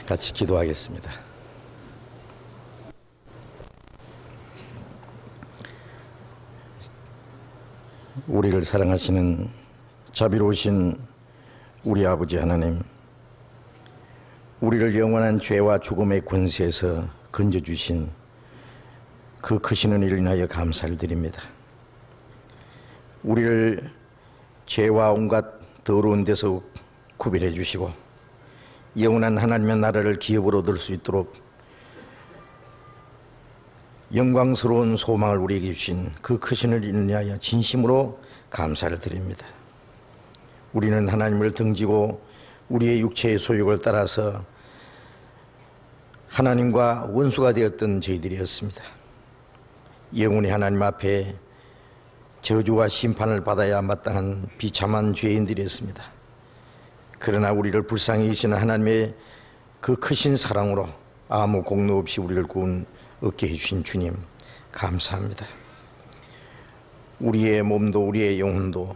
같이 기도하겠습니다. 우리를 사랑하시는 자비로우신 우리 아버지 하나님, 우리를 영원한 죄와 죽음의 권세에서 건져주신 그 크신 은혜를 인하여 감사를 드립니다. 우리를 죄와 온갖 더러운 데서 구별해 주시고 영원한 하나님의 나라를 기업으로 얻을 수 있도록 영광스러운 소망을 우리에게 주신 그 크신 은혜를 인하여 진심으로 감사를 드립니다. 우리는 하나님을 등지고 우리의 육체의 소욕을 따라서 하나님과 원수가 되었던 저희들이었습니다. 영원히 하나님 앞에 저주와 심판을 받아야 마땅한 비참한 죄인들이었습니다. 그러나 우리를 불쌍히 여기시는 하나님의 그 크신 사랑으로 아무 공로 없이 우리를 구원 얻게 해주신 주님 감사합니다. 우리의 몸도 우리의 영혼도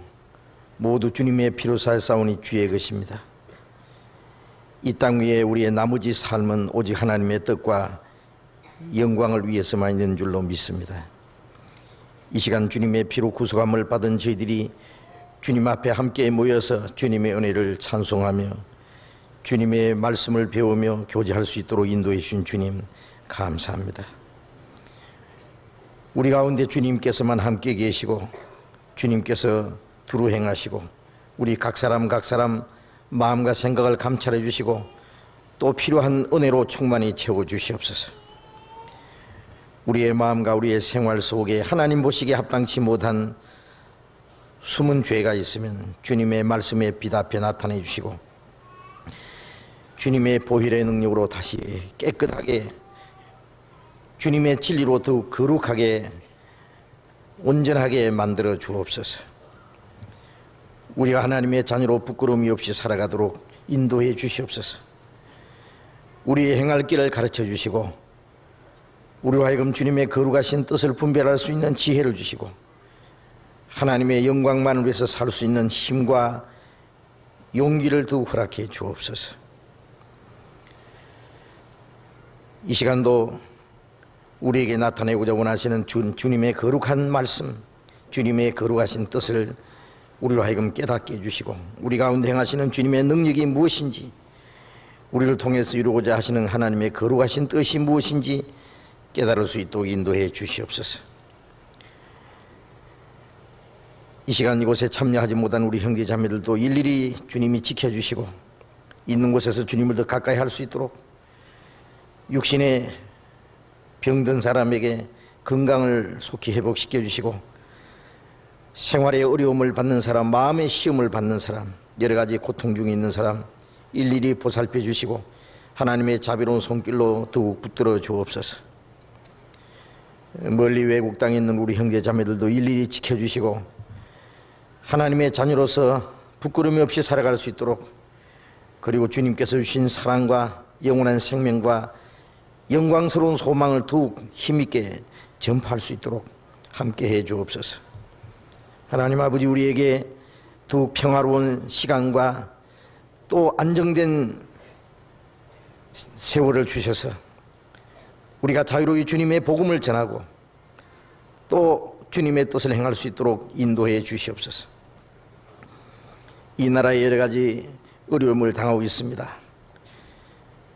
모두 주님의 피로 살사오니 주의 것입니다. 이 땅 위에 우리의 나머지 삶은 오직 하나님의 뜻과 영광을 위해서만 있는 줄로 믿습니다. 이 시간 주님의 피로 구속함을 받은 저희들이 주님 앞에 함께 모여서 주님의 은혜를 찬송하며 주님의 말씀을 배우며 교제할 수 있도록 인도해 주신 주님 감사합니다. 우리 가운데 주님께서만 함께 계시고 주님께서 두루 행하시고 우리 각 사람 마음과 생각을 감찰해 주시고 또 필요한 은혜로 충만히 채워 주시옵소서. 우리의 마음과 우리의 생활 속에 하나님 보시기에 합당치 못한 숨은 죄가 있으면 주님의 말씀에 빛 앞에 나타내 주시고 주님의 보혈의 능력으로 다시 깨끗하게 주님의 진리로 더욱 거룩하게 온전하게 만들어 주옵소서. 우리가 하나님의 자녀로 부끄러움이 없이 살아가도록 인도해 주시옵소서. 우리의 행할 길을 가르쳐 주시고 우리로 하여금 주님의 거룩하신 뜻을 분별할 수 있는 지혜를 주시고 하나님의 영광만을 위해서 살 수 있는 힘과 용기를 더욱 허락해 주옵소서. 이 시간도 우리에게 나타내고자 원하시는 주님의 거룩한 말씀, 주님의 거룩하신 뜻을 우리로 하여금 깨닫게 해주시고 우리 가운데 행하시는 주님의 능력이 무엇인지 우리를 통해서 이루고자 하시는 하나님의 거룩하신 뜻이 무엇인지 깨달을 수 있도록 인도해 주시옵소서. 이 시간 이곳에 참여하지 못한 우리 형제 자매들도 일일이 주님이 지켜주시고 있는 곳에서 주님을 더 가까이 할 수 있도록 육신의 병든 사람에게 건강을 속히 회복시켜 주시고 생활의 어려움을 받는 사람, 마음의 시험을 받는 사람, 여러 가지 고통 중에 있는 사람 일일이 보살펴 주시고 하나님의 자비로운 손길로 더욱 붙들어 주옵소서. 멀리 외국 땅에 있는 우리 형제 자매들도 일일이 지켜주시고 하나님의 자녀로서 부끄러움이 없이 살아갈 수 있도록 그리고 주님께서 주신 사랑과 영원한 생명과 영광스러운 소망을 더욱 힘있게 전파할 수 있도록 함께해 주옵소서. 하나님 아버지, 우리에게 더욱 평화로운 시간과 또 안정된 세월을 주셔서 우리가 자유로이 주님의 복음을 전하고 또 주님의 뜻을 행할 수 있도록 인도해 주시옵소서. 이 나라에 여러 가지 어려움을 당하고 있습니다.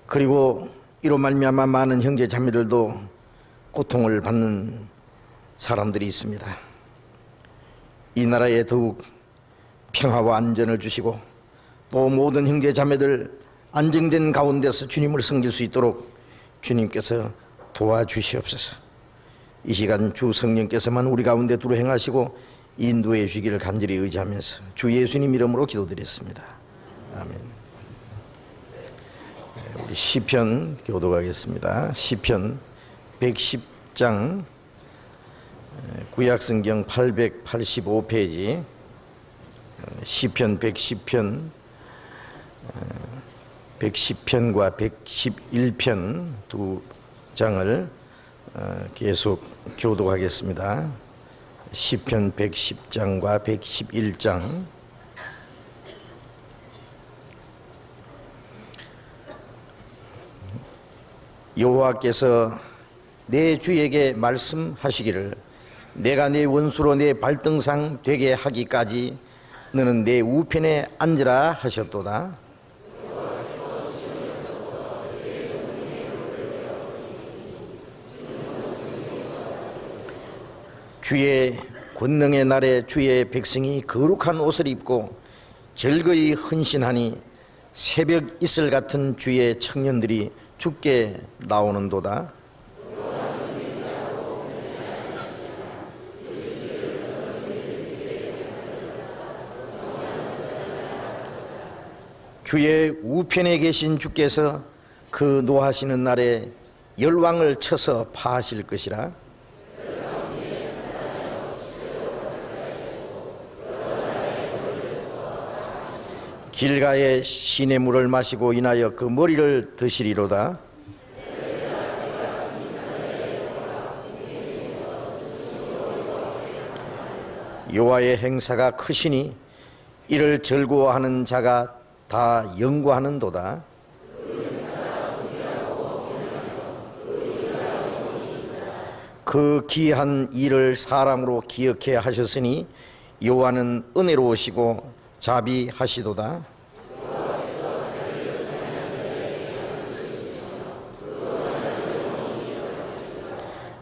그리고 이로 말미암아 많은 형제 자매들도 고통을 받는 사람들이 있습니다. 이 나라에 더욱 평화와 안전을 주시고 또 모든 형제 자매들 안정된 가운데서 주님을 섬길 수 있도록 주님께서 도와주시옵소서. 이 시간 주 성령께서만 우리 가운데 두루 행하시고 인도해 주시기를 간절히 의지하면서 주 예수님 이름으로 기도드렸습니다. 아멘. 우리 시편 교독하겠습니다. 시편 110장 구약성경 885페이지 시편 110편 110편과 111편 두 장을 계속 교독하겠습니다. 시편 110장과 111장. 여호와께서 내 주에게 말씀하시기를 내가 네 원수로 내 발등상 되게 하기까지 너는 내 우편에 앉으라 하셨도다. 주의 권능의 날에 주의 백성이 거룩한 옷을 입고 즐거이 헌신하니 새벽 이슬 같은 주의 청년들이 주께 나오는도다. 주의 우편에 계신 주께서 그 노하시는 날에 열왕을 쳐서 파하실 것이라. 길가에 시냇물을 마시고 인하여 그 머리를 드시리로다. 여호와의 행사가 크시니 이를 즐거워하는 자가 다 영구하는도다. 그 기이한 일을 사람으로 기억해 하셨으니 여호와는 은혜로우시고 자비하시도다.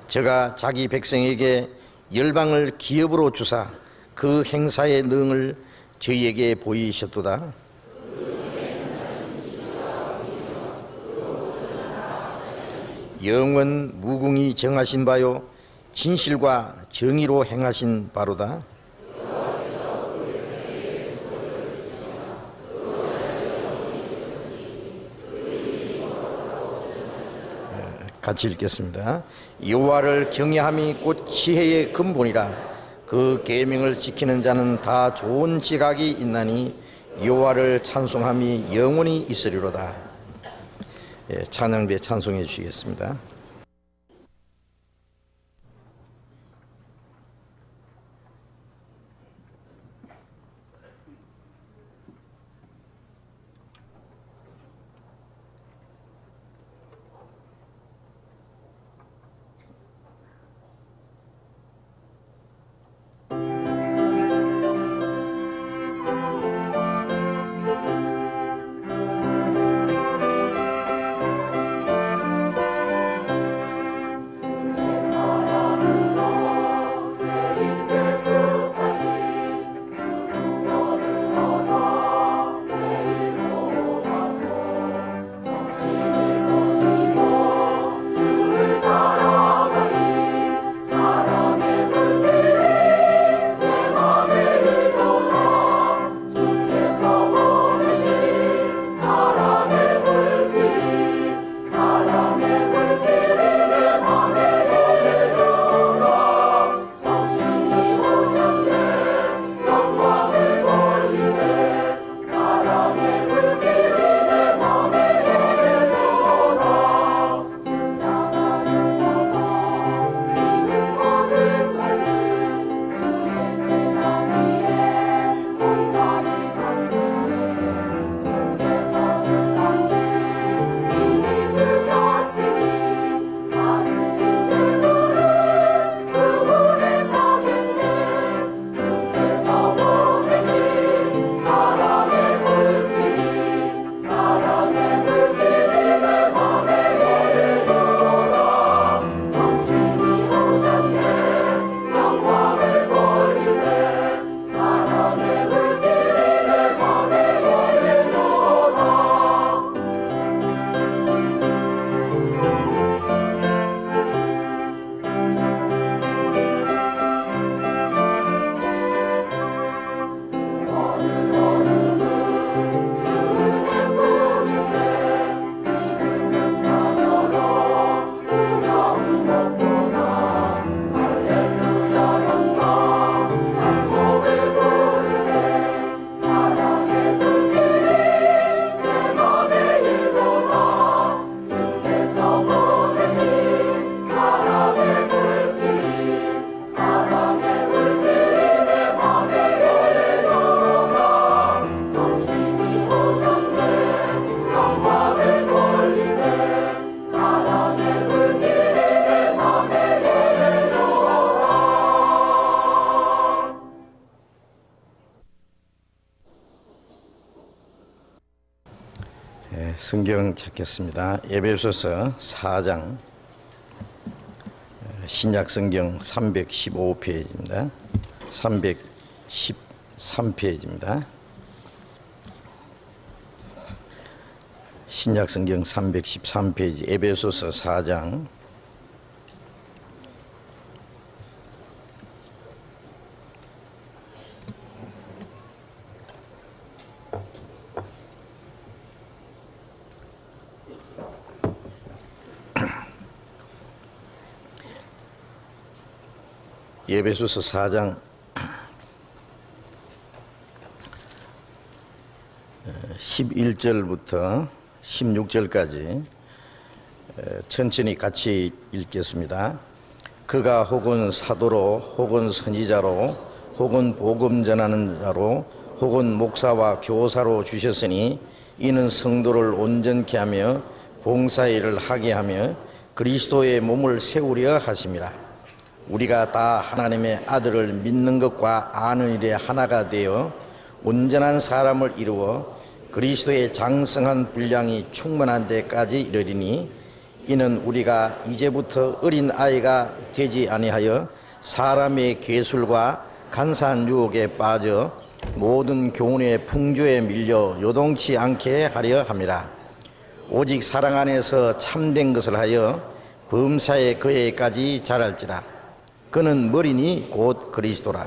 저가 자기 백성에게 열방을 기업으로 주사 그 행사의 능을 저희에게 보이셨도다. 영원 무궁히 정하신 바요 진실과 정의로 행하신 바로다. 같이 읽겠습니다. 여호와를 경외함이 곧 지혜의 근본이라. 그 계명을 지키는 자는 다 좋은 지각이 있나니 여호와를 찬송함이 영원히 있으리로다. 찬양대 찬송해 주시겠습니다. 성경 찾겠습니다. 에베소서 4장 신약 성경 315페이지입니다. 313페이지입니다. 신약 성경 313페이지 에베소서 4장 에베소서 4장 11절부터 16절까지 천천히 같이 읽겠습니다. 그가 혹은 사도로 혹은 선지자로 혹은 복음 전하는 자로 혹은 목사와 교사로 주셨으니 이는 성도를 온전케 하며 봉사일을 하게 하며 그리스도의 몸을 세우려 하심이라. 우리가 다 하나님의 아들을 믿는 것과 아는 일에 하나가 되어 온전한 사람을 이루어 그리스도의 장성한 분량이 충만한 데까지 이르리니 이는 우리가 이제부터 어린 아이가 되지 아니하여 사람의 괴술과 간사한 유혹에 빠져 모든 교훈의 풍조에 밀려 요동치 않게 하려 함이라. 오직 사랑 안에서 참된 것을 하여 범사에 그에까지 자랄지라. 그는 머리니 곧 그리스도라.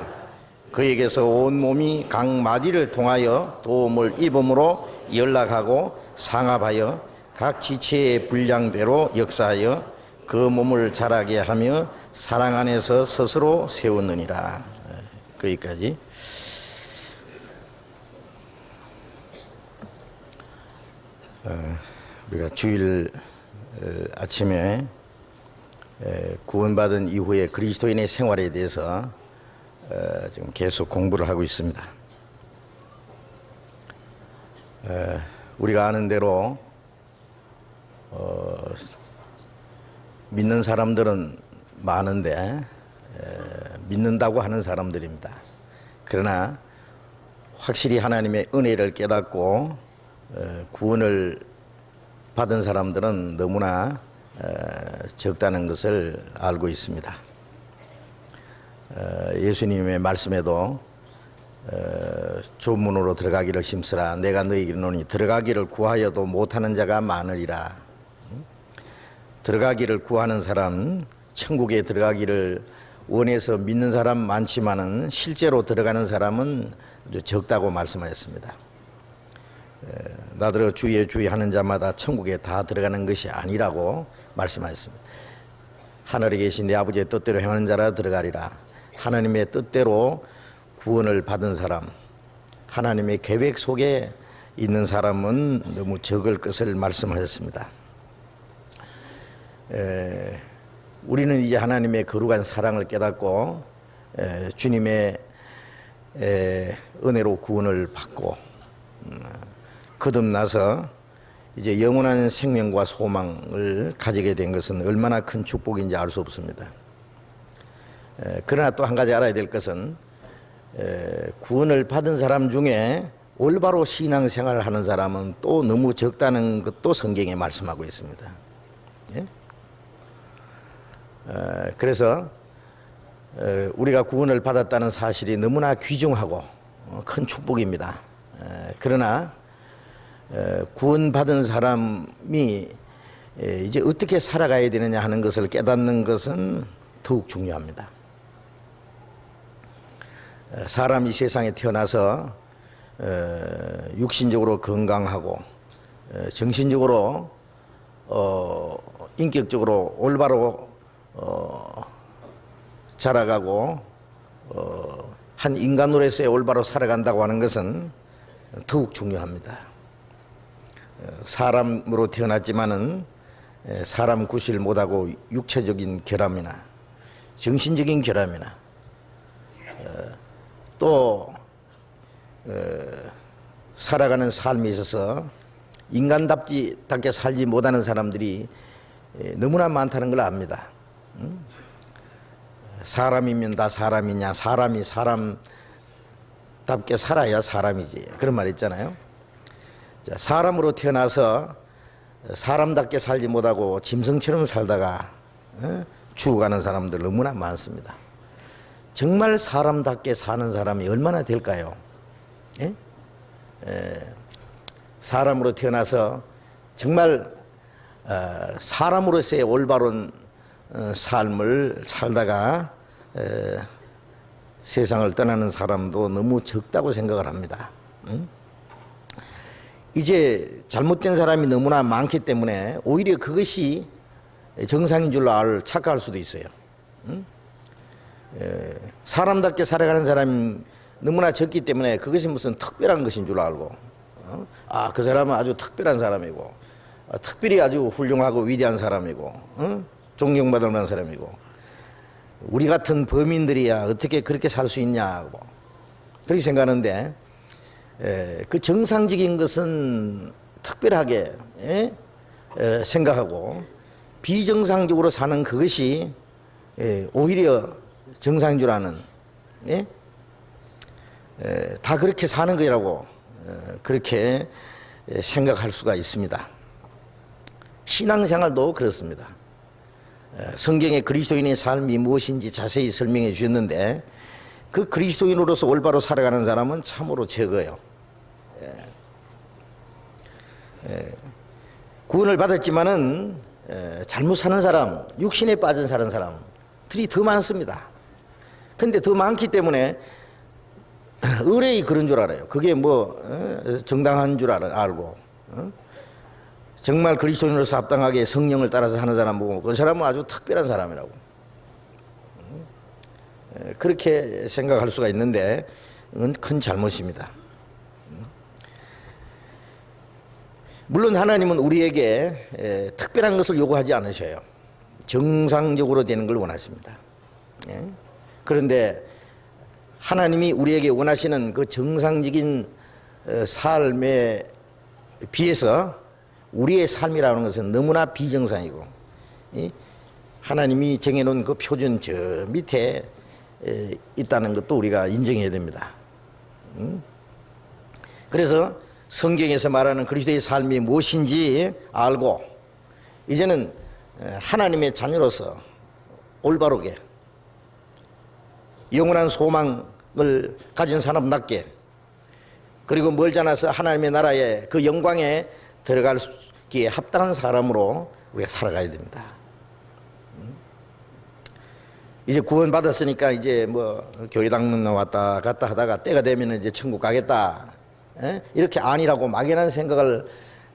그에게서 온 몸이 각 마디를 통하여 도움을 입음으로 연락하고 상합하여 각 지체의 분량대로 역사하여 그 몸을 자라게 하며 사랑 안에서 스스로 세우느니라. 거기까지. 우리가 주일 아침에 구원받은 이후에 그리스도인의 생활에 대해서 지금 계속 공부를 하고 있습니다. 우리가 아는 대로 믿는 사람들은 많은데 믿는다고 하는 사람들입니다. 그러나 확실히 하나님의 은혜를 깨닫고 구원을 받은 사람들은 너무나 적다는 것을 알고 있습니다. 예수님의 말씀에도 좁은 문으로 들어가기를 힘쓰라. 내가 너희에게 이르노니 들어가기를 구하여도 못하는 자가 많으리라. 들어가기를 구하는 사람, 천국에 들어가기를 원해서 믿는 사람 많지만은 실제로 들어가는 사람은 아주 적다고 말씀하셨습니다. 나더러 주의 주의 하는 자마다 천국에 다 들어가는 것이 아니라고 말씀하셨습니다. 하늘에 계신 내 아버지의 뜻대로 행하는 자라 들어가리라. 하나님의 뜻대로 구원을 받은 사람, 하나님의 계획 속에 있는 사람은 너무 적을 것을 말씀하셨습니다. 우리는 이제 하나님의 거룩한 사랑을 깨닫고 주님의 은혜로 구원을 받고 거듭나서 이제 영원한 생명과 소망을 가지게 된 것은 얼마나 큰 축복인지 알 수 없습니다. 그러나 또 한 가지 알아야 될 것은 구원을 받은 사람 중에 올바로 신앙생활을 하는 사람은 또 너무 적다는 것도 성경에 말씀하고 있습니다. 예? 그래서 우리가 구원을 받았다는 사실이 너무나 귀중하고 큰 축복입니다. 그러나 구원받은 사람이 이제 어떻게 살아가야 되느냐 하는 것을 깨닫는 것은 더욱 중요합니다. 사람이 세상에 태어나서 육신적으로 건강하고 정신적으로 인격적으로 올바로 자라가고 한 인간으로서의 올바로 살아간다고 하는 것은 더욱 중요합니다. 사람으로 태어났지만은 사람 구실 못하고 육체적인 결함이나 정신적인 결함이나 또 살아가는 삶에 있어서 인간답게 살지 못하는 사람들이 너무나 많다는 걸 압니다. 사람이면 다 사람이냐, 사람이 사람답게 살아야 사람이지, 그런 말 있잖아요. 자, 사람으로 태어나서 사람답게 살지 못하고 짐승처럼 살다가 죽어가는 사람들 너무나 많습니다. 정말 사람답게 사는 사람이 얼마나 될까요? 예? 사람으로 태어나서 정말 사람으로서의 올바른 삶을 살다가 세상을 떠나는 사람도 너무 적다고 생각을 합니다. 이제 잘못된 사람이 너무나 많기 때문에 오히려 그것이 정상인 줄로 착각할 수도 있어요. 사람답게 살아가는 사람이 너무나 적기 때문에 그것이 무슨 특별한 것인 줄 알고, 그 사람은 아주 특별한 사람이고, 특별히 아주 훌륭하고 위대한 사람이고, 존경받을 만한 사람이고, 우리 같은 범인들이야 어떻게 그렇게 살 수 있냐고 그렇게 생각하는데, 그 정상적인 것은 특별하게 생각하고 비정상적으로 사는 그것이 오히려 정상인 줄 아는, 다 그렇게 사는 거라고 그렇게 생각할 수가 있습니다. 신앙생활도 그렇습니다. 성경에 그리스도인의 삶이 무엇인지 자세히 설명해 주셨는데 그 그리스도인으로서 올바로 살아가는 사람은 참으로 적어요. 구원을 받았지만은 잘못 사는 사람, 육신에 빠진 사람들이 더 많습니다. 근데 더 많기 때문에 의뢰이 그런 줄 알아요. 그게 뭐 정당한 줄 알고, 정말 그리스도인으로서 합당하게 성령을 따라서 하는 사람 보고 그 사람은 아주 특별한 사람이라고 그렇게 생각할 수가 있는데 그건 큰 잘못입니다. 물론 하나님은 우리에게 특별한 것을 요구하지 않으셔요. 정상적으로 되는 걸 원하십니다. 그런데 하나님이 우리에게 원하시는 그 정상적인 삶에 비해서 우리의 삶이라는 것은 너무나 비정상이고, 하나님이 정해놓은 그 표준 저 밑에 있다는 것도 우리가 인정해야 됩니다. 그래서 성경에서 말하는 그리스도의 삶이 무엇인지 알고 이제는 하나님의 자녀로서 올바르게 영원한 소망을 가진 사람답게, 그리고 멀지 않아서 하나님의 나라의 그 영광에 들어가기에 합당한 사람으로 우리가 살아가야 됩니다. 이제 구원 받았으니까 이제 뭐 교회당 왔다 갔다 하다가 때가 되면 이제 천국 가겠다, 이렇게 아니라고 막연한 생각을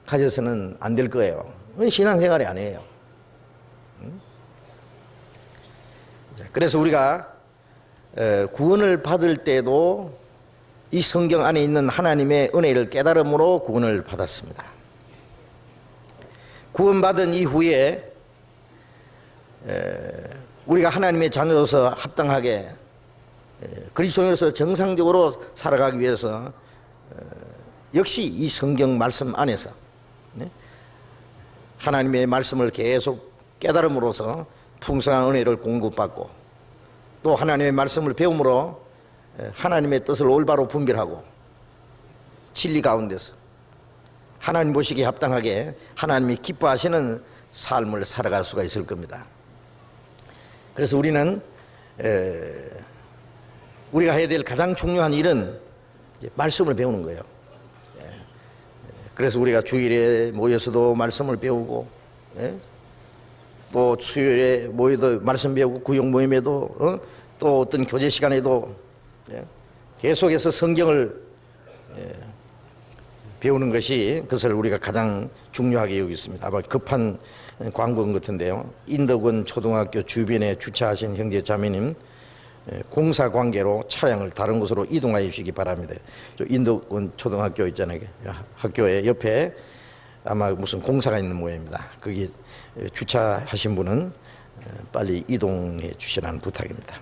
가져서는 안 될 거예요. 신앙생활이 아니에요. 그래서 우리가 구원을 받을 때도 이 성경 안에 있는 하나님의 은혜를 깨달음으로 구원을 받았습니다. 구원받은 이후에 우리가 하나님의 자녀로서 합당하게 그리스도인으로서 정상적으로 살아가기 위해서 역시 이 성경 말씀 안에서 하나님의 말씀을 계속 깨달음으로써 풍성한 은혜를 공급받고, 또 하나님의 말씀을 배움으로 하나님의 뜻을 올바로 분별하고 진리 가운데서 하나님 보시기에 합당하게 하나님이 기뻐하시는 삶을 살아갈 수가 있을 겁니다. 그래서 우리는 우리가 해야 될 가장 중요한 일은 말씀을 배우는 거예요. 그래서 우리가 주일에 모여서도 말씀을 배우고, 또 수요일에 모여도 말씀 배우고, 구역 모임에도 또 어떤 교제 시간에도 계속해서 성경을 배우는 것이, 그것을 우리가 가장 중요하게 여기겠습니다. 아마 급한 광고인 것 같은데요. 인덕원 초등학교 주변에 주차하신 형제 자매님, 공사 관계로 차량을 다른 곳으로 이동하여 주시기 바랍니다. 저 인덕원 초등학교 있잖아요. 학교의 옆에 아마 무슨 공사가 있는 모양입니다. 거기 주차하신 분은 빨리 이동해 주시라는 부탁입니다.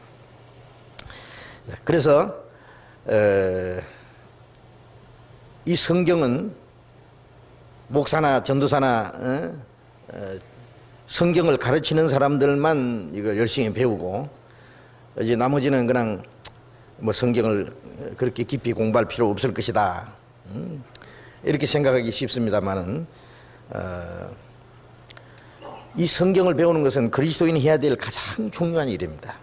그래서 이 성경은 목사나 전도사나 성경을 가르치는 사람들만 이걸 열심히 배우고, 이제 나머지는 그냥 뭐 성경을 그렇게 깊이 공부할 필요 없을 것이다, 이렇게 생각하기 쉽습니다만은 이 성경을 배우는 것은 그리스도인이 해야 될 가장 중요한 일입니다.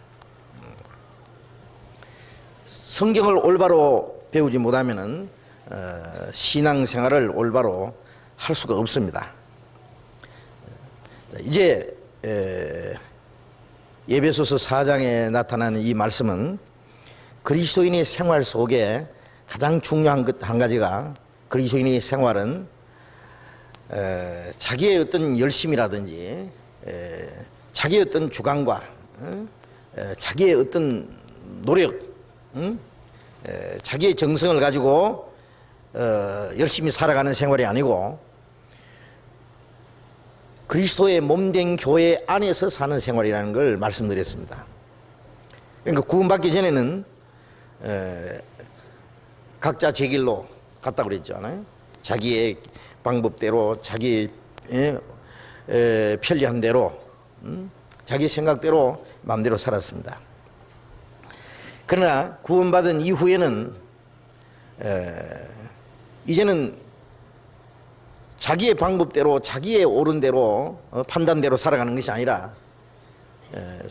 성경을 올바로 배우지 못하면은 신앙생활을 올바로 할 수가 없습니다. 이제 에베소서 4장에 나타나는 이 말씀은 그리스도인의 생활 속에 가장 중요한 것 한 가지가, 그리스도인의 생활은 자기의 어떤 열심이라든지 자기의 어떤 주관과 자기의 어떤 노력, 자기의 정성을 가지고 열심히 살아가는 생활이 아니고 그리스도의 몸된 교회 안에서 사는 생활이라는 걸 말씀드렸습니다. 그러니까 구원받기 전에는 각자 제 길로 갔다고 그랬잖아요. 자기의 방법대로, 자기 편리한 대로, 자기 생각대로 마음대로 살았습니다. 그러나 구원받은 이후에는 이제는 자기의 방법대로, 자기의 옳은 대로, 판단대로 살아가는 것이 아니라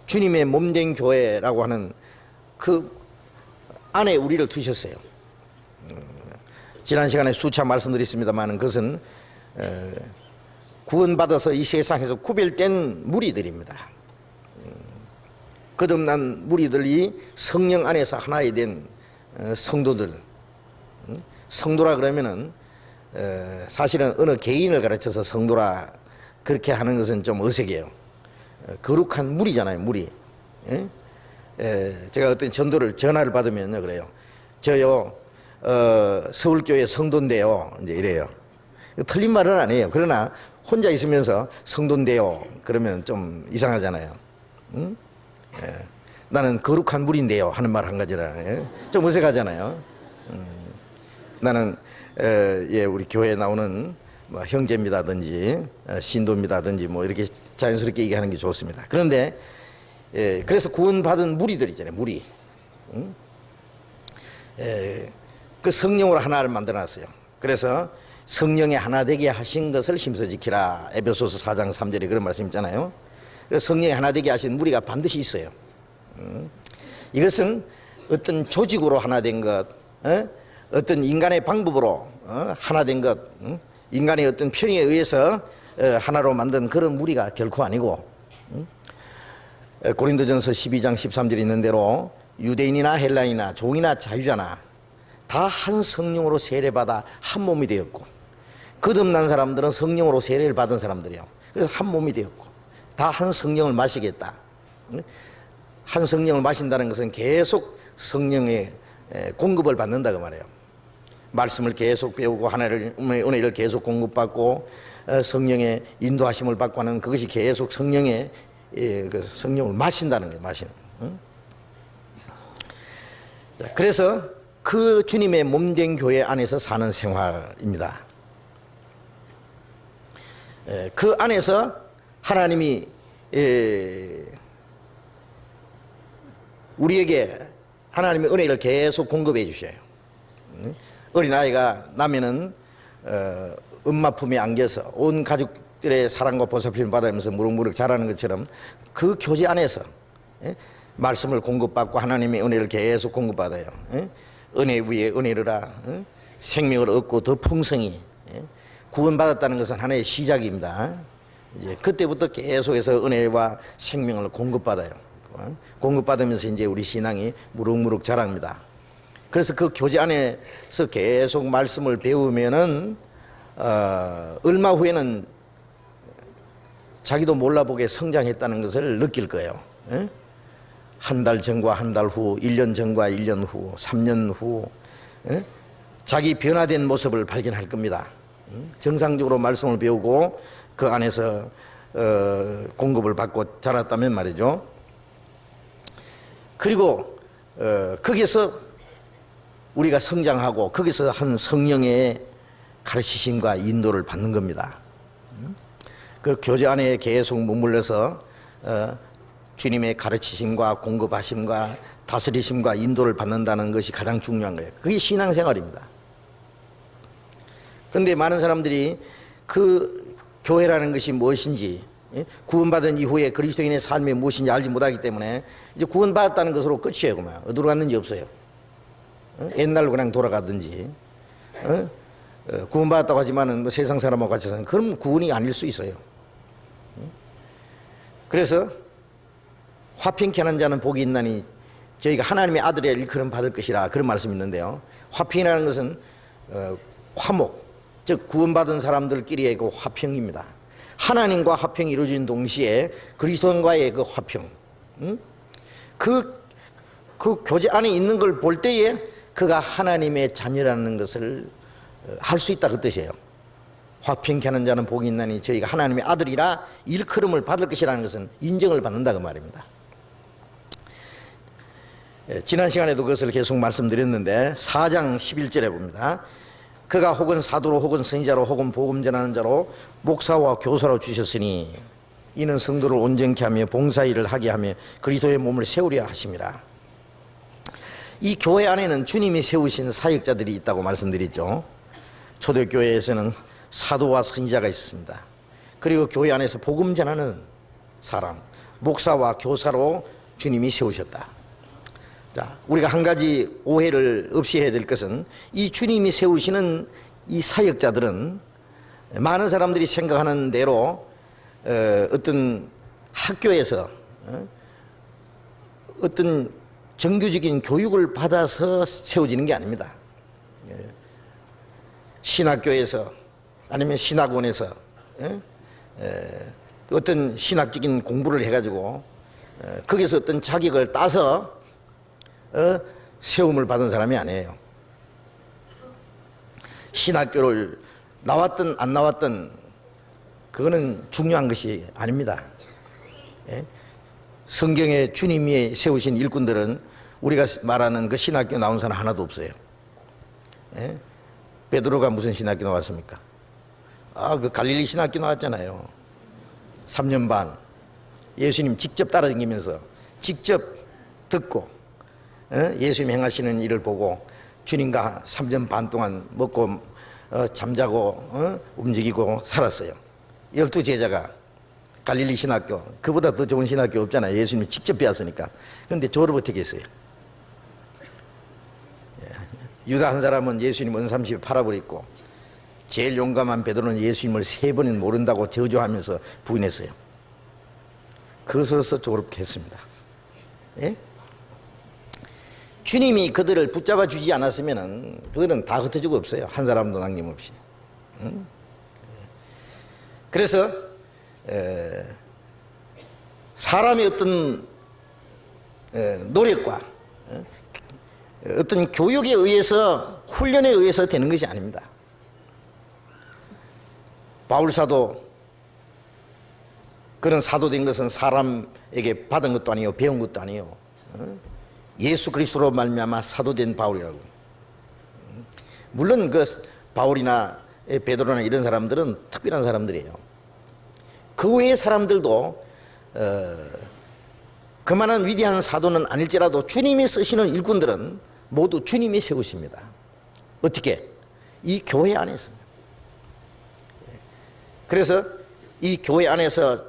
주님의 몸된 교회라고 하는 그 안에 우리를 두셨어요. 지난 시간에 수차 말씀드렸습니다만 그것은 구원받아서 이 세상에서 구별된 무리들입니다. 거듭난 무리들이 성령 안에서 하나가 된 성도들. 성도라 그러면은 사실은 어느 개인을 가르쳐서 성도라 그렇게 하는 것은 좀 어색해요. 거룩한 무리잖아요, 무리. 제가 어떤 전화를 받으면요 그래요. 저요 서울교회 성도인데요, 이제 이래요. 틀린 말은 아니에요. 그러나 혼자 있으면서 성도인데요 그러면 좀 이상하잖아요. 응? 나는 거룩한 무리인데요 하는 말 한 가지라 좀 어색하잖아요. 나는 우리 교회에 나오는 뭐 형제입니다든지 신도입니다든지 뭐 이렇게 자연스럽게 얘기하는 게 좋습니다. 그런데 그래서 구원받은 무리들 있잖아요, 무리. 그 성령으로 하나를 만들어놨어요. 그래서 성령의 하나 되게 하신 것을 힘써 지키라. 에베소서 4장 3절에 그런 말씀 있잖아요. 그래서 성령의 하나 되게 하신 무리가 반드시 있어요. 이것은 어떤 조직으로 하나 된 것, 어떤 인간의 방법으로 하나 된 것, 인간의 어떤 편의에 의해서 하나로 만든 그런 무리가 결코 아니고, 고린도전서 12장 13절에 있는 대로 유대인이나 헬라인이나 종이나 자유자나 다 한 성령으로 세례받아 한 몸이 되었고, 거듭난 사람들은 성령으로 세례를 받은 사람들이에요. 그래서 한 몸이 되었고 다 한 성령을 마시겠다. 한 성령을 마신다는 것은 계속 성령의 공급을 받는다고 말해요. 말씀을 계속 배우고 하나님의 은혜를 계속 공급받고 성령의 인도하심을 받고 하는 그것이 계속 성령의 그 성령을 마신다는 거예요. 마시는. 그래서 그 주님의 몸된 교회 안에서 사는 생활입니다. 그 안에서 하나님이 우리에게 하나님의 은혜를 계속 공급해 주셔요. 어린아이가 나면은 엄마 품에 안겨서 온 가족들의 사랑과 보살핌을 받으면서 무럭무럭 자라는 것처럼 그 교제 안에서 말씀을 공급받고 하나님의 은혜를 계속 공급받아요. 은혜 위에 은혜를 생명을 얻고 더 풍성히 구원받았다는 것은 하나의 시작입니다. 이제 그때부터 계속해서 은혜와 생명을 공급받아요. 공급받으면서 이제 우리 신앙이 무럭무럭 자랍니다. 그래서 그 교제 안에서 계속 말씀을 배우면은 얼마 후에는 자기도 몰라보게 성장했다는 것을 느낄 거예요. 한 달 전과 한 달 후, 1년 전과 1년 후, 3년 후 자기 변화된 모습을 발견할 겁니다. 정상적으로 말씀을 배우고 그 안에서 공급을 받고 자랐다면 말이죠. 그리고 거기서 우리가 성장하고 거기서 한 성령의 가르치심과 인도를 받는 겁니다. 그 교제 안에 계속 머물러서 주님의 가르치심과 공급하심과 다스리심과 인도를 받는다는 것이 가장 중요한 거예요. 그게 신앙생활입니다. 그런데 많은 사람들이 그 교회라는 것이 무엇인지, 구원받은 이후에 그리스도인의 삶이 무엇인지 알지 못하기 때문에 이제 구원받았다는 것으로 끝이에요. 그만 어디로 갔는지 없어요. 옛날로 그냥 돌아가든지, 구원받았다고 하지만은 뭐 세상 사람하고 같이 사는 그럼 구원이 아닐 수 있어요. 그래서 화평케 하는 자는 복이 있나니 저희가 하나님의 아들의 일컬음 받을 것이라, 그런 말씀이 있는데요. 화평이라는 것은 화목, 즉 구원받은 사람들끼리의 그 화평입니다. 하나님과 화평이 이루어진 동시에 그리스도인과의 그 화평, 그 교제 안에 있는 걸 볼 때에 그가 하나님의 자녀라는 것을 할 수 있다, 그 뜻이에요. 화평케 하는 자는 복이 있나니 저희가 하나님의 아들이라 일컬음을 받을 것이라는 것은 인정을 받는다, 그 말입니다. 지난 시간에도 그것을 계속 말씀드렸는데 4장 11절에 봅니다. 그가 혹은 사도로 혹은 선지자로 혹은 복음 전하는 자로 목사와 교사로 주셨으니 이는 성도를 온전케 하며 봉사일을 하게 하며 그리스도의 몸을 세우려 하심이라. 이 교회 안에는 주님이 세우신 사역자들이 있다고 말씀드렸죠. 초대교회에서는 사도와 선지자가 있습니다. 그리고 교회 안에서 복음 전하는 사람, 목사와 교사로 주님이 세우셨다. 자, 우리가 한 가지 오해를 없이 해야 될 것은 이 주님이 세우시는 이 사역자들은 많은 사람들이 생각하는 대로 어떤 학교에서 어떤 정규적인 교육을 받아서 세워지는 게 아닙니다. 신학교에서 아니면 신학원에서 어떤 신학적인 공부를 해가지고 거기서 어떤 자격을 따서 세움을 받은 사람이 아니에요. 신학교를 나왔든 안 나왔든 그거는 중요한 것이 아닙니다. 성경에 주님이 세우신 일꾼들은 우리가 말하는 그 신학교 나온 사람 하나도 없어요. 베드로가 무슨 신학교 나왔습니까? 그 갈릴리 신학교 나왔잖아요. 3년 반 예수님 직접 따라다니면서 직접 듣고 예수님 행하시는 일을 보고 주님과 3년 반 동안 먹고 잠자고 움직이고 살았어요. 12제자가 갈릴리 신학교, 그보다 더 좋은 신학교 없잖아요. 예수님이 직접 배웠으니까. 그런데 졸업 어떻게 했어요? 유다 한 사람은 예수님 은삼십에 팔아버렸고 제일 용감한 베드로는 예수님을 3번은 모른다고 저주하면서 부인했어요. 그것으로서 졸업했습니다. 예? 주님이 그들을 붙잡아 주지 않았으면 그들은 다 흩어지고 없어요. 한 사람도 남김없이. 그래서 사람의 어떤 노력과 어떤 교육에 의해서, 훈련에 의해서 되는 것이 아닙니다. 바울사도, 그런 사도된 것은 사람에게 받은 것도 아니요 배운 것도 아니요 예수 그리스도로 말미암아 사도된 바울이라고. 물론 그 바울이나 베드로나 이런 사람들은 특별한 사람들이에요. 그 외의 사람들도 그만한 위대한 사도는 아닐지라도 주님이 쓰시는 일꾼들은 모두 주님이 세우십니다. 어떻게? 이 교회 안에서. 그래서 이 교회 안에서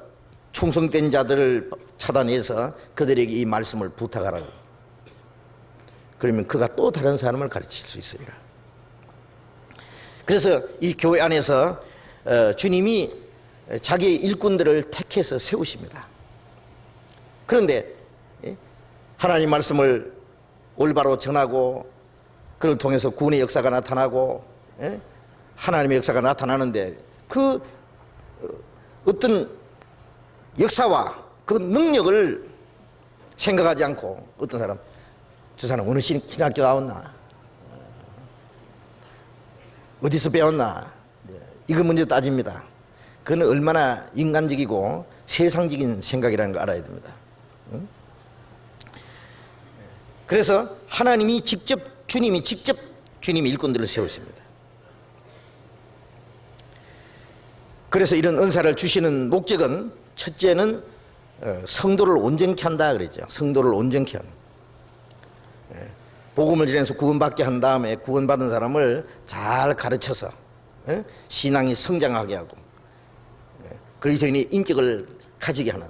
충성된 자들을 찾아내서 그들에게 이 말씀을 부탁하라고. 그러면 그가 또 다른 사람을 가르칠 수 있으리라. 그래서 이 교회 안에서 주님이 자기의 일꾼들을 택해서 세우십니다. 그런데 하나님 말씀을 올바로 전하고 그를 통해서 구원의 역사가 나타나고 하나님의 역사가 나타나는데 그 어떤 역사와 그 능력을 생각하지 않고 어떤 사람, 저 사람 어느 신학교 나왔나, 어디서 배웠나, 이거 먼저 따집니다. 그는 얼마나 인간적이고 세상적인 생각이라는 걸 알아야 됩니다. 그래서 하나님이 직접, 주님이 직접 주님의 일꾼들을 세우십니다. 그래서 이런 은사를 주시는 목적은 첫째는 성도를 온전케 한다 그랬죠. 성도를 온전케 하는. 복음을 전해서 구원받게 한 다음에 구원받은 사람을 잘 가르쳐서 신앙이 성장하게 하고 그리스도인의 인격을 가지게 하는,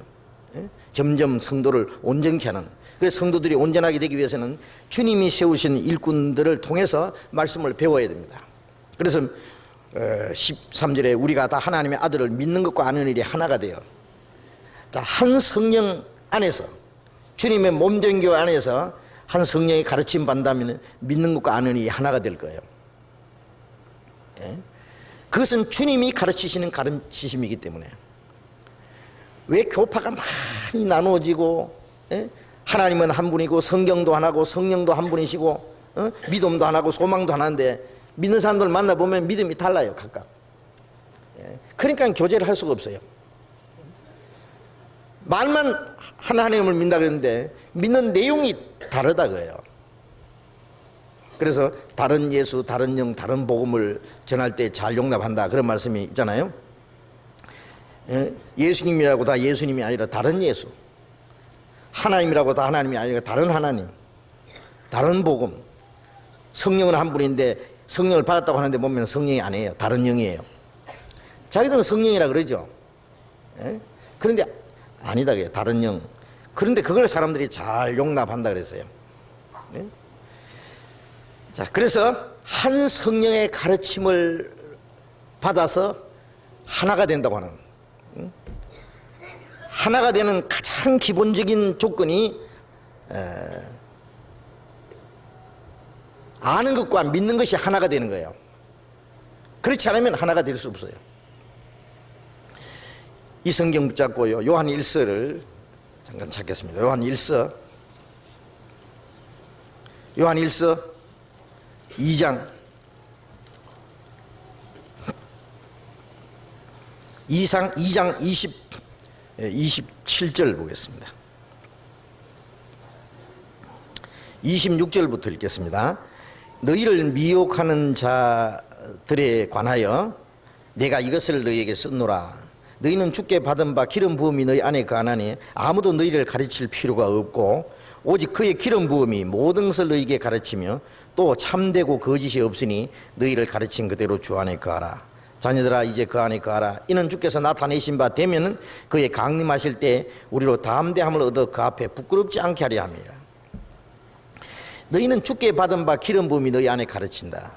점점 성도를 온전케 하는. 그래서 성도들이 온전하게 되기 위해서는 주님이 세우신 일꾼들을 통해서 말씀을 배워야 됩니다. 그래서 13절에 우리가 다 하나님의 아들을 믿는 것과 아는 일이 하나가 돼요. 자, 한 성령 안에서, 주님의 몸된 교회 안에서 한 성령의 가르침 받다면 믿는 것과 아는 일이 하나가 될 거예요. 그것은 주님이 가르치시는 가르치심이기 때문에. 왜 교파가 많이 나누어지고, 하나님은 한 분이고 성경도 하나고 성령도 한 분이시고, 믿음도 하나고 소망도 하나인데 믿는 사람들 만나보면 믿음이 달라요, 각각. 그러니까 교제를 할 수가 없어요. 말만 하나님을 믿는다 그랬는데 믿는 내용이 다르다 그래요. 그래서 다른 예수, 다른 영, 다른 복음을 전할 때 잘 용납한다, 그런 말씀이 있잖아요. 예수님이라고 다 예수님이 아니라 다른 예수, 하나님이라고 다 하나님이 아니라 다른 하나님, 다른 복음. 성령은 한 분인데 성령을 받았다고 하는데 보면 성령이 아니에요, 다른 영이에요. 자기들은 성령이라 그러죠. 그런데 아니다, 그게 다른 영. 그런데 그걸 사람들이 잘 용납한다 그랬어요. 자, 그래서 한 성령의 가르침을 받아서 하나가 된다고 하는, 하나가 되는 가장 기본적인 조건이 아는 것과 믿는 것이 하나가 되는 거예요. 그렇지 않으면 하나가 될 수 없어요. 이 성경 붙잡고요, 요한 1서를 잠깐 찾겠습니다. 요한 1서 2장 27절 보겠습니다. 26절부터 읽겠습니다. 너희를 미혹하는 자들에 관하여 내가 이것을 너희에게 썼노라. 너희는 주께 받은 바 기름 부음이 너희 안에 거하나니 아무도 너희를 가르칠 필요가 없고 오직 그의 기름 부음이 모든 것을 너희에게 가르치며 또 참되고 거짓이 없으니 너희를 가르친 그대로 주 안에 거하라. 자녀들아, 이제 그 안에 거하라. 이는 주께서 나타내신 바 되면은 그의 강림하실 때 우리로 담대함을 얻어 그 앞에 부끄럽지 않게 하려 함이라. 너희는 주께 받은 바 기름 부음이 너희 안에 가르친다.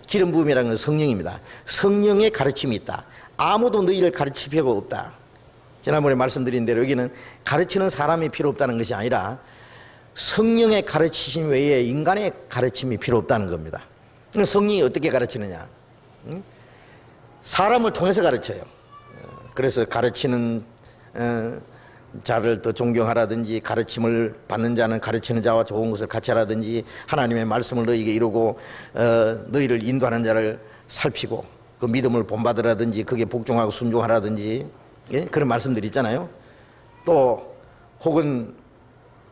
기름 부음이라는 건 성령입니다. 성령의 가르침이 있다. 아무도 너희를 가르칠 필요가 없다. 지난번에 말씀드린 대로 여기는 가르치는 사람이 필요 없다는 것이 아니라 성령의 가르치심 외에 인간의 가르침이 필요 없다는 겁니다. 성령이 어떻게 가르치느냐? 사람을 통해서 가르쳐요. 그래서 가르치는 자를 더 존경하라든지, 가르침을 받는 자는 가르치는 자와 좋은 것을 같이 하라든지, 하나님의 말씀을 너희에게 이루고 너희를 인도하는 자를 살피고 그 믿음을 본받으라든지, 그게 복종하고 순종하라든지, 그런 말씀들이 있잖아요. 또 혹은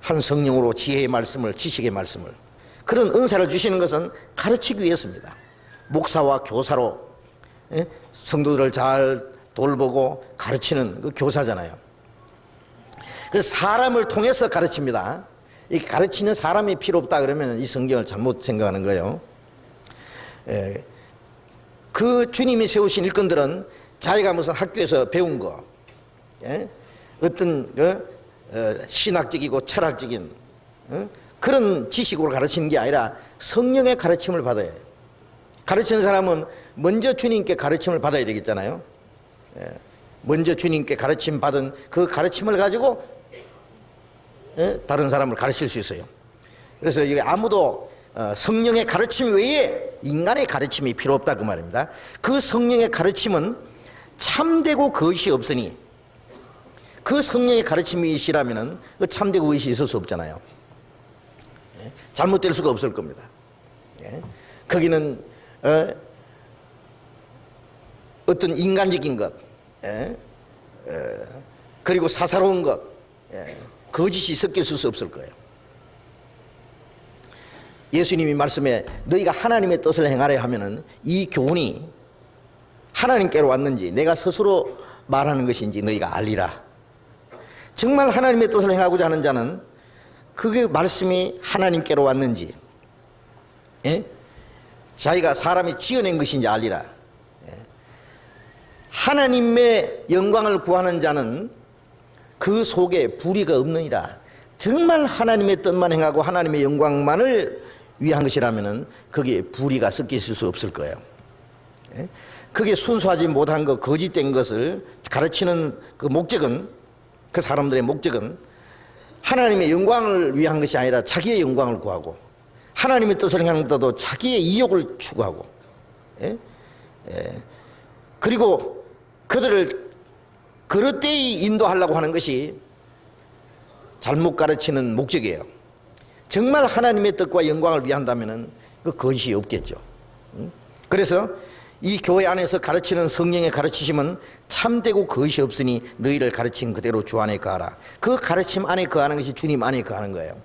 한 성령으로 지혜의 말씀을, 지식의 말씀을, 그런 은사를 주시는 것은 가르치기 위해서입니다. 목사와 교사로 성도들을 잘 돌보고 가르치는 그 교사잖아요. 그래서 사람을 통해서 가르칩니다. 이 가르치는 사람이 필요 없다 그러면 이 성경을 잘못 생각하는 거예요. 그 주님이 세우신 일꾼들은 자기가 무슨 학교에서 배운 거, 어떤 신학적이고 철학적인 그런 지식으로 가르치는 게 아니라 성령의 가르침을 받아야 해요. 가르치는 사람은 먼저 주님께 가르침을 받아야 되겠잖아요. 먼저 주님께 가르침 받은 그 가르침을 가지고 다른 사람을 가르칠 수 있어요. 그래서 여기 아무도 성령의 가르침 외에 인간의 가르침이 필요 없다 그 말입니다. 그 성령의 가르침은 참되고 거짓이 없으니, 그 성령의 가르침이시라면 그 참되고 거짓이 있을 수 없잖아요. 잘못될 수가 없을 겁니다. 거기는 어떤 인간적인 것, 그리고 사사로운 것, 거짓이 섞여 있을 수 없을 거예요. 예수님이 말씀에 너희가 하나님의 뜻을 행하려 하면은 이 교훈이 하나님께로 왔는지 내가 스스로 말하는 것인지 너희가 알리라. 정말 하나님의 뜻을 행하고자 하는 자는 그게 말씀이 하나님께로 왔는지, 자기가 사람이 지어낸 것인지 알리라. 하나님의 영광을 구하는 자는 그 속에 불의가 없느니라. 정말 하나님의 뜻만 행하고 하나님의 영광만을 위한 것이라면 거기에 불의가 섞여 있을 수 없을 거예요. 그게 순수하지 못한 것, 거짓된 것을 가르치는 그 목적은, 그 사람들의 목적은 하나님의 영광을 위한 것이 아니라 자기의 영광을 구하고 하나님의 뜻을 행하는 것보다도 자기의 이욕을 추구하고, 그리고 그들을 그릇되이 인도하려고 하는 것이 잘못 가르치는 목적이에요. 정말 하나님의 뜻과 영광을 위한다면 그 거짓이 없겠죠. 그래서 이 교회 안에서 가르치는 성령의 가르치심은 참되고 거짓이 없으니 너희를 가르친 그대로 주 안에 거하라. 그 가르침 안에 거하는 것이 주님 안에 거하는 거예요.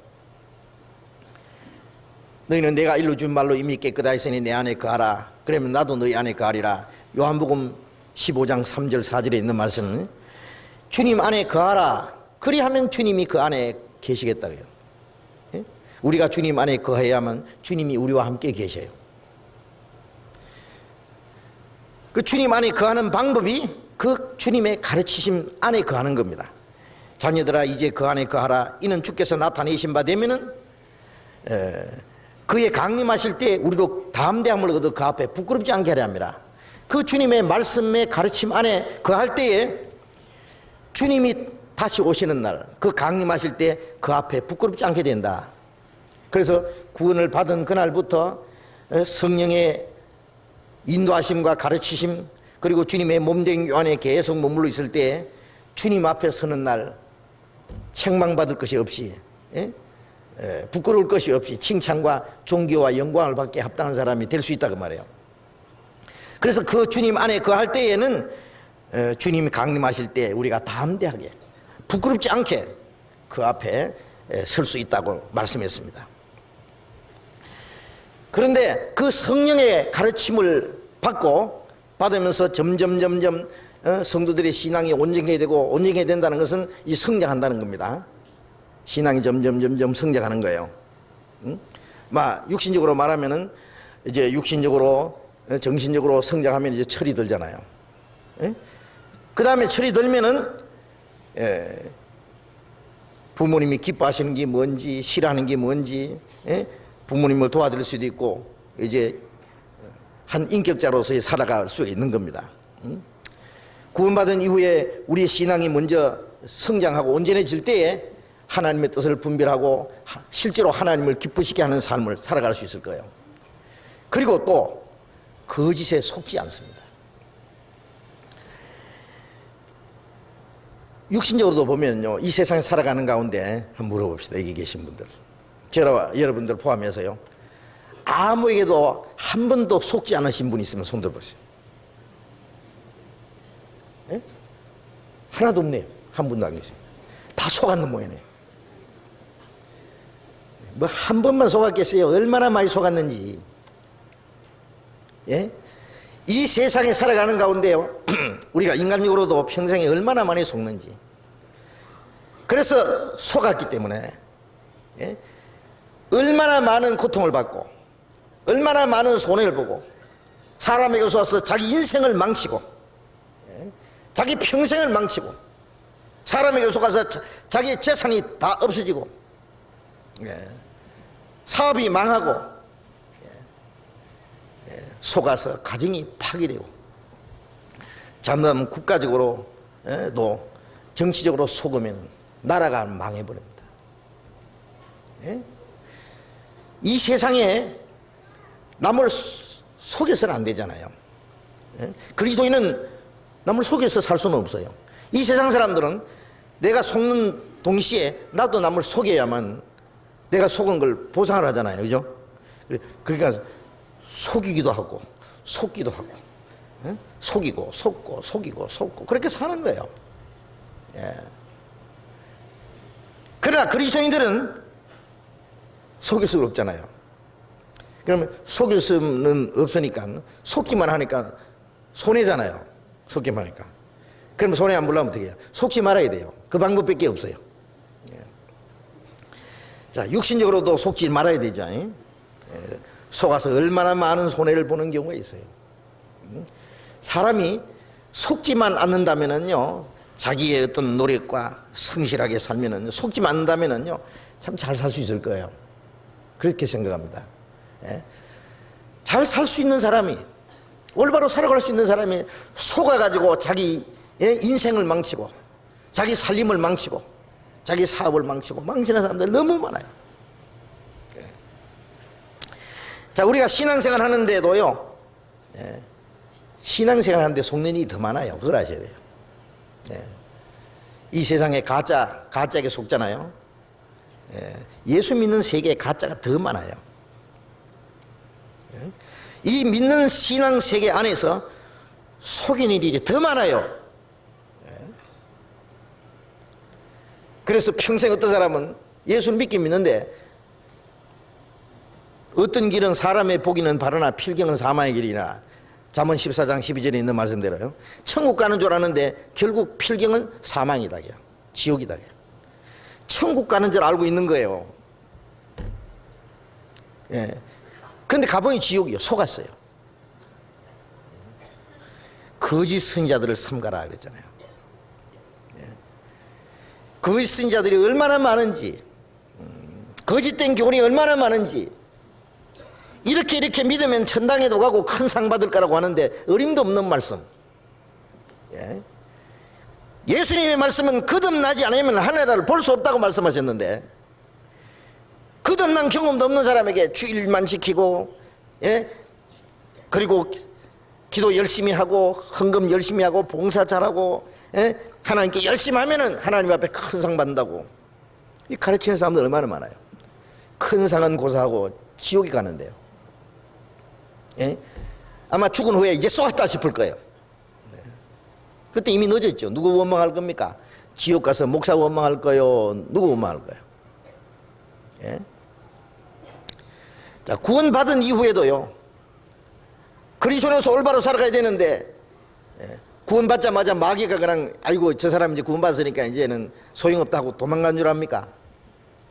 너희는 내가 일러준 말로 이미 깨끗하다 했으니 내 안에 거하라. 그러면 나도 너희 안에 거하리라. 요한복음 15장 3절 4절에 있는 말씀은 주님 안에 거하라. 그리하면 주님이 그 안에 계시겠다고요. 우리가 주님 안에 거해야만 주님이 우리와 함께 계셔요. 그 주님 안에 거하는 방법이 그 주님의 가르치심 안에 거하는 겁니다. 자녀들아 이제 그 안에 거하라. 이는 주께서 나타내신 바 되면은 그의 강림하실 때 우리도 담대함을 얻어 그 앞에 부끄럽지 않게 하려 합니다. 그 주님의 말씀의 가르침 안에 거할 때에 주님이 다시 오시는 날, 그 강림하실 때 그 앞에 부끄럽지 않게 된다. 그래서 구원을 받은 그날부터 성령의 인도하심과 가르치심, 그리고 주님의 몸된 안에 계속 머물러 있을 때 주님 앞에 서는 날 책망받을 것이 없이, 부끄러울 것이 없이 칭찬과 존귀와 영광을 받게 합당한 사람이 될 수 있다고 말해요. 그래서 그 주님 안에 거할 때에는 주님이 강림하실 때 우리가 담대하게 부끄럽지 않게 그 앞에 설 수 있다고 말씀했습니다. 그런데 그 성령의 가르침을 받으면서 점점 성도들의 신앙이 온전해야 되고, 온전해야 된다는 것은 이 성장한다는 겁니다. 신앙이 점점 성장하는 거예요. 육신적으로 말하면은 이제 육신적으로 정신적으로 성장하면 이제 철이 들잖아요. 그 다음에 철이 들면은 부모님이 기뻐하시는 게 뭔지, 싫어하는 게 뭔지, 부모님을 도와드릴 수도 있고 이제 한 인격자로서의 살아갈 수 있는 겁니다. 구원받은 이후에 우리의 신앙이 먼저 성장하고 온전해질 때에 하나님의 뜻을 분별하고 실제로 하나님을 기쁘시게 하는 삶을 살아갈 수 있을 거예요. 그리고 또 거짓에 속지 않습니다. 육신적으로도 보면요, 이 세상에 살아가는 가운데 한번 물어봅시다. 여기 계신 분들, 저와 여러분들 포함해서요, 아무에게도 한 번도 속지 않으신 분이 있으면 손 들어보세요. 하나도 없네요. 한 분도 안 계세요. 다 속았는 모양이네요. 뭐 한 번만 속았겠어요? 얼마나 많이 속았는지. 이 세상에 살아가는 가운데요, 우리가 인간적으로도 평생에 얼마나 많이 속는지. 그래서 속았기 때문에 얼마나 많은 고통을 받고 얼마나 많은 손해를 보고 사람에게 와서 자기 인생을 망치고 자기 평생을 망치고 사람에게 속아서 자기 재산이 다 없어지고 사업이 망하고 속아서 가정이 파괴되고 잘못하면 국가적으로도 정치적으로 속으면 나라가 망해버립니다. 이 세상에 남을 속여서는 안 되잖아요. 그리스도인은 남을 속여서 살 수는 없어요. 이 세상 사람들은 내가 속는 동시에 나도 남을 속여야만 내가 속은 걸 보상을 하잖아요. 그죠? 그러니까 속이기도 하고 속기도 하고 속이고 속고 속이고 속고 그렇게 사는 거예요. 그러나 그리스도인들은 속일 수가 없잖아요. 그러면 속일 수는 없으니까 속기만 하니까 손해잖아요. 속기만 하니까. 그러면 손해 안 보려면 어떻게 해요? 속지 말아야 돼요. 그 방법밖에 없어요. 자, 육신적으로도 속지 말아야 되죠. 속아서 얼마나 많은 손해를 보는 경우가 있어요. 사람이 속지만 않는다면은요, 자기의 어떤 노력과 성실하게 살면은, 속지만 않는다면은요, 참 잘 살 수 있을 거예요. 그렇게 생각합니다. 예? 잘 살 수 있는 사람이, 올바로 살아갈 수 있는 사람이 속아가지고 자기 인생을 망치고, 자기 살림을 망치고, 자기 사업을 망치고, 망치는 사람들 너무 많아요. 예. 자, 우리가 신앙생활 하는데도요, 예, 신앙생활 하는데 속는 일이 더 많아요. 그걸 아셔야 돼요. 예. 이 세상에 가짜에게 속잖아요. 예. 예수 믿는 세계에 가짜가 더 많아요. 예. 이 믿는 신앙 세계 안에서 속이는 일이 더 많아요. 예. 그래서 평생 어떤 사람은 예수를 믿긴 믿는데, 어떤 길은 사람의 보기는 바르나 필경은 사망의 길이나, 잠언 14장 12절에 있는 말씀대로요, 천국 가는 줄 아는데 결국 필경은 사망이다, 지옥이다. 천국 가는 줄 알고 있는 거예요. 예. 근데 가보니 지옥이요. 속았어요. 거짓 선지자들을 삼가라 그랬잖아요. 예. 거짓 선지자들이 얼마나 많은지, 거짓된 교훈이 얼마나 많은지, 이렇게 믿으면 천당에도 가고 큰 상 받을 거라고 하는데 어림도 없는 말씀. 예. 예수님의 말씀은 거듭나지 않으면 하늘나라를 볼 수 없다고 말씀하셨는데, 거듭난 경험도 없는 사람에게 주일만 지키고, 예? 그리고 기도 열심히 하고, 헌금 열심히 하고, 봉사 잘하고, 예? 하나님께 열심히 하면은 하나님 앞에 큰 상 받는다고, 이 가르치는 사람들 얼마나 많아요. 큰 상은 고사하고 지옥에 가는데요. 예? 아마 죽은 후에 이제 쏘았다 싶을 거예요. 네. 그때 이미 늦었죠. 누구 원망할 겁니까? 지옥 가서 목사 원망할 거요? 누구 원망할 거예요? 예? 자, 구원받은 이후에도요, 그리스도로서 올바로 살아가야 되는데, 예, 구원받자마자 마귀가 그냥 아이고 저 사람 이제 구원받았으니까 이제는 소용없다고 도망간 줄 압니까?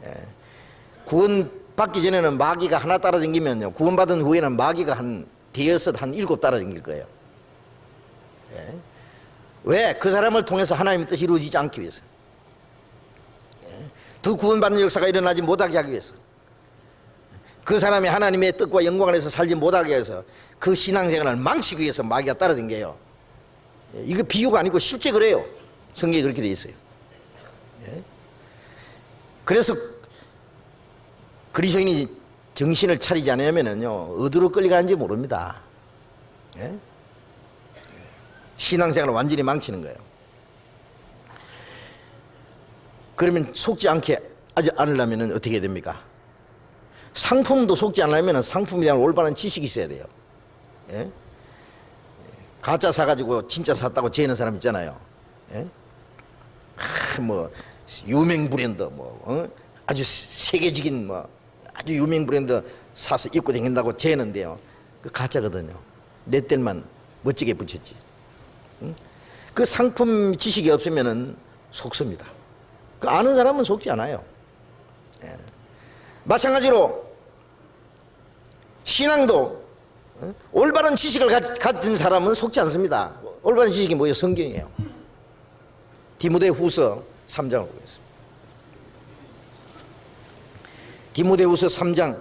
예. 구원받기 전에는 마귀가 하나 따라다니면요, 구원받은 후에는 마귀가 한 대여섯 한 7 따라다닐 거예요. 예. 왜? 그 사람을 통해서 하나님의 뜻이 이루어지지 않기 위해서, 예. 더 구원받는 역사가 일어나지 못하게 하기 위해서, 그 사람이 하나님의 뜻과 영광 안에서 살지 못하게 해서 그 신앙생활을 망치기 위해서 마귀가 따라다녀요. 예. 이거 비유가 아니고 실제 그래요. 성경에 그렇게 돼 있어요. 예. 그래서 그리스도인이 정신을 차리지 않으면요, 어디로 끌려가는지 모릅니다. 예? 신앙생활을 완전히 망치는 거예요. 그러면 속지 않게 않으려면 어떻게 됩니까? 상품도 속지 않으려면 상품에 대한 올바른 지식이 있어야 돼요. 예? 가짜 사가지고 진짜 샀다고 재는 사람 있잖아요. 예? 뭐 유명 브랜드, 아주 세계적인 아주 유명 브랜드 사서 입고 다닌다고 재는데요, 그 가짜거든요. 내 뗄만 멋지게 붙였지. 응? 그 상품 지식이 없으면은 속습니다. 그 아는 사람은 속지 않아요. 예. 마찬가지로 신앙도 올바른 지식을 가진 사람은 속지 않습니다. 올바른 지식이 뭐예요? 성경이에요. 디모데후서 3장을 보겠습니다. 디모데후서 3장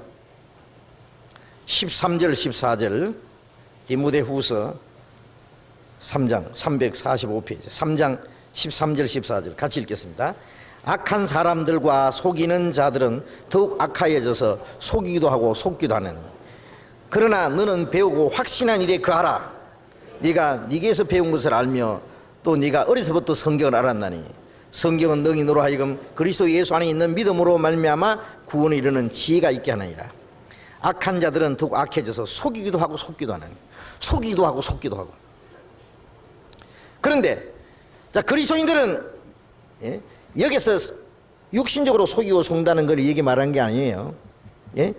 13절 14절, 디모데후서 3장 345페이지 3장 13절 14절 같이 읽겠습니다. 악한 사람들과 속이는 자들은 더욱 악하여져서 속이기도 하고 속기도 하느니, 그러나 너는 배우고 확신한 일에 거하라. 네가 네게서 배운 것을 알며 또 네가 어려서부터 성경을 알았나니, 성경은 너희 너로 하여금 그리스도 예수 안에 있는 믿음으로 말미암아 구원에 이르는 지혜가 있게 하느니라. 악한 자들은 더욱 악해져서 속이기도 하고 속기도 하느니, 속이기도 하고 속기도 하고. 그런데 자, 그리스도인들은, 예? 여기서 육신적으로 속이고 속다는 걸 얘기 말하는 게 아니에요. 예?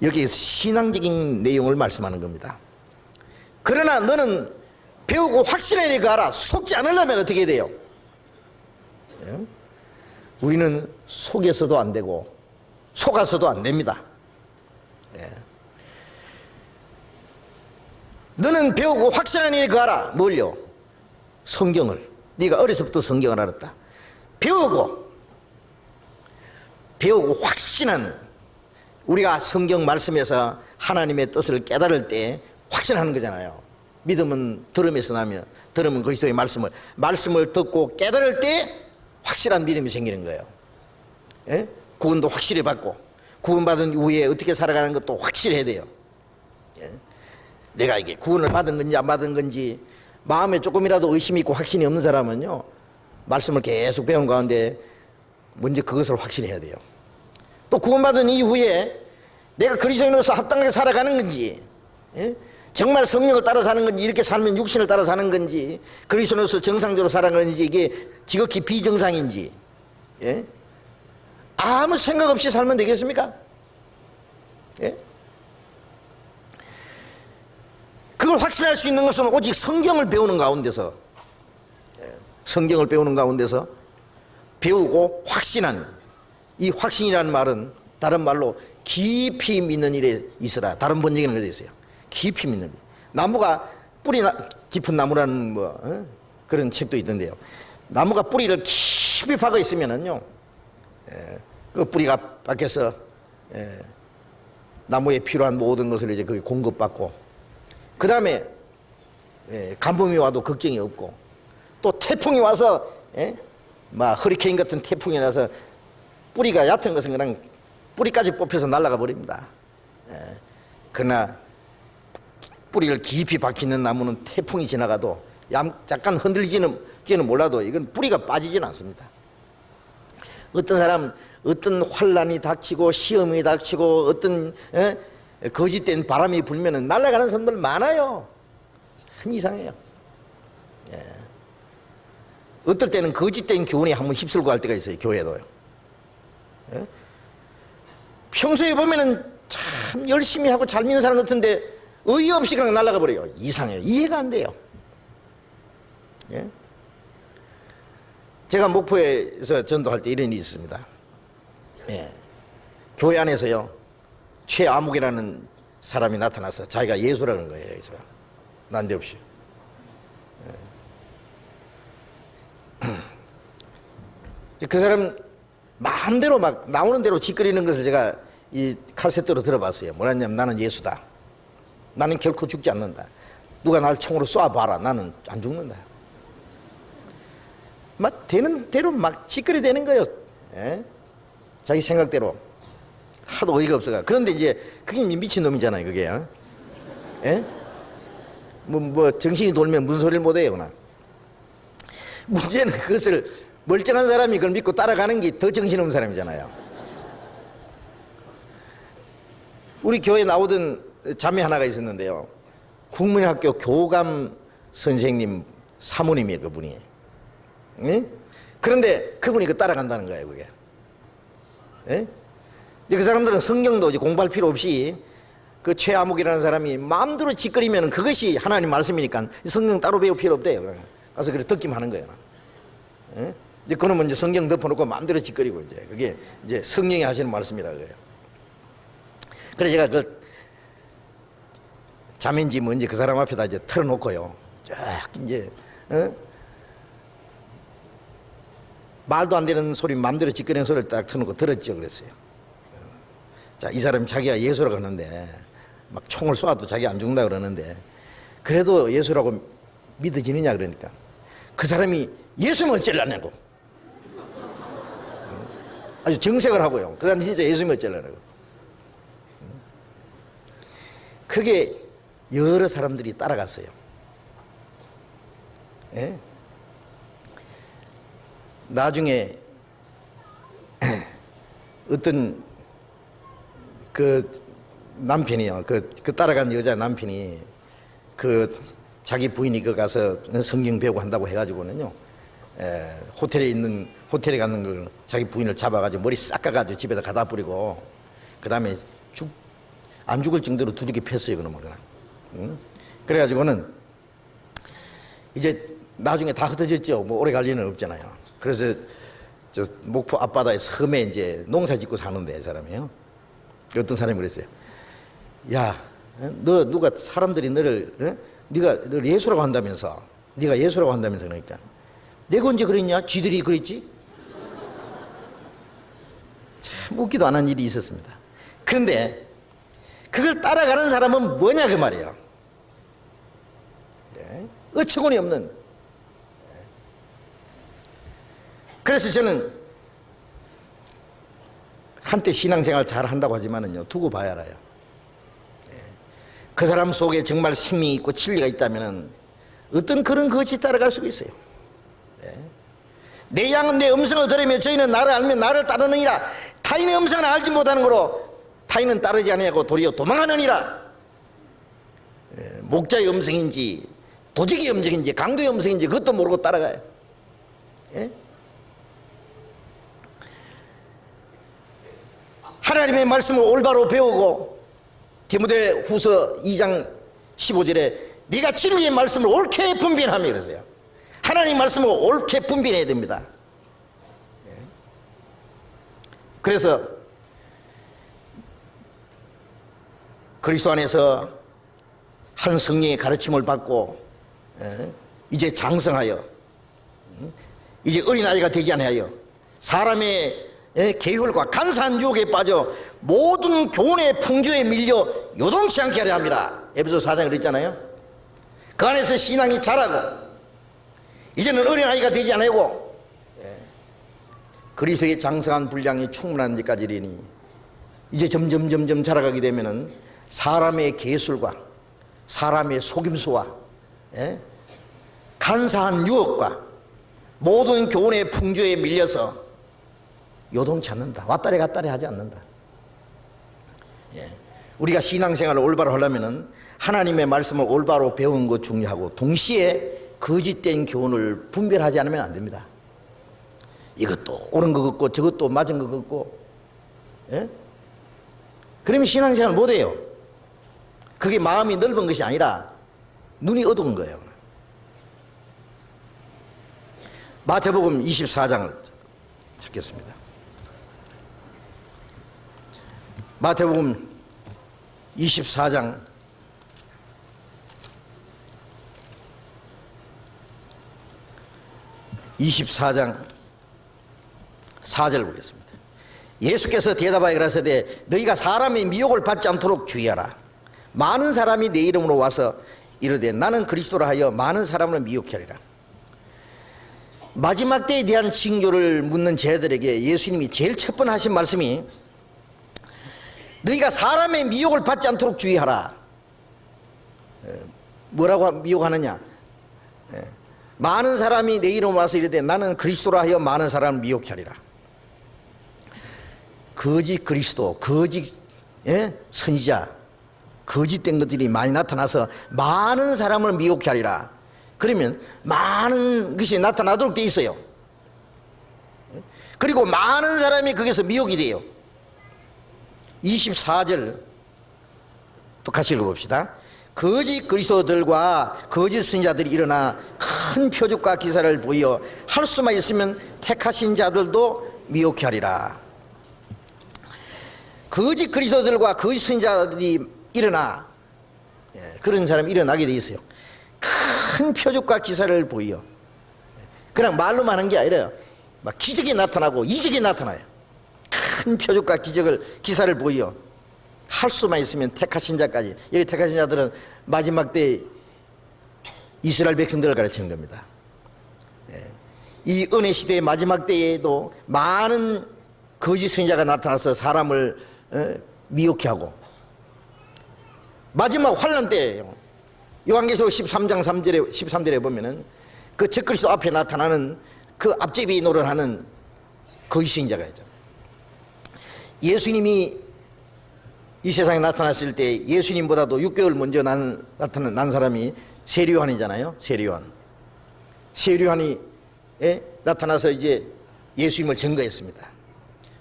여기 신앙적인 내용을 말씀하는 겁니다. 그러나 너는 배우고 확신한 일에 거하라. 속지 않으려면 어떻게 해야 돼요? 예? 우리는 속여서도 안 되고 속아서도 안 됩니다. 예. 너는 배우고 확신한 일에 거하라. 뭘요? 성경을, 네가 어려서부터 성경을 알았다. 배우고 확신한, 우리가 성경 말씀에서 하나님의 뜻을 깨달을 때 확신하는 거잖아요. 믿음은 들음에서 나며 들음은 그리스도의 말씀을 듣고 깨달을 때 확실한 믿음이 생기는 거예요. 예? 구원도 확실히 받고 구원받은 이후에 어떻게 살아가는 것도 확실해야 돼요. 예? 내가 이게 구원을 받은 건지 안 받은 건지 마음에 조금이라도 의심이 있고 확신이 없는 사람은요, 말씀을 계속 배운 가운데 먼저 그것을 확신해야 돼요. 또 구원받은 이후에 내가 그리스도인으로서 합당하게 살아가는 건지, 예? 정말 성령을 따라 사는 건지, 이렇게 살면 육신을 따라 사는 건지, 그리스도인으로서 정상적으로 살아가는 건지, 이게 지극히 비정상인지, 예? 아무 생각 없이 살면 되겠습니까? 예? 그걸 확신할 수 있는 것은 오직 성경을 배우는 가운데서, 성경을 배우는 가운데서 배우고 확신한, 이 확신이라는 말은 다른 말로 깊이 믿는 일에 있으라. 다른 번역에는 그렇게 있어요. 깊이 믿는 일. 나무가 뿌리 깊은 나무라는 그런 책도 있던데요. 나무가 뿌리를 깊이 박아 있으면은요, 그 뿌리가 밖에서 나무에 필요한 모든 것을 이제 거기 공급받고, 그 다음에 간범이 와도 걱정이 없고, 또 태풍이 와서 막 허리케인 같은 태풍이 나서 뿌리가 얕은 것은 그냥 뿌리까지 뽑혀서 날아가 버립니다. 그러나 뿌리를 깊이 박히는 나무는 태풍이 지나가도 약간 흔들리지는 몰라도 이건 뿌리가 빠지지는 않습니다. 어떤 사람, 어떤 환란이 닥치고 시험이 닥치고 어떤 거짓된 바람이 불면은 날아가는 사람들 많아요. 참 이상해요. 어떨 때는 거짓된 교훈에 한번 휩쓸고 갈 때가 있어요. 교회도요. 평소에 보면은 참 열심히 하고 잘 믿는 사람 같은데 어이없이 그냥 날아가 버려요. 이상해요. 이해가 안 돼요. 예? 제가 목포에서 전도할 때 이런 일이 있습니다. 예. 교회 안에서요, 최아묵이라는 사람이 나타나서 자기가 예수라는 거예요. 그래서 난데없이. 그 사람 마음대로 막 나오는 대로 짓거리는 것을 제가 이 카세트로 들어봤어요. 뭐라냐면, 나는 예수다. 나는 결코 죽지 않는다. 누가 날 총으로 쏴봐라. 나는 안 죽는다. 막 되는 대로 막 짓거리 되는 거예요. 예? 자기 생각대로. 하도 어이가 없어가. 그런데 이제 그게 미친놈이잖아요, 그게. 예? 뭐 정신이 돌면 무슨 소리를 못해요, 그나. 문제는 그것을 멀쩡한 사람이 그걸 믿고 따라가는 게 더 정신없는 사람이잖아요. 우리 교회에 나오던 자매 하나가 있었는데요, 국민학교 교감 선생님 사모님이에요, 그분이. 예? 그런데 그분이 그 따라간다는 거예요, 그게. 예? 이제 그 사람들은 성경도 이제 공부할 필요 없이 그 최아묵이라는 사람이 마음대로 짓거리면 그것이 하나님 말씀이니까 성경 따로 배울 필요 없대요. 그냥 가서 그래 듣기만 하는 거예요. 예? 이제 그놈은 이제 성경 덮어놓고 마음대로 짓거리고, 이제 그게 이제 성령이 하시는 말씀이라 그래요. 그래서 제가 그 자매인지 뭔지 그 사람 앞에다 이제 털어놓고요, 쫙 이제 말도 안 되는 소리, 마음대로 짓거리는 소리를 딱 틀어놓고 들었죠. 그랬어요. 자, 이 사람이 자기가 예수라고 하는데 막 총을 쏴도 자기 안 죽는다 그러는데, 그래도 예수라고 믿어지느냐 그러니까 그 사람이 예수면 어쩌려냐고 아주 정색을 하고요. 그 사람이 진짜 예수면 어쩌려냐고. 그게 여러 사람들이 따라갔어요. 예? 나중에 어떤 그 남편이요, 그 따라간 여자 남편이 그 자기 부인이 그 가서 성경 배우고 한다고 해가지고는요, 호텔에 가는 걸 자기 부인을 잡아가지고 머리 싹 깎아가지고 집에다 가다 버리고, 그 다음에 안 죽을 정도로 두들겨 폈어요, 그놈을. 응? 그래가지고는 이제 나중에 다 흩어졌죠. 뭐 오래 갈 리는 없잖아요. 그래서 저 목포 앞바다에 섬에 이제 농사 짓고 사는데, 사람이요. 어떤 사람이 그랬어요. 야, 너 누가 사람들이 너를 네가 예수라고 한다면서 네가 예수라고 한다면서. 그러니까 내가 언제 그랬냐? 쥐들이 그랬지. 참 웃기도 않은 일이 있었습니다. 그런데 그걸 따라가는 사람은 뭐냐 그 말이에요. 네. 어처구니 없는. 그래서 저는 한때 신앙생활 잘 한다고 하지만은요, 두고 봐야 알아요. 그 사람 속에 정말 생명이 있고 진리가 있다면은 어떤 그런 것이 따라갈 수가 있어요. 내 양은 내 음성을 들으며 저희는 나를 알면 나를 따르느니라. 타인의 음성을 알지 못하는 거로 타인은 따르지 아니하고 도리어 도망하느니라. 목자의 음성인지 도적의 음성인지 강도의 음성인지 그것도 모르고 따라가요. 하나님의 말씀을 올바로 배우고, 디모데 후서 2장 15절에 네가 진리의 말씀을 옳게 분별하며 그러세요. 하나님의 말씀을 옳게 분별해야 됩니다. 그래서 그리스도 안에서 한 성령의 가르침을 받고 이제 장성하여 이제 어린아이가 되지 아니하여 사람의 계율과 간사한 유혹에 빠져 모든 교훈의 풍조에 밀려 요동치 않게 하려 합니다. 에베소 4장에 그랬잖아요. 그 안에서 신앙이 자라고 이제는 어린아이가 되지 아니하고 그리스도의 장성한 분량이 충분한 데까지 이르니 이제 점점 자라가게 되면은 사람의 계술과 사람의 속임수와 간사한 유혹과 모든 교훈의 풍조에 밀려서 요동치 않는다. 왔다리 갔다리 하지 않는다. 우리가 신앙생활을 올바로 하려면은 하나님의 말씀을 올바로 배우는 것 중요하고, 동시에 거짓된 교훈을 분별하지 않으면 안 됩니다. 이것도 옳은 것 같고 저것도 맞은 것 같고, 그러면 신앙생활 못해요. 그게 마음이 넓은 것이 아니라 눈이 어두운 거예요. 마태복음 24장을 찾겠습니다. 마태복음 24장 4절 보겠습니다. 예수께서 대답하여 가라사대 너희가 사람의 미혹을 받지 않도록 주의하라. 많은 사람이 내 이름으로 와서 이르되 나는 그리스도라 하여 많은 사람을 미혹해 하리라. 마지막 때에 대한 징조를 묻는 제자들에게 예수님이 제일 첫 번 하신 말씀이 너희가 사람의 미혹을 받지 않도록 주의하라. 뭐라고 미혹하느냐? 많은 사람이 내 이름으로 와서 이르되 나는 그리스도라 하여 많은 사람을 미혹해 하리라. 거짓 그리스도, 거짓 선지자, 거짓된 것들이 많이 나타나서 많은 사람을 미혹해 하리라. 그러면 많은 것이 나타나도록 돼 있어요. 그리고 많은 사람이 거기서 미혹이 돼요. 24절 또 같이 읽어봅시다. 거짓 그리스도들과 거짓 선지자들이 일어나 큰 표적과 기사를 보여 할 수만 있으면 택하신 자들도 미혹해 하리라. 거짓 그리스도들과 거짓 선지자들이 일어나, 그런 사람이 일어나게 돼 있어요. 큰 표적과 기사를 보여. 그냥 말로만 하는 게 아니라 막 기적이 나타나고 이적이 나타나요. 큰 표적과 기사를 보여 할 수만 있으면 택하신 자까지. 여기 택하신 자들은 마지막 때 이스라엘 백성들을 가르치는 겁니다. 이 은혜 시대의 마지막 때에도 많은 거짓 선지자가 나타나서 사람을 미혹해 하고, 마지막 환난 때예요. 요한계시록 13장 13절에 보면은 그 적그리스도 앞에 나타나는 그 앞제비 노릇하는 거짓 선지자가 있죠. 예수님이 이 세상에 나타났을 때 예수님보다도 6개월 먼저 난 사람이 세리요한이잖아요. 세리요한이 나타나서 이제 예수님을 증거했습니다.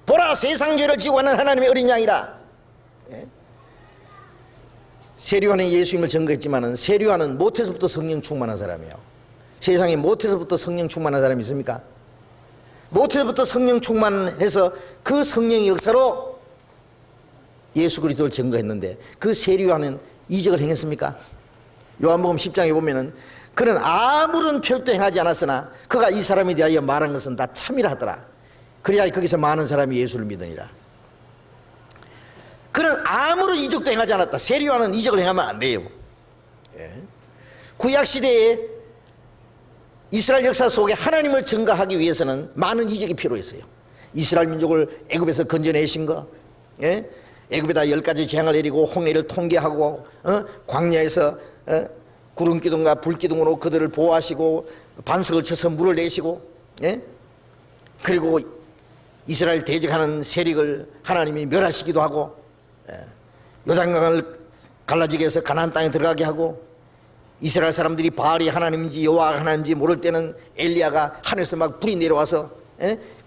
보라, 세상 죄를 지고 가는 하나님의 어린 양이라. 세리요한이 예수님을 증거했지만은 세리요한은 모태서부터 성령 충만한 사람이에요. 세상에 모태서부터 성령 충만한 사람이 있습니까? 모태서부터 성령 충만해서 그 성령의 역사로 예수 그리스도를 증거했는데 그 세리요한은 이적을 행했습니까? 요한복음 10장에 보면은 그는 아무런 표적도 행하지 않았으나 그가 이 사람에 대하여 말한 것은 다 참이라 하더라. 그래야 거기서 많은 사람이 예수를 믿으니라. 그는 아무런 이적도 행하지 않았다. 세리요한은 이적을 행하면 안 돼요. 구약시대에 이스라엘 역사 속에 하나님을 증거하기 위해서는 많은 이적이 필요했어요. 이스라엘 민족을 애굽에서 건져내신 거, 애굽에다 10가지 재앙을 내리고 홍해를 통계하고, 광야에서 구름기둥과 불기둥으로 그들을 보호하시고 반석을 쳐서 물을 내시고, 그리고 이스라엘 대적하는 세력을 하나님이 멸하시기도 하고, 요단강을 갈라지게 해서 가나안 땅에 들어가게 하고, 이스라엘 사람들이 바알이 하나님인지 여호와가 하나님인지 모를 때는 엘리야가 하늘에서 막 불이 내려와서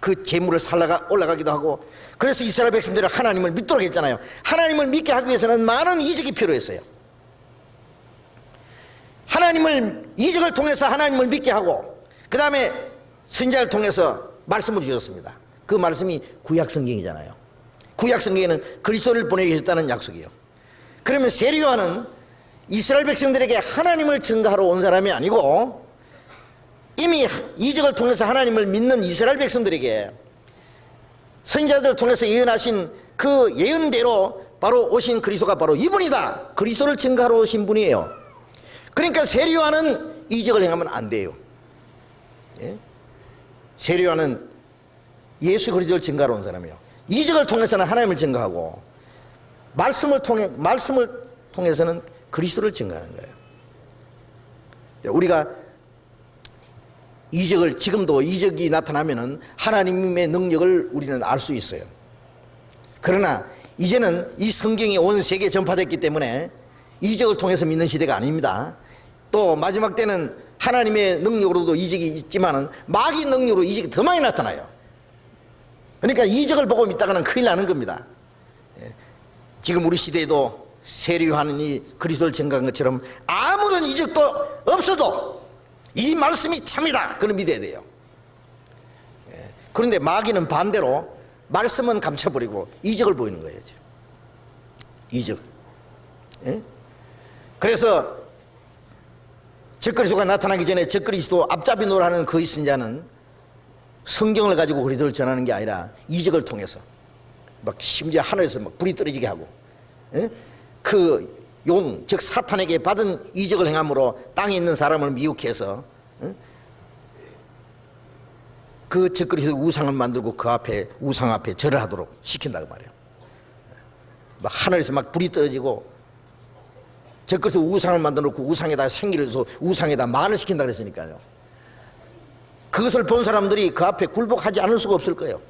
그 재물을 살라가 올라가기도 하고, 그래서 이스라엘 백성들은 하나님을 믿도록 했잖아요. 하나님을 믿게 하기 위해서는 많은 이적이 필요했어요. 이적을 통해서 하나님을 믿게 하고, 그 다음에 선지자를 통해서 말씀을 주셨습니다. 그 말씀이 구약 성경이잖아요. 구약 성경에는 그리스도를 보내게 했다는 약속이에요. 그러면 세리요한은 이스라엘 백성들에게 하나님을 증거하러 온 사람이 아니고, 이미 이적을 통해서 하나님을 믿는 이스라엘 백성들에게 선지자들을 통해서 예언하신 그 예언대로 바로 오신 그리스도가 바로 이분이다, 그리스도를 증거하러 오신 분이에요. 그러니까 세리요한은 이적을 행하면 안 돼요. 세리요한은 예수 그리스도를 증거하러 온 사람이에요. 이적을 통해서는 하나님을 증거하고, 말씀을 통해서는 그리스도를 증거하는 거예요. 우리가 지금도 이적이 나타나면은 하나님의 능력을 우리는 알 수 있어요. 그러나 이제는 이 성경이 온 세계에 전파됐기 때문에 이적을 통해서 믿는 시대가 아닙니다. 또 마지막 때는 하나님의 능력으로도 이적이 있지만은 마귀 능력으로 이적이 더 많이 나타나요. 그러니까 이적을 보고 믿다가는 큰일 나는 겁니다. 지금 우리 시대에도 세리요한이 그리스도를 증거한 것처럼 아무런 이적도 없어도 이 말씀이 참이다, 그걸 믿어야 돼요. 그런데 마귀는 반대로 말씀은 감춰버리고 이적을 보이는 거예요. 이적. 그래서 적그리스도가 나타나기 전에 적그리스도 앞잡이 노라는 그 선지자는 성경을 가지고 그리스도를 전하는 게 아니라 이적을 통해서 막 심지어 하늘에서 막 불이 떨어지게 하고, 그 용, 즉 사탄에게 받은 이적을 행함으로 땅에 있는 사람을 미혹해서 그 적그리스도 우상을 만들고 그 앞에 우상 앞에 절을 하도록 시킨다고 말이에요. 막 하늘에서 막 불이 떨어지고 적그리스도 우상을 만들어 놓고 우상에다 생기를 줘서 우상에다 말을 시킨다 그랬으니까요. 그것을 본 사람들이 그 앞에 굴복하지 않을 수가 없을 거예요.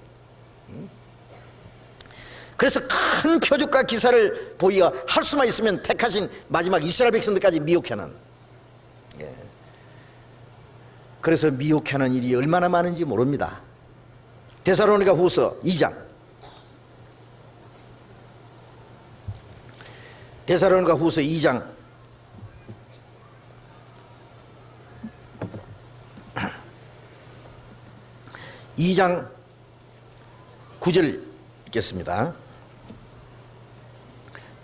그래서 큰 표적과 기사를 보이어 할 수만 있으면 택하신 마지막 이스라엘 백성들까지 미혹하는, 그래서 미혹하는 일이 얼마나 많은지 모릅니다. 데살로니가 후서 2장, 데살로니가 후서 2장 9절 읽겠습니다.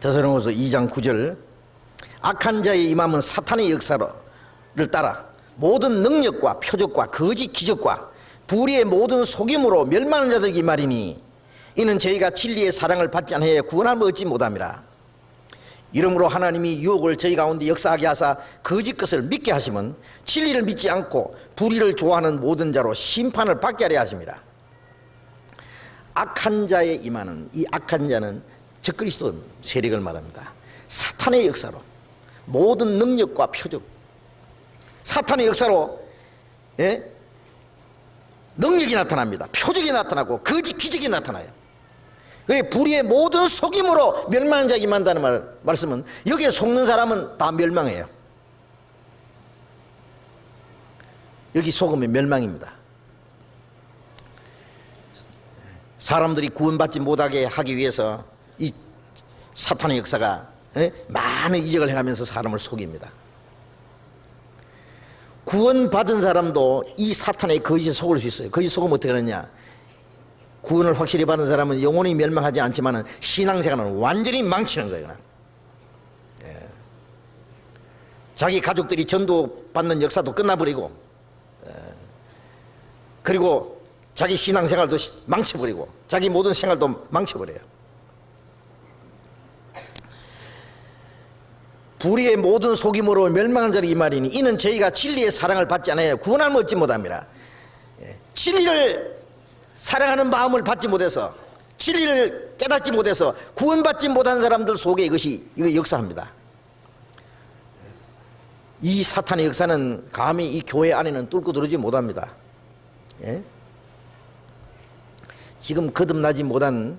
데살로니가후서 2장 9절. 악한 자의 임함은 사탄의 역사를 따라 모든 능력과 표적과 거짓 기적과 불의의 모든 속임으로 멸망하는 자들에게 말이니, 이는 저희가 진리의 사랑을 받지 않아야 구원함을 얻지 못함이라. 이러므로 하나님이 유혹을 저희 가운데 역사하게 하사 거짓 것을 믿게 하시면 진리를 믿지 않고 불의를 좋아하는 모든 자로 심판을 받게 하려 하심이라. 악한 자의 임하는, 이 악한 자는 적그리스도 세력을 말합니다. 사탄의 역사로 모든 능력과 표적, 사탄의 역사로 능력이 나타납니다. 표적이 나타나고 거짓 기적이 나타나요. 그래, 불의의 모든 속임으로 멸망한 자에게 만다는 말씀은 여기에 속는 사람은 다 멸망해요. 여기 속으면 멸망입니다. 사람들이 구원받지 못하게 하기 위해서 이 사탄의 역사가 많은 이적을 행하면서 사람을 속입니다. 구원받은 사람도 이 사탄의 거짓에 속을 수 있어요. 거짓 속으면 어떻게 하느냐, 구원을 확실히 받은 사람은 영원히 멸망하지 않지만 신앙생활은 완전히 망치는 거예요. 자기 가족들이 전도 받는 역사도 끝나버리고, 그리고 자기 신앙생활도 망쳐버리고 자기 모든 생활도 망쳐버려요. 불의의 모든 속임으로 멸망한 자는 이 말이니 이는 저희가 진리의 사랑을 받지 않아요 구원함을 얻지 못합니다. 진리를 사랑하는 마음을 받지 못해서, 진리를 깨닫지 못해서 구원받지 못한 사람들 속에 이거 역사합니다. 이 사탄의 역사는 감히 이 교회 안에는 뚫고 들어오지 못합니다. 예? 지금 거듭나지 못한,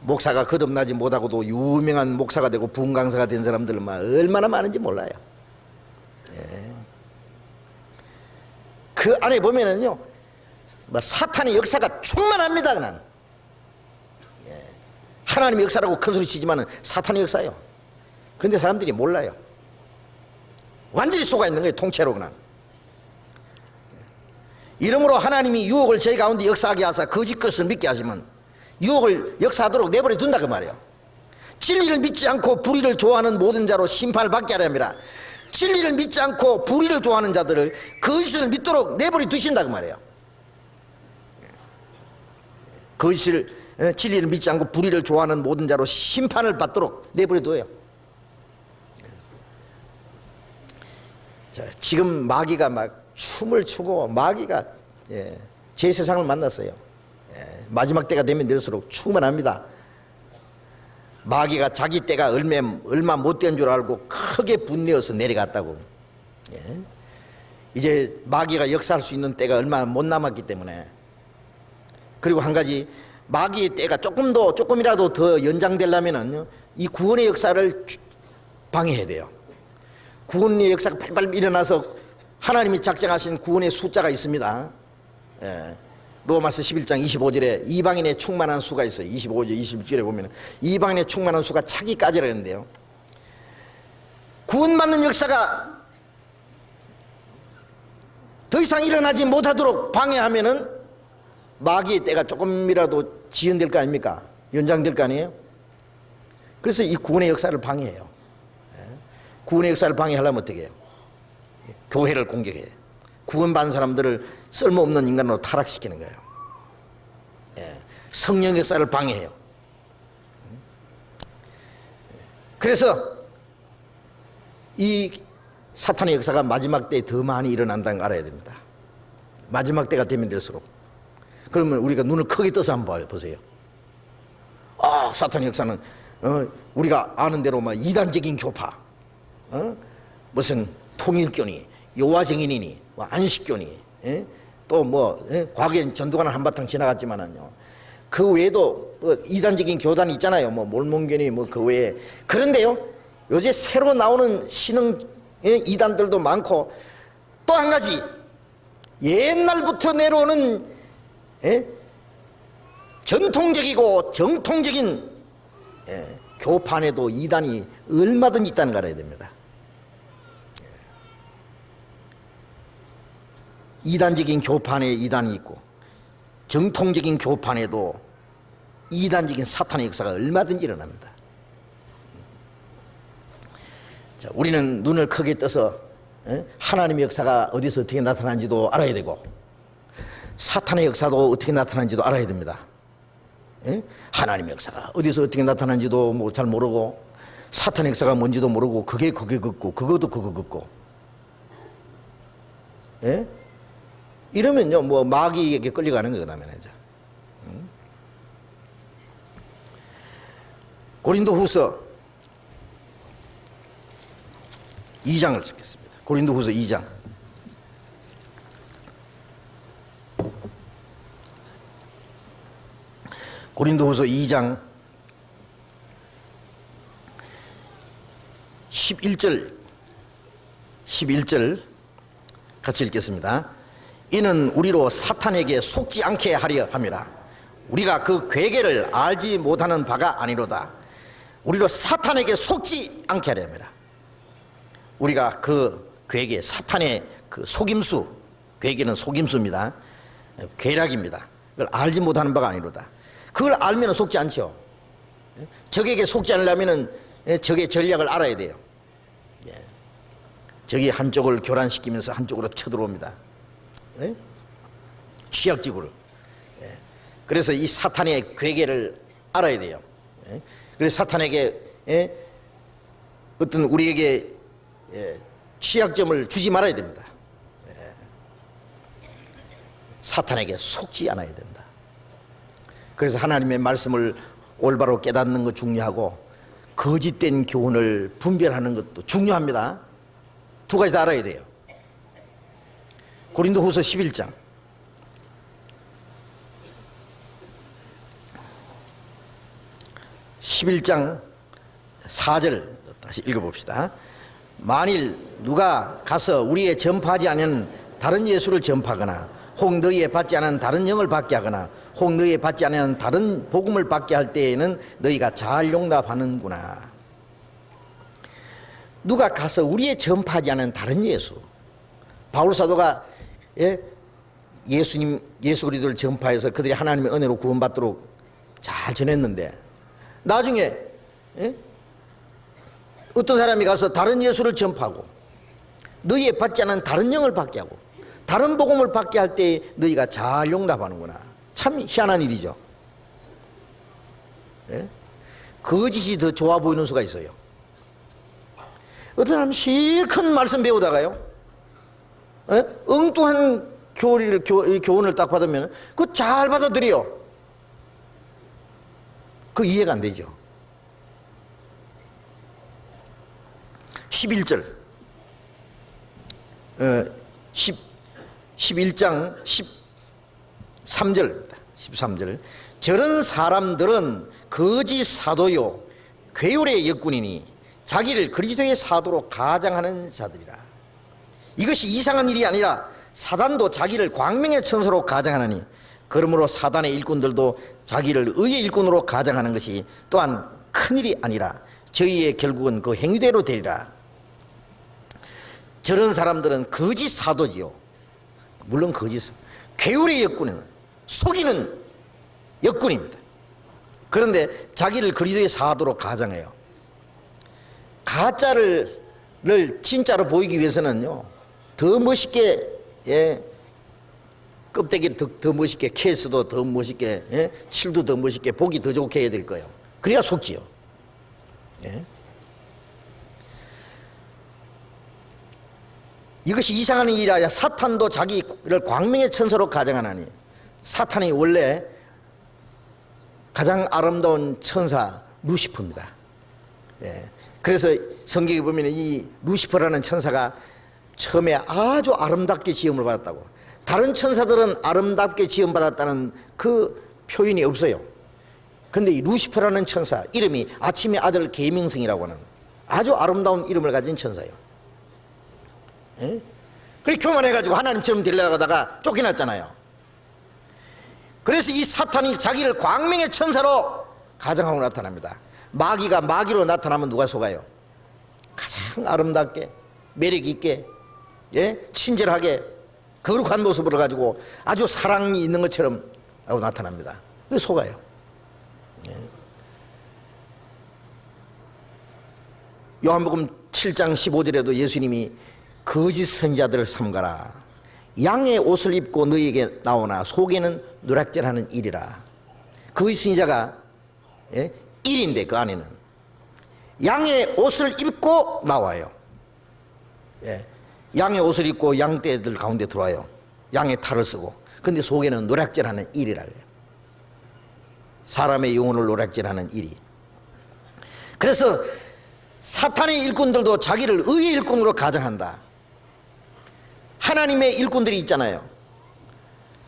목사가 거듭나지 못하고도 유명한 목사가 되고 부흥강사가 된 사람들은 얼마나 많은지 몰라요. 그 안에 보면은요, 사탄의 역사가 충만합니다. 그냥 하나님의 역사라고 큰소리 치지만은 사탄의 역사예요. 근데 사람들이 몰라요. 완전히 속아 있는 거예요, 통째로. 그냥 이러므로 하나님이 유혹을 저희 가운데 역사하게 하사 거짓 것을 믿게 하시면 유혹을 역사하도록 내버려 둔다 그 말이에요. 진리를 믿지 않고 불의를 좋아하는 모든 자로 심판을 받게 하려 합니다. 진리를 믿지 않고 불의를 좋아하는 자들을 거짓을 믿도록 내버려 두신다 그 말이에요. 진리를 믿지 않고 불의를 좋아하는 모든 자로 심판을 받도록 내버려 둬요. 자, 지금 마귀가 막 춤을 추고, 마귀가 제 세상을 만났어요. 마지막 때가 되면 될수록 충만합니다. 마귀가 자기 때가 얼마 못 된 줄 알고 크게 분내어서 내려갔다고. 이제 마귀가 역사할 수 있는 때가 얼마 못 남았기 때문에. 그리고 한 가지, 마귀의 때가 조금이라도 더 연장되려면은 이 구원의 역사를 방해해야 돼요. 구원의 역사가 빨리빨리 일어나서 하나님이 작정하신 구원의 숫자가 있습니다. 로마서 11장 25절에 이방인의 충만한 수가 있어요. 25절 21절에 보면 이방인의 충만한 수가 차기까지라 했는데요, 구원받는 역사가 더 이상 일어나지 못하도록 방해하면은 마귀의 때가 조금이라도 지연될 거 아닙니까? 연장될 거 아니에요? 그래서 이 구원의 역사를 방해해요. 구원의 역사를 방해하려면 어떻게 해요? 교회를 공격해요. 구원받은 사람들을 쓸모없는 인간으로 타락시키는 거예요. 성령 역사를 방해해요. 그래서 이 사탄의 역사가 마지막 때에 더 많이 일어난다는 걸 알아야 됩니다. 마지막 때가 되면 될수록. 그러면 우리가 눈을 크게 떠서 한번 보세요. 사탄의 역사는 우리가 아는 대로 이단적인 교파, 무슨 통일교니, 요화정인이니, 안식교니, 또 과거엔 전두환은 한바탕 지나갔지만은요, 그 외에도 이단적인 교단이 있잖아요. 몰몬교니 그 외에. 그런데요, 요새 새로 나오는 신흥 이단들도 많고, 또 한 가지, 옛날부터 내려오는 전통적이고 정통적인 교판에도 이단이 얼마든지 있다는 걸 알아야 됩니다. 이단적인 교판에 이단이 있고 정통적인 교판에도 이단적인 사탄의 역사가 얼마든지 일어납니다. 자, 우리는 눈을 크게 떠서 하나님의 역사가 어디서 어떻게 나타나는지도 알아야 되고, 사탄의 역사도 어떻게 나타나는지도 알아야 됩니다. 하나님의 역사가 어디서 어떻게 나타나는지도 잘 모르고, 사탄의 역사가 뭔지도 모르고, 그게 긋고 그것도 그거 긋고, 이러면요 마귀에게 끌려가는 거예요. 그다음에 이제 고린도후서 2장을 읽겠습니다. 고린도후서 2장. 고린도후서 2장 11절 같이 읽겠습니다. 이는 우리로 사탄에게 속지 않게 하려 함이라. 우리가 그 괴계를 알지 못하는 바가 아니로다. 우리로 사탄에게 속지 않게 하려 함이라. 우리가 그 괴계, 사탄의 그 속임수, 괴계는 속임수입니다. 괴략입니다. 그걸 알지 못하는 바가 아니로다. 그걸 알면 속지 않죠. 적에게 속지 않으려면 적의 전략을 알아야 돼요. 저기 한쪽을 교란시키면서 한쪽으로 쳐들어옵니다. 예? 취약지구를. 예. 그래서 이 사탄의 괴계를 알아야 돼요. 예? 그래서 사탄에게 어떤 우리에게 취약점을 주지 말아야 됩니다. 사탄에게 속지 않아야 된다. 그래서 하나님의 말씀을 올바로 깨닫는 것 중요하고 거짓된 교훈을 분별하는 것도 중요합니다. 두 가지 다 알아야 돼요. 고린도후서 11장 4절 다시 읽어봅시다. 만일 누가 가서 우리의 전파하지 않은 다른 예수를 전파하거나 혹 너희에 받지 않은 다른 영을 받게 하거나 혹 너희에 받지 않은 다른 복음을 받게 할 때에는 너희가 잘 용납하는구나. 누가 가서 우리의 전파하지 않은 다른 예수, 바울 사도가 예수 그리스도를 전파해서 그들이 하나님의 은혜로 구원받도록 잘 전했는데 나중에 어떤 사람이 가서 다른 예수를 전파하고 너희에 받지 않은 다른 영을 받게 하고 다른 복음을 받게 할 때 너희가 잘 용납하는구나. 참 희한한 일이죠. 거짓이 더 좋아 보이는 수가 있어요. 어떤 사람 실컷 말씀 배우다가요 엉뚱한 교훈을 딱 받으면 그거 잘 받아들여. 그 이해가 안 되죠. 11절 11장 13절 저런 사람들은 거짓 사도요 괴율의 역군이니 자기를 그리스도의 사도로 가장하는 자들이라. 이것이 이상한 일이 아니라 사단도 자기를 광명의 천사로 가장하느니 그러므로 사단의 일꾼들도 자기를 의의 일꾼으로 가장하는 것이 또한 큰일이 아니라 저희의 결국은 그 행위대로 되리라. 저런 사람들은 거짓 사도지요. 물론 거짓 괴율의 역군은 속이는 역군입니다. 그런데 자기를 그리스도의 사도로 가장해요. 가짜를 진짜로 보이기 위해서는요 더 멋있게 껍데기를 더 멋있게 케이스도 더 멋있게 칠도 더 멋있게 보기 더 좋게 해야 될 거예요. 그래야 속지요. 이것이 이상한 일이 아니라 사탄도 자기를 광명의 천사로 가장하나니 사탄이 원래 가장 아름다운 천사 루시퍼입니다. 그래서 성경에 보면 이 루시퍼라는 천사가 처음에 아주 아름답게 지음을 받았다고. 다른 천사들은 아름답게 지음받았다는 그 표현이 없어요. 근데 이 루시퍼라는 천사 이름이 아침의 아들 계명성이라고 하는 아주 아름다운 이름을 가진 천사예요. 그래 교만해가지고 하나님처럼 되려다가 쫓겨났잖아요. 그래서 이 사탄이 자기를 광명의 천사로 가장하고 나타납니다. 마귀가 마귀로 나타나면 누가 속아요? 가장 아름답게 매력 있게 친절하게 거룩한 모습으로 가지고 아주 사랑이 있는 것처럼 하고 나타납니다. 그래서 속아요. 요한복음 7장 15절에도 예수님이 거짓 선지자들을 삼가라. 양의 옷을 입고 너희에게 나오나 속에는 누락질하는 일이라. 거짓 선지자가 일인데 그 안에는 양의 옷을 입고 나와요. 양의 옷을 입고 양떼들 가운데 들어와요. 양의 탈을 쓰고. 근데 속에는 노략질하는 일이라 그래요. 사람의 영혼을 노략질하는 일이. 그래서 사탄의 일꾼들도 자기를 의의 일꾼으로 가정한다. 하나님의 일꾼들이 있잖아요.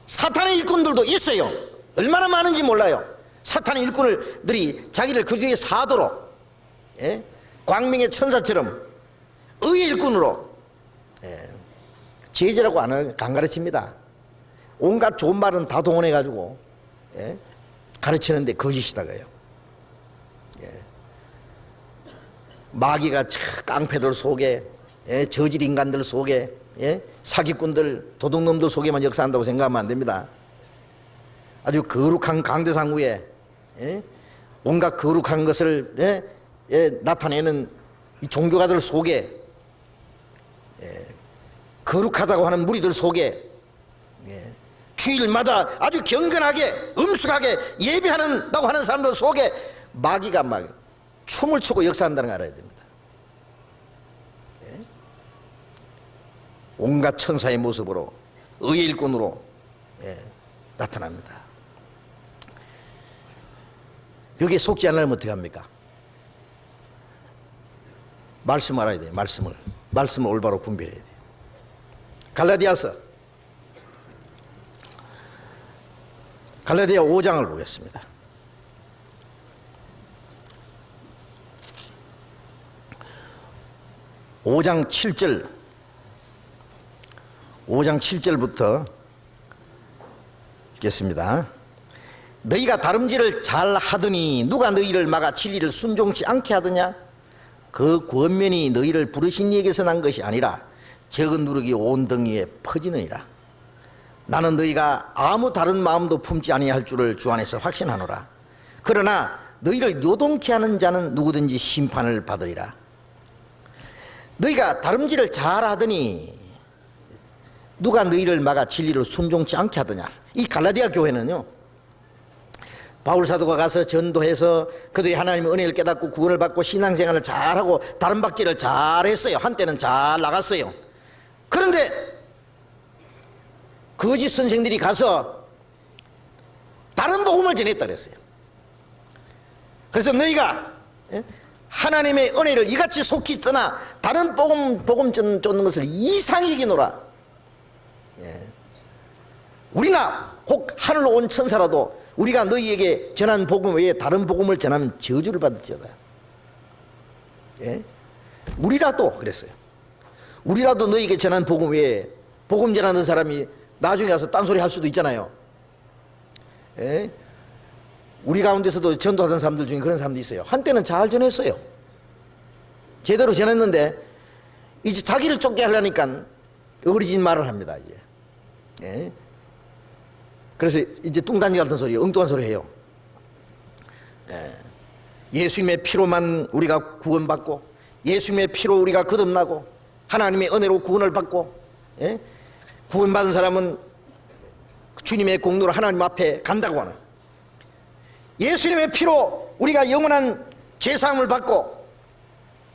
사탄의 일꾼들도 있어요. 얼마나 많은지 몰라요. 사탄의 일꾼들이 자기를 그리스도의 사도로 광명의 천사처럼 의의 일꾼으로 제자라고 안 가르칩니다. 온갖 좋은 말은 다 동원해가지고 가르치는데 거짓이다가요. 마귀가 깡패들 속에 저질 인간들 속에 사기꾼들 도둑놈들 속에만 역사한다고 생각하면 안 됩니다. 아주 거룩한 강대상 위에 온갖 거룩한 것을 나타내는 이 종교가들 속에 거룩하다고 하는 무리들 속에 주일마다 아주 경건하게 엄숙하게 예배한다고 하는 사람들 속에 마귀가 막 춤을 추고 역사한다는 걸 알아야 됩니다. 온갖 천사의 모습으로 의의 일꾼으로 나타납니다. 여기에 속지 않으면 어떻게 합니까? 말씀을 알아야 돼요. 말씀을 올바로 분별해야 돼요. 갈라디아 5장을 보겠습니다. 오 장 7절부터 읽겠습니다. 너희가 다름질을 잘 하더니 누가 너희를 막아 진리를 순종치 않게 하더냐? 그 권면이 너희를 부르신 이에게서 난 것이 아니라 적은 누룩이 온 덩이에 퍼지느니라. 나는 너희가 아무 다른 마음도 품지 아니할 줄을 주 안에서 확신하노라. 그러나 너희를 요동케 하는 자는 누구든지 심판을 받으리라. 너희가 다름질을 잘 하더니 누가 너희를 막아 진리를 순종치 않게 하더냐? 이 갈라디아 교회는요, 바울 사도가 가서 전도해서 그들이 하나님의 은혜를 깨닫고 구원을 받고 신앙생활을 잘하고 다름박질을 잘했어요. 한때는 잘 나갔어요. 그런데 거짓 선생들이 가서 다른 복음을 전했다 그랬어요. 그래서 너희가 하나님의 은혜를 이같이 속히 떠나 다른 복음 쫓는 것을 이상히 여기노라. 우리나 혹 하늘로 온 천사라도 우리가 너희에게 전한 복음 외에 다른 복음을 전하면 저주를 받을지어다. 우리라도 그랬어요. 우리라도 너희에게 전한 복음 외에 복음 전하는 사람이 나중에 가서 딴소리 할 수도 있잖아요. 우리 가운데서도 전도하던 사람들 중에 그런 사람도 있어요. 한때는 잘 전했어요. 제대로 전했는데 이제 자기를 쫓게 하려니까 어리진 말을 합니다. 이제. 그래서 이제 뚱딴지 같은 소리, 엉뚱한 소리 해요. 예수님의 피로만 우리가 구원받고 예수님의 피로 우리가 거듭나고 하나님의 은혜로 구원을 받고 구원받은 사람은 주님의 공로로 하나님 앞에 간다고 하는, 예수님의 피로 우리가 영원한 죄사함을 받고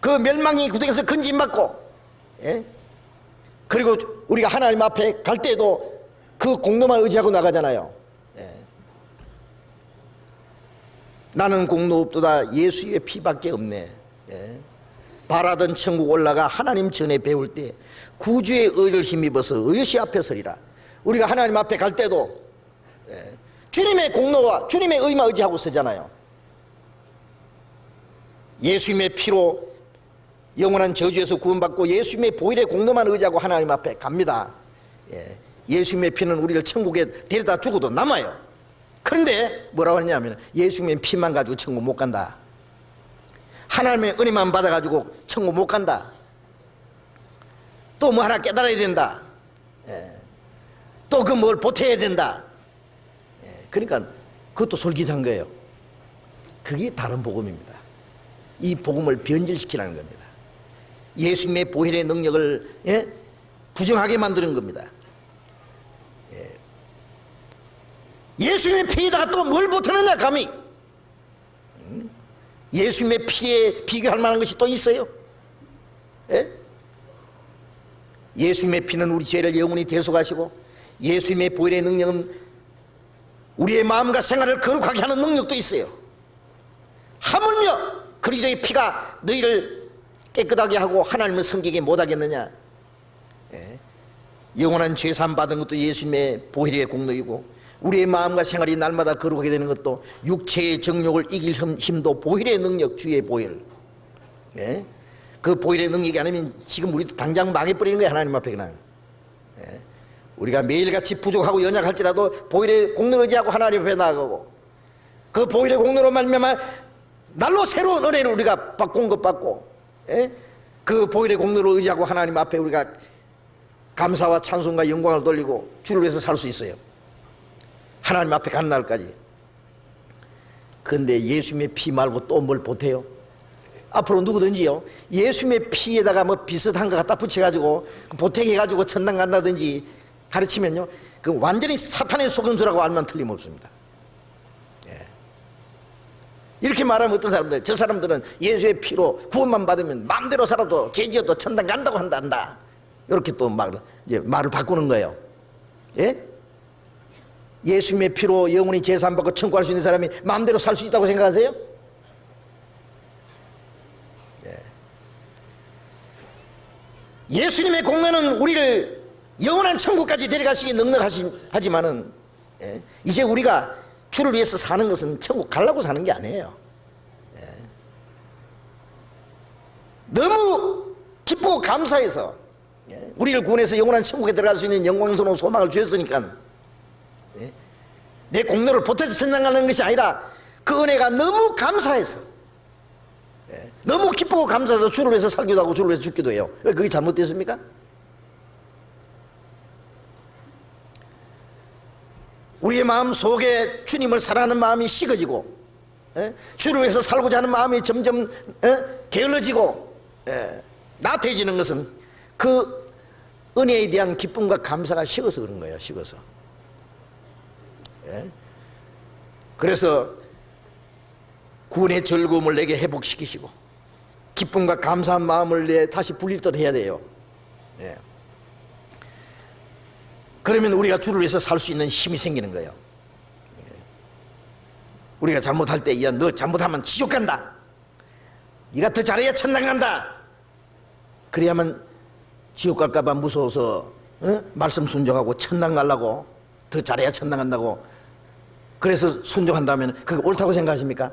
그 멸망이 구덩이에서 건짐받고 그리고 우리가 하나님 앞에 갈 때에도 그 공로만 의지하고 나가잖아요. 나는 공로 없도다 예수의 피밖에 없네. 바라던 천국 올라가 하나님 전에 배울 때 구주의 의를 힘입어서 의시 앞에 서리라. 우리가 하나님 앞에 갈 때도 주님의 공로와 주님의 의만 의지하고 서잖아요. 예수님의 피로 영원한 저주에서 구원받고 예수님의 보혈의 공로만 의지하고 하나님 앞에 갑니다. 예수님의 피는 우리를 천국에 데려다 주고도 남아요. 그런데 뭐라고 하냐면 예수님의 피만 가지고 천국 못 간다. 하나님의 은혜만 받아가지고 천국 못 간다. 또 뭐 하나 깨달아야 된다. 또 그 뭘 보태야 된다. 그러니까 그것도 솔깃한 거예요. 그게 다른 복음입니다. 이 복음을 변질시키라는 겁니다. 예수님의 보혈의 능력을 부정하게 만드는 겁니다. 예수님의 피에다가 또 뭘 보태느냐 감히. 예수님의 피에 비교할 만한 것이 또 있어요? 예수님의 피는 우리 죄를 영원히 대속하시고 예수님의 보혈의 능력은 우리의 마음과 생활을 거룩하게 하는 능력도 있어요. 하물며 그리스도의 피가 너희를 깨끗하게 하고 하나님을 섬기게 못하겠느냐. 영원한 죄사함 받은 것도 예수님의 보혈의 공로이고 우리의 마음과 생활이 날마다 거룩하게 되는 것도 육체의 정욕을 이길 힘도 보혈의 능력, 주의 보혈. 그 보혈의 능력이 아니면 지금 우리도 당장 망해버리는 거예요. 하나님 앞에 그냥. 우리가 매일같이 부족하고 연약할지라도 보혈의 공로를 의지하고 하나님 앞에 나아가고 그 보혈의 공로로 말미암아 날로 새로운 은혜를 우리가 공급 받고 그 보혈의 공로를 의지하고 하나님 앞에 우리가 감사와 찬송과 영광을 돌리고 주를 위해서 살 수 있어요. 하나님 앞에 가는 날까지. 그런데 예수님의 피 말고 또 뭘 보태요? 앞으로 누구든지요, 예수님의 피에다가 뭐 비슷한 거 갖다 붙여가지고 보태해가지고 천당 간다든지 가르치면요, 그 완전히 사탄의 속임수라고 알면 틀림없습니다. 예. 이렇게 말하면 어떤 사람들, 저 사람들은 예수의 피로 구원만 받으면 마음대로 살아도 죄지어도 천당 간다고 한다. 이렇게 또 말을 바꾸는 거예요. 예? 예수님의 피로 영원히 제산 받고 천국 갈 수 있는 사람이 마음대로 살 수 있다고 생각하세요? 예. 예수님의 공로는 우리를 영원한 천국까지 데려가시기 넉넉하지만은, 예, 이제 우리가 주를 위해서 사는 것은 천국 가려고 사는 게 아니에요. 예. 너무 기쁘고 감사해서, 예, 우리를 구원해서 영원한 천국에 들어갈 수 있는 영광스러운 소망을 주셨으니까, 예, 내 공로를 보태서 천당 가는 것이 아니라 그 은혜가 너무 감사해서, 예, 너무 기쁘고 감사해서 주를 위해서 살기도 하고 주를 위해서 죽기도 해요. 왜 그게 잘못됐습니까? 우리의 마음 속에 주님을 사랑하는 마음이 식어지고, 예? 주를 위해서 살고자 하는 마음이 점점, 게을러지고, 나태해지는 것은 그 은혜에 대한 기쁨과 감사가 식어서 그런 거예요. 식어서. 예? 그래서 구원의 즐거움을 내게 회복시키시고 기쁨과 감사한 마음을 내 다시 불릴 듯 해야 돼요. 예. 그러면 우리가 주를 위해서 살 수 있는 힘이 생기는 거예요. 우리가 잘못할 때, 야, 너 잘못하면 지옥 간다, 네가 더 잘해야 천당 간다, 그래야만 지옥 갈까봐 무서워서, 말씀 순종하고 천당 가려고, 더 잘해야 천당 간다고, 그래서 순종한다면 그게 옳다고 생각하십니까?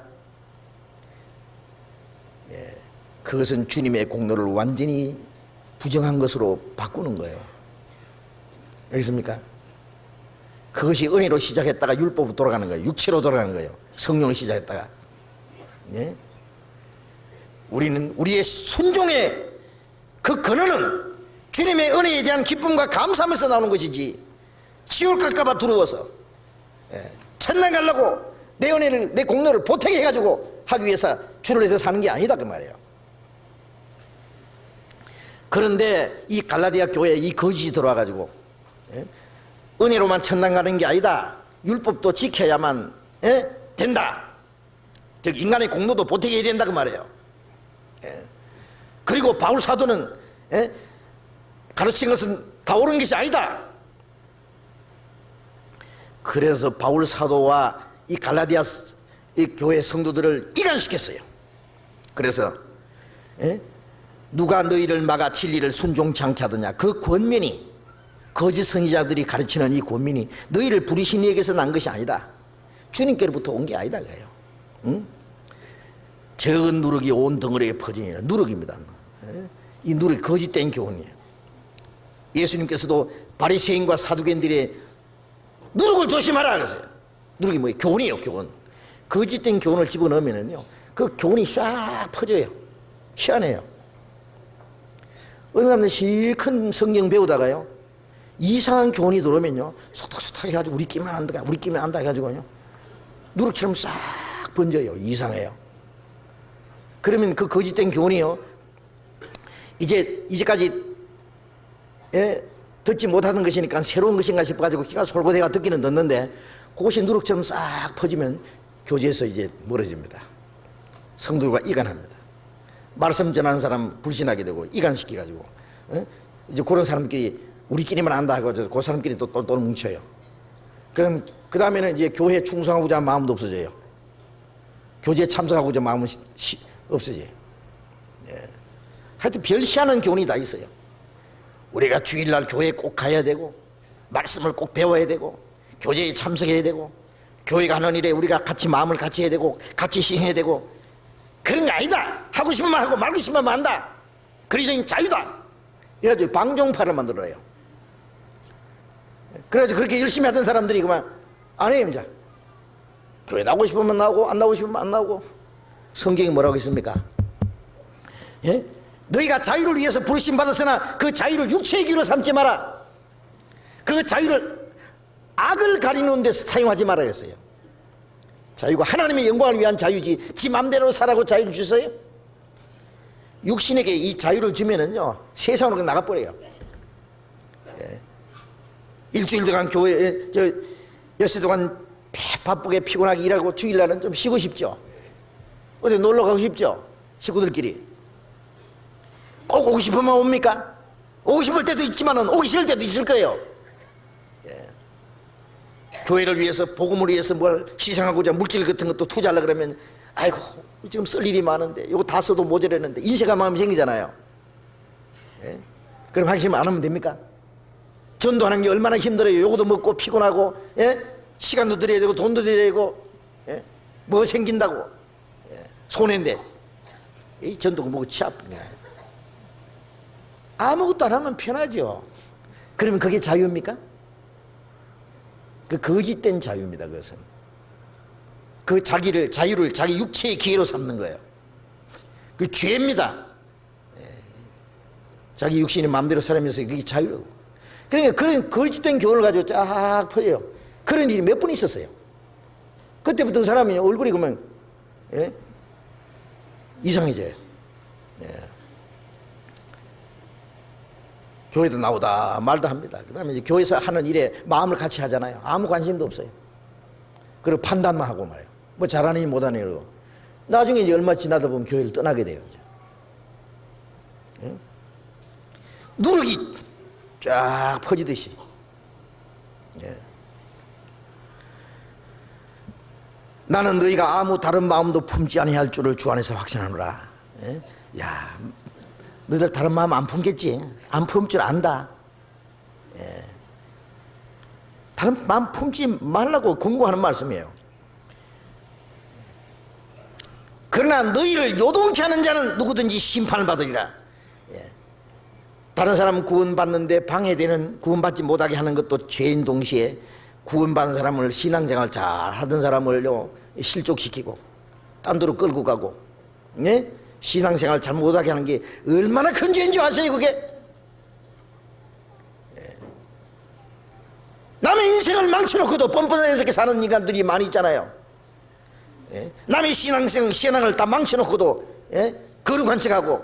예, 그것은 주님의 공로를 완전히 부정한 것으로 바꾸는 거예요. 알겠습니까? 그것이 은혜로 시작했다가 율법으로 돌아가는 거예요. 육체로 돌아가는 거예요. 성령으로 시작했다가. 예? 우리는 우리의 순종의 그 근원은 주님의 은혜에 대한 기쁨과 감사하면서 나오는 것이지, 지옥 갈까봐 두려워서, 예, 천당 가려고 내 은혜를, 내 공로를 보태게 해가지고 하기 위해서 주를 위해서 사는 게 아니다 그 말이에요. 그런데 이 갈라디아 교회에 이 거짓이 들어와가지고, 예? 은혜로만 천당 가는 게 아니다, 율법도 지켜야만, 예? 된다, 즉 인간의 공로도 보태게 해야 된다 그 말이에요. 예. 그리고 바울 사도는, 예? 가르친 것은 다 옳은 것이 아니다. 그래서 바울 사도와 이 갈라디아 이 교회 성도들을 이간시켰어요. 그래서, 예? 누가 너희를 막아 진리를 순종치 않게 하더냐, 그 권면이, 거짓 선지자들이 가르치는 이 권면이 너희를 부리신 이에게서 난 것이 아니다, 주님께로부터 온 게 아니다 그래요. 응? 적은 누룩이 온 덩어리에 퍼지니라. 누룩입니다. 이 누룩이 거짓된 교훈이에요. 예수님께서도 바리새인과 사두개인들의 누룩을 조심하라 그랬어요. 누룩이 뭐예요? 교훈이에요. 교훈. 거짓된 교훈을 집어넣으면요, 그 교훈이 쫙 퍼져요. 희한해요. 어느 사람들 실컷 성경 배우다가요, 이상한 교훈이 들어오면요, 소탁소탁 해가지고 우리끼리만 안다, 우리끼리만 안다 해가지고요, 누룩처럼 싹 번져요. 이상해요. 그러면 그 거짓된 교훈이요, 이제까지, 예, 듣지 못하던 것이니까 새로운 것인가 싶어가지고 귀가 솔보대가 듣기는 듣는데, 그것이 누룩처럼 싹 퍼지면 교제에서 이제 멀어집니다. 성도들과 이간합니다. 말씀 전하는 사람 불신하게 되고 이간시켜가지고, 이제 그런 사람끼리 우리끼리만 안다 하고 그 사람끼리 또 똘똘 뭉쳐요. 그럼 그 다음에는 이제 교회에 충성하고자 하는 마음도 없어져요. 교제에 참석하고자 하는 마음은 없어져요. 예. 하여튼 별 희한한 교훈이 다 있어요. 우리가 주일날 교회에 꼭 가야 되고, 말씀을 꼭 배워야 되고, 교제에 참석해야 되고, 교회가 하는 일에 우리가 같이 마음을 같이 해야 되고, 같이 시행해야 되고, 그런 게 아니다. 하고 싶으면 하고 말고 싶으면 한다. 그리스도인 자유다. 이래가지고 방종파를 만들어요. 그래가지고 그렇게 열심히 하던 사람들이 그만 안 해요. 이제 교회 나오고 싶으면 나오고, 안 나오고 싶으면 안 나오고. 성경이 뭐라고 했습니까? 예? 너희가 자유를 위해서 부르심 받았으나 그 자유를 육체의 기로 삼지 마라. 그 자유를 악을 가리는 데 사용하지 말아 했어요. 자유가 하나님의 영광을 위한 자유지 지 맘대로 살라고 자유를 주세요? 육신에게 이 자유를 주면은요, 세상으로 나가버려요. 예. 일주일 동안 교회에, 여섯 동안 바쁘게 피곤하게 일하고 주일날은 좀 쉬고 싶죠. 어디 놀러 가고 싶죠. 식구들끼리. 꼭 오고 싶으면 옵니까? 오고 싶을 때도 있지만은 오기 싫을 때도 있을 거예요. 예. 교회를 위해서, 복음을 위해서 뭘 희생하고자 물질 같은 것도 투자하려 그러면, 아이고 지금 쓸 일이 많은데 이거 다 써도 모자라는데, 인색한 마음이 생기잖아요. 예? 그럼 하기 싫으면 안 하면 됩니까? 전도하는 게 얼마나 힘들어요. 요거도 먹고 피곤하고, 예? 시간도 들여야 되고 돈도 들여야 되고, 예? 뭐 생긴다고, 예? 손해인데 이 전도가 뭐고 치 아프냐. 아무것도 안 하면 편하죠. 그러면 그게 자유입니까? 그 거짓된 자유입니다. 그것은 그 자유를 자기 육체의 기회로 삼는 거예요. 그 죄입니다. 예. 자기 육신이 마음대로 살면서 그게 자유라고. 그러니까 그런 거짓된 교훈을 가지고 쫙 퍼져요. 그런 일이 몇 번 있었어요. 그때부터 사람이 얼굴이 그러면, 예? 이상해져요. 예. 교회도 나오다 말도 합니다. 그 다음에 교회에서 하는 일에 마음을 같이 하잖아요. 아무 관심도 없어요. 그리고 판단만 하고 말이에요. 뭐 잘하니 못하니 그러고. 나중에 이제 얼마 지나다 보면 교회를 떠나게 돼요. 이제. 예? 누룩이 쫙 퍼지듯이. 예. 나는 너희가 아무 다른 마음도 품지 아니할 줄을 주 안에서 확신하노라. 예? 야, 너희들 다른 마음 안 품겠지? 안 품을 줄 안다. 예. 다른 마음 품지 말라고 권고하는 말씀이에요. 그러나 너희를 요동케 하는 자는 누구든지 심판을 받으리라. 예. 다른 사람은 구원받는데 방해되는, 구원받지 못하게 하는 것도 죄인 동시에 구원받은 사람을, 신앙생활 잘 하던 사람을요 실족시키고 딴 데로 끌고 가고, 예? 신앙생활 잘 못하게 하는 게 얼마나 큰 죄인 줄 아세요 그게? 예. 남의 인생을 망쳐놓고도 뻔뻔하게 사는 인간들이 많이 있잖아요. 예? 남의 신앙을 다 망쳐놓고도, 예? 거룩한 척하고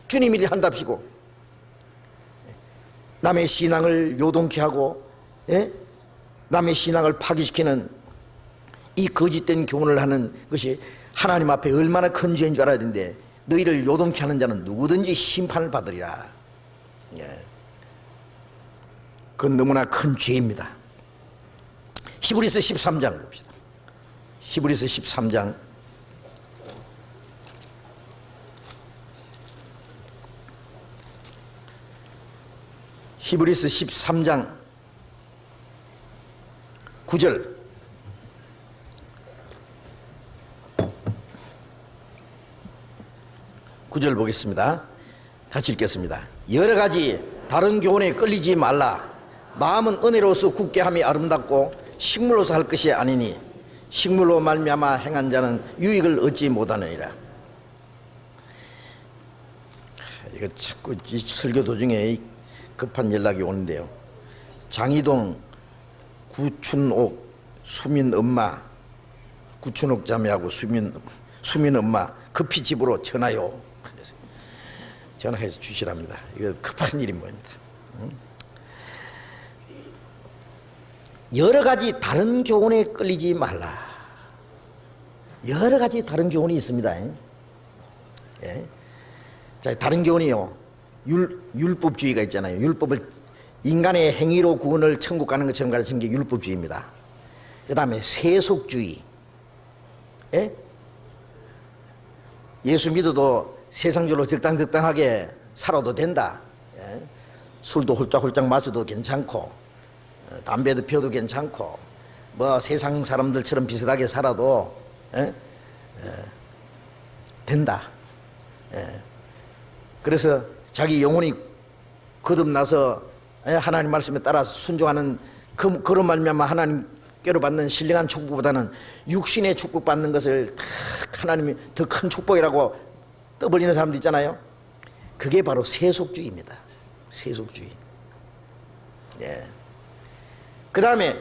주님 일 한답시고, 남의 신앙을 요동케 하고, 예? 남의 신앙을 파기시키는 이 거짓된 교훈을 하는 것이 하나님 앞에 얼마나 큰 죄인 줄 알아야 되는데, 너희를 요동케 하는 자는 누구든지 심판을 받으리라. 예. 그건 너무나 큰 죄입니다. 히브리서 13장 봅시다. 히브리서 13장 9절. 보겠습니다. 같이 읽겠습니다. 여러 가지 다른 교훈에 끌리지 말라. 마음은 은혜로서 굳게 함이 아름답고 식물로서 할 것이 아니니 식물로 말미암아 행한 자는 유익을 얻지 못하느니라. 이거 자꾸 이 설교 도중에 급한 연락이 오는데요. 장이동 구춘옥 수민 엄마, 구춘옥 자매하고 수민 엄마 급히 집으로 전화요. 전화해서 주시랍니다. 이거 급한 일이 뭐입니다. 여러 가지 다른 교훈에 끌리지 말라. 여러 가지 다른 교훈이 있습니다. 예. 자, 다른 교훈이요. 율법주의가 있잖아요. 율법을 인간의 행위로 구원을 천국 가는 것처럼 가르치는 게 율법주의입니다. 그 다음에 세속주의. 예? 예수 믿어도 세상적으로 적당하게 살아도 된다. 예? 술도 홀짝홀짝 마셔도 괜찮고, 담배도 피워도 괜찮고, 뭐 세상 사람들처럼 비슷하게 살아도, 예? 된다. 예. 그래서 자기 영혼이 거듭나서 하나님 말씀에 따라 순종하는 그런 말미암아 하나님께로 받는 신령한 축복보다는 육신의 축복받는 것을 하나님이 더 큰 축복이라고 떠벌리는 사람도 있잖아요. 그게 바로 세속주의입니다. 세속주의. 예. 그 다음에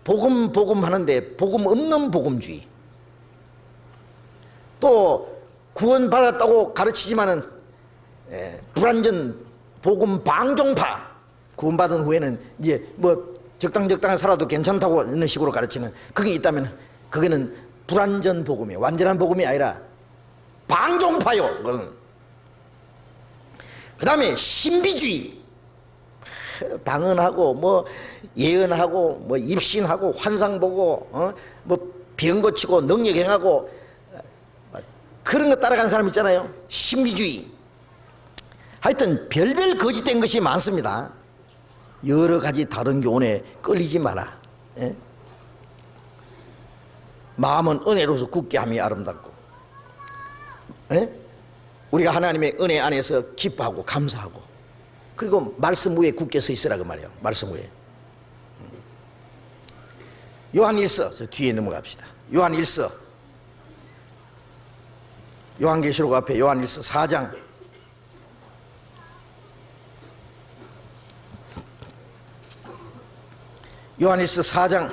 복음 하는데 복음 없는 복음주의. 또 구원받았다고 가르치지만은 불완전 복음 방종파, 구원받은 후에는 이제 뭐 적당히 살아도 괜찮다고 이런 식으로 가르치는 그게 있다면 그게는 불완전 복음이에요. 완전한 복음이 아니라 방종파요. 그 다음에 신비주의, 방언하고 뭐 예언하고 뭐 입신하고 환상 보고 뭐 병 고치고 능력 행하고 그런 거 따라가는 사람 있잖아요. 신비주의. 하여튼 별별 거짓된 것이 많습니다. 여러 가지 다른 교훈에 끌리지 마라. 예? 마음은 은혜로서 굳게 함이 아름답고, 예? 우리가 하나님의 은혜 안에서 기뻐하고 감사하고, 그리고 말씀 위에 굳게 서 있으라 그 말이에요. 말씀 위에. 요한일서, 저 뒤에 넘어갑시다. 요한일서, 요한계시록 앞에 요한일서 4장. 요한일서 4장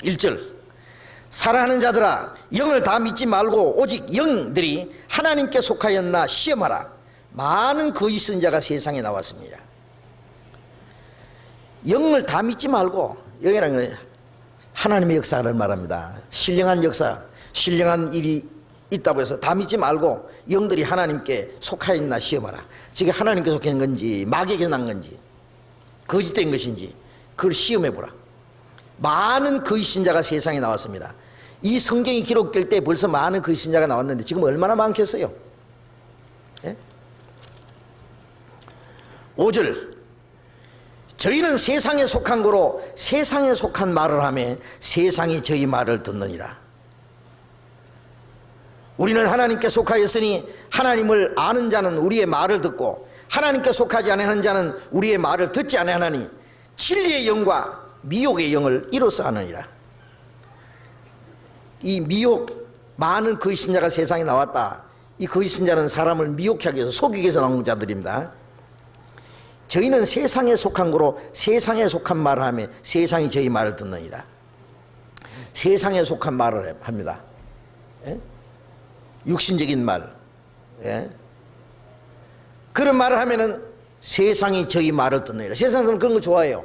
1절. 사랑하는 자들아, 영을 다 믿지 말고 오직 영들이 하나님께 속하였나 시험하라. 많은 거짓 선지자가 세상에 나왔습니다. 영을 다 믿지 말고, 영이라는 건 하나님의 역사를 말합니다. 신령한 역사, 신령한 일이 있다고 해서 다 믿지 말고 영들이 하나님께 속하였나 시험하라. 저게 하나님께 속한 건지 마귀에게 난 건지 거짓된 것인지 그걸 시험해보라. 많은 거짓 신자가 세상에 나왔습니다. 이 성경이 기록될 때 벌써 많은 거짓 신자가 나왔는데 지금 얼마나 많겠어요? 예? 5절. 저희는 세상에 속한 거로 세상에 속한 말을 하며 세상이 저희 말을 듣느니라. 우리는 하나님께 속하였으니 하나님을 아는 자는 우리의 말을 듣고 하나님께 속하지 아니하는 자는 우리의 말을 듣지 아니하나니 진리의 영과 미혹의 영을 이로써 하느니라. 이 미혹, 많은 거짓 신자가 세상에 나왔다. 이 거짓 신자는 사람을 미혹하기 위해서, 속이기 위해서 나온 자들입니다. 저희는 세상에 속한 거로 세상에 속한 말을 하며 세상이 저희 말을 듣느니라. 세상에 속한 말을 합니다. 예? 육신적인 말. 예? 그런 말을 하면은 세상이 저희 말을 듣느니라. 세상 사람은 그런 거 좋아해요.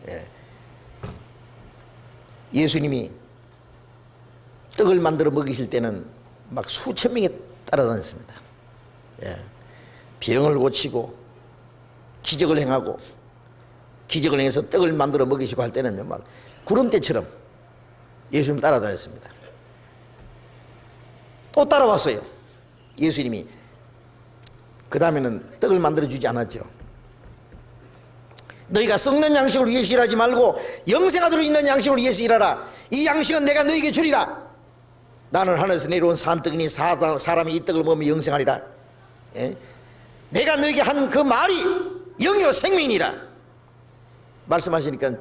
예. 예수님이 떡을 만들어 먹이실 때는 막 수천 명이 따라다녔습니다. 예. 병을 고치고 기적을 행하고, 기적을 행해서 떡을 만들어 먹이시고 할 때는 막 구름대처럼 예수님 따라다녔습니다. 또 따라왔어요. 예수님이 그 다음에는 떡을 만들어 주지 않았죠. 너희가 썩는 양식을 위해서 일하지 말고 영생하도록 있는 양식을 위해서 일하라. 이 양식은 내가 너희에게 주리라. 나는 하늘에서 내려온 산떡이니 사람이 이 떡을 먹으면 영생하리라. 예? 내가 너희에게 한 그 말이 영이요 생명이니라. 말씀하시니까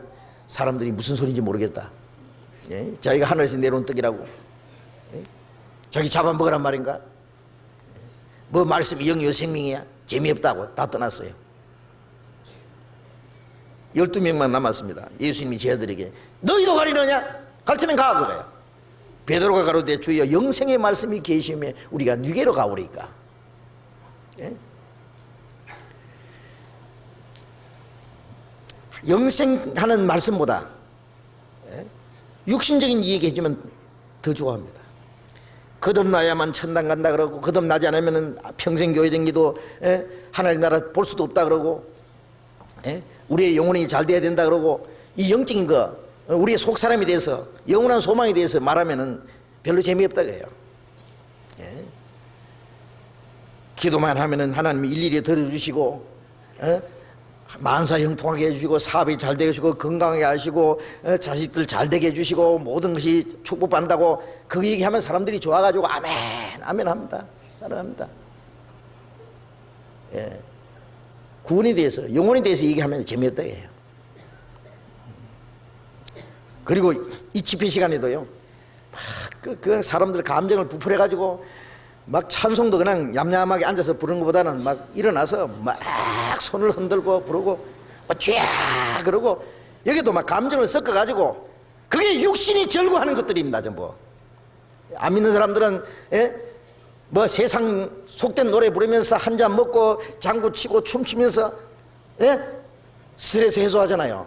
사람들이 무슨 소리인지 모르겠다. 예? 자기가 하늘에서 내려온 떡이라고, 예? 자기 잡아먹으란 말인가? 뭐 말씀이 영이요 생명이야? 재미없다고 다 떠났어요. 12명만 남았습니다. 예수님이 제 아들에게 너희도 가리느냐? 갈 테면 가. 그거예요. 베드로가 가로되 주여 영생의 말씀이 계시면 우리가 누게로 가오리까? 예? 영생하는 말씀보다 육신적인 이야기 해주면 더 좋아합니다. 거듭나야만 천당 간다 그러고, 거듭나지 않으면 평생 교회 댕기도 하나님 나라 볼 수도 없다 그러고, 우리의 영혼이 잘 돼야 된다 그러고, 이 영적인 거, 우리의 속 사람에 대해서, 영원한 소망에 대해서 말하면은 별로 재미없다 그래요. 기도만 하면은 하나님이 일일이 들어주시고, 만사 형통하게 해주시고, 사업이 잘 되게 해주시고, 건강하게 하시고, 자식들 잘 되게 해주시고, 모든 것이 축복받는다고 그 얘기하면 사람들이 좋아가지고 아멘 아멘 합니다. 따라합니다. 예. 구원에 대해서, 영혼에 대해서 얘기하면 재미없다 해요. 그리고 이 집회 시간에도요, 막 그 사람들 감정을 부풀해가지고 막 찬송도 그냥 얌얌하게 앉아서 부르는 것보다는 막 일어나서 막 손을 흔들고 부르고 쫙 그러고, 여기도 막 감정을 섞어가지고, 그게 육신이 절구하는 것들입니다. 전부 안 믿는 사람들은 뭐 세상 속된 노래 부르면서 한 잔 먹고 장구 치고 춤추면서 스트레스 해소하잖아요.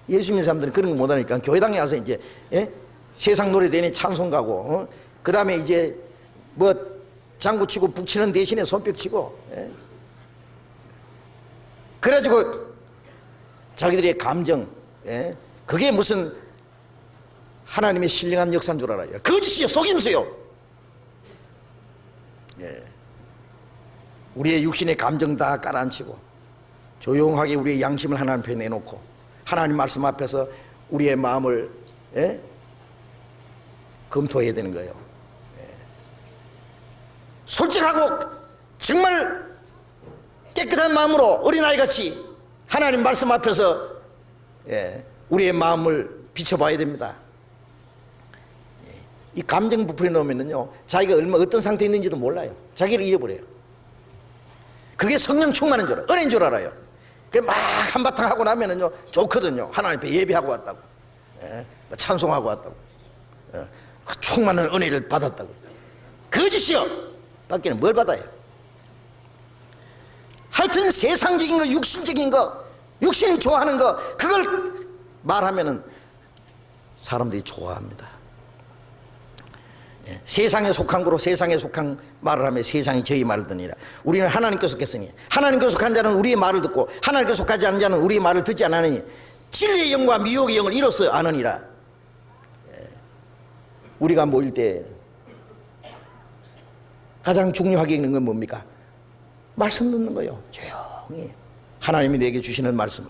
예수 믿는 사람들은 그런 거 못하니까 교회당에 와서 이제 세상 노래 대니 찬송 가고 그 다음에 이제 뭐 장구 치고 북치는 대신에 손뼉 치고 그래가지고 자기들의 감정 그게 무슨 하나님의 신령한 역사인 줄 알아요. 거짓이요, 속임수요. 우리의 육신의 감정 다 깔아앉히고 조용하게 우리의 양심을 하나님 앞에 내놓고 하나님 말씀 앞에서 우리의 마음을 검토해야 되는 거예요. 솔직하고 정말 깨끗한 마음으로 어린아이같이 하나님 말씀 앞에서 우리의 마음을 비춰봐야 됩니다. 이 감정 부풀려 놓으면요 자기가 어떤 상태에 있는지도 몰라요. 자기를 잊어버려요. 그게 성령 충만한 줄 알아요. 은혜인 줄 알아요. 그래 막 한바탕 하고 나면은요 좋거든요. 하나님 앞에 예배하고 왔다고, 찬송하고 왔다고, 충만한 은혜를 받았다고. 거짓이요. 밖에는 뭘 받아요? 하여튼 세상적인 거, 육신적인 거, 육신이 좋아하는 거, 그걸 말하면은 사람들이 좋아합니다. 세상에 속한 거로 세상에 속한 말을 하며 세상이 저희 말을 듣니라. 우리는 하나님께 속했으니 하나님께 속한 자는 우리의 말을 듣고 하나님께 속하지 않은 자는 우리의 말을 듣지 않으니 진리의 영과 미혹의 영을 이로써 아느니라. 우리가 모일 때 가장 중요하게 읽는 건 뭡니까? 말씀 듣는 거예요. 조용히 하나님이 내게 주시는 말씀을.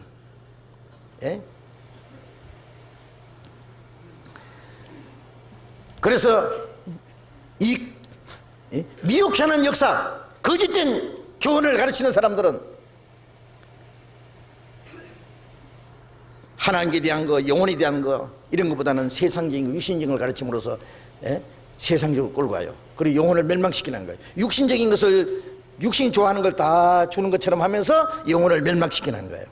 그래서 이 미혹하는 역사, 거짓된 교훈을 가르치는 사람들은 하나님께 대한 거, 영혼에 대한 거 이런 것보다는 세상적인 거, 육신적인 걸 가르침으로써 세상적으로 끌고 가요. 그리고 영혼을 멸망시키는 거예요. 육신적인 것을 육신이 좋아하는 걸 다 주는 것처럼 하면서 영혼을 멸망시키는 거예요.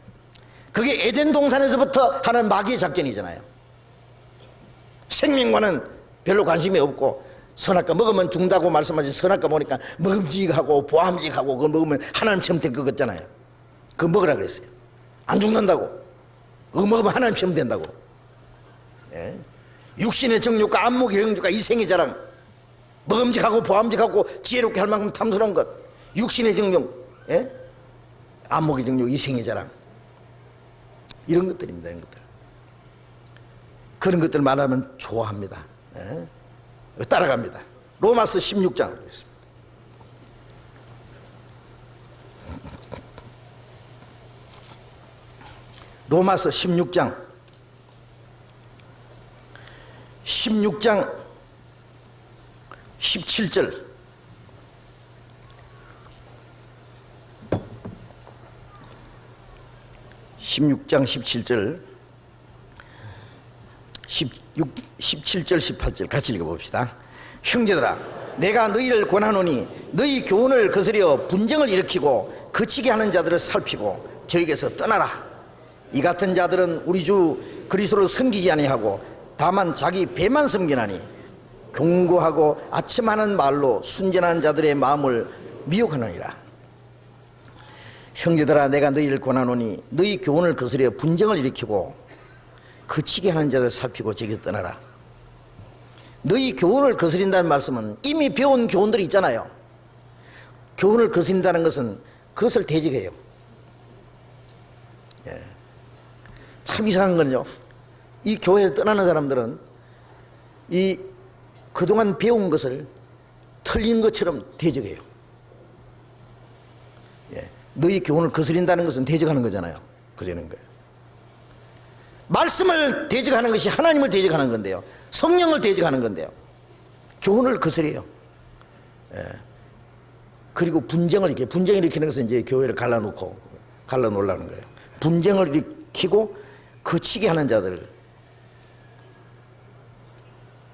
그게 에덴 동산에서부터 하는 마귀의 작전이잖아요. 생명과는 별로 관심이 없고 선악과 먹으면 죽는다고 말씀하신 선악과 보니까 먹음직하고 보암직하고 그거 먹으면 하나님처럼 될 것 같잖아요. 그거 먹으라 그랬어요. 안 죽는다고. 그거 먹으면 하나님처럼 된다고. 육신의 정욕과 안목의 영주가 이생의 자랑, 먹음직하고 보암직하고 지혜롭게 할 만큼 탐스러운 것, 육신의 정욕, 안목의 정욕, 이생의 자랑, 이런 것들입니다. 이런 것들. 그런 것들 말하면 좋아합니다. 따라갑니다. 로마서 16장 로마서 16장 17절 16장 17절 17절 18절 같이 읽어봅시다. 형제들아 내가 너희를 권하노니 너희 교훈을 거스려 분쟁을 일으키고 그치게 하는 자들을 살피고 저에게서 떠나라. 이 같은 자들은 우리 주 그리스도를 섬기지 아니하고 다만 자기 배만 섬기나니 경고하고 아첨하는 말로 순전한 자들의 마음을 미혹하느니라. 형제들아 내가 너희를 권하노니 너희 교훈을 거스려 분쟁을 일으키고 그치게 하는 자들 살피고 저기서 떠나라. 너희 교훈을 거스린다는 말씀은 이미 배운 교훈들이 있잖아요. 교훈을 거스린다는 것은 그것을 대적해요. 참 이상한 건요, 이 교회에서 떠나는 사람들은 이 그동안 배운 것을 틀린 것처럼 대적해요. 너희 교훈을 거스린다는 것은 대적하는 거잖아요. 그러는 거예요. 말씀을 대적하는 것이 하나님을 대적하는 건데요, 성령을 대적하는 건데요, 교훈을 거스려요. 그리고 분쟁을 일으키는 것은 이제 교회를 갈라놓으려는 거예요. 분쟁을 일으키고 그치게 하는 자들을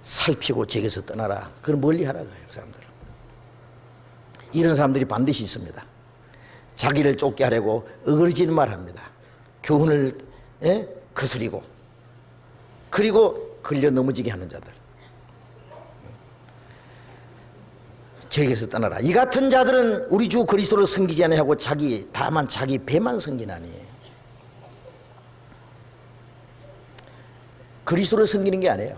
살피고 제게서 떠나라. 그걸 멀리 하라고 해요. 그 사람들. 이런 사람들이 반드시 있습니다. 자기를 쫓게 하려고 어그러지는 말 합니다. 교훈을 거스리고 그리고 걸려 넘어지게 하는 자들. 저에게서 떠나라. 이 같은 자들은 우리 주 그리스도를 섬기지 아니하고 다만 자기 배만 섬기나니. 그리스도를 섬기는 게 아니에요.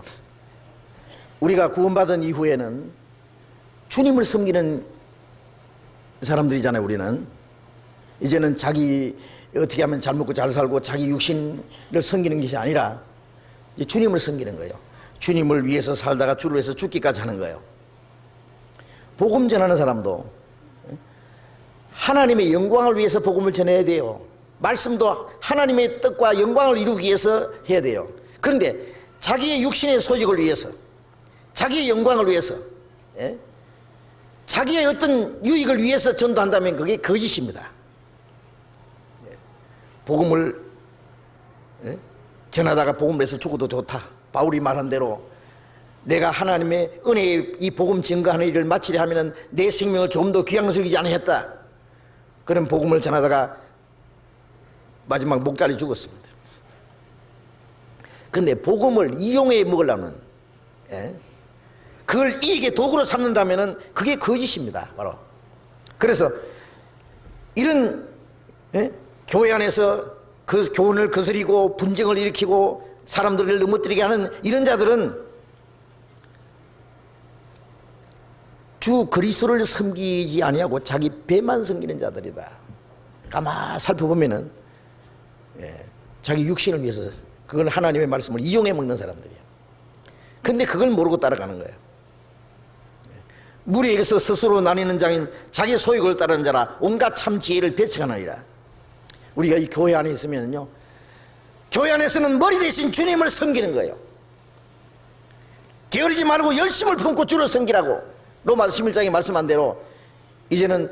우리가 구원받은 이후에는 주님을 섬기는 사람들이잖아요. 우리는 이제는 자기 어떻게 하면 잘 먹고 잘 살고 자기 육신을 섬기는 것이 아니라 이제 주님을 섬기는 거예요. 주님을 위해서 살다가 주를 위해서 죽기까지 하는 거예요. 복음 전하는 사람도 하나님의 영광을 위해서 복음을 전해야 돼요. 말씀도 하나님의 뜻과 영광을 이루기 위해서 해야 돼요. 그런데 자기의 육신의 소욕을 위해서, 자기의 영광을 위해서, 자기의 어떤 유익을 위해서 전도한다면 그게 거짓입니다. 복음을 전하다가 복음을 해서 죽어도 좋다. 바울이 말한 대로 내가 하나님의 은혜의 이 복음 증거하는 일을 마치려 하면 내 생명을 좀 더 귀한 것을 여기지 아니했다. 그런 복음을 전하다가 마지막 목자리 죽었습니다. 그런데 복음을 이용해 먹으려면 그걸 이익의 도구로 삼는다면 그게 거짓입니다. 바로. 그래서 이런 교회 안에서 그 교훈을 거스리고 분쟁을 일으키고 사람들을 넘어뜨리게 하는 이런 자들은 주 그리스도를 섬기지 아니하고 자기 배만 섬기는 자들이다. 가만 살펴보면은 자기 육신을 위해서 그걸 하나님의 말씀을 이용해 먹는 사람들이에요. 근데 그걸 모르고 따라가는 거예요. 무리에게서 스스로 나뉘는 자인 자기 소욕을 따르는 자라 온갖 참 지혜를 배척하느니라. 우리가 이 교회 안에 있으면요, 교회 안에서는 머리 대신 주님을 섬기는 거예요. 게으르지 말고 열심을 품고 주를 섬기라고 로마서 11장에 말씀한 대로 이제는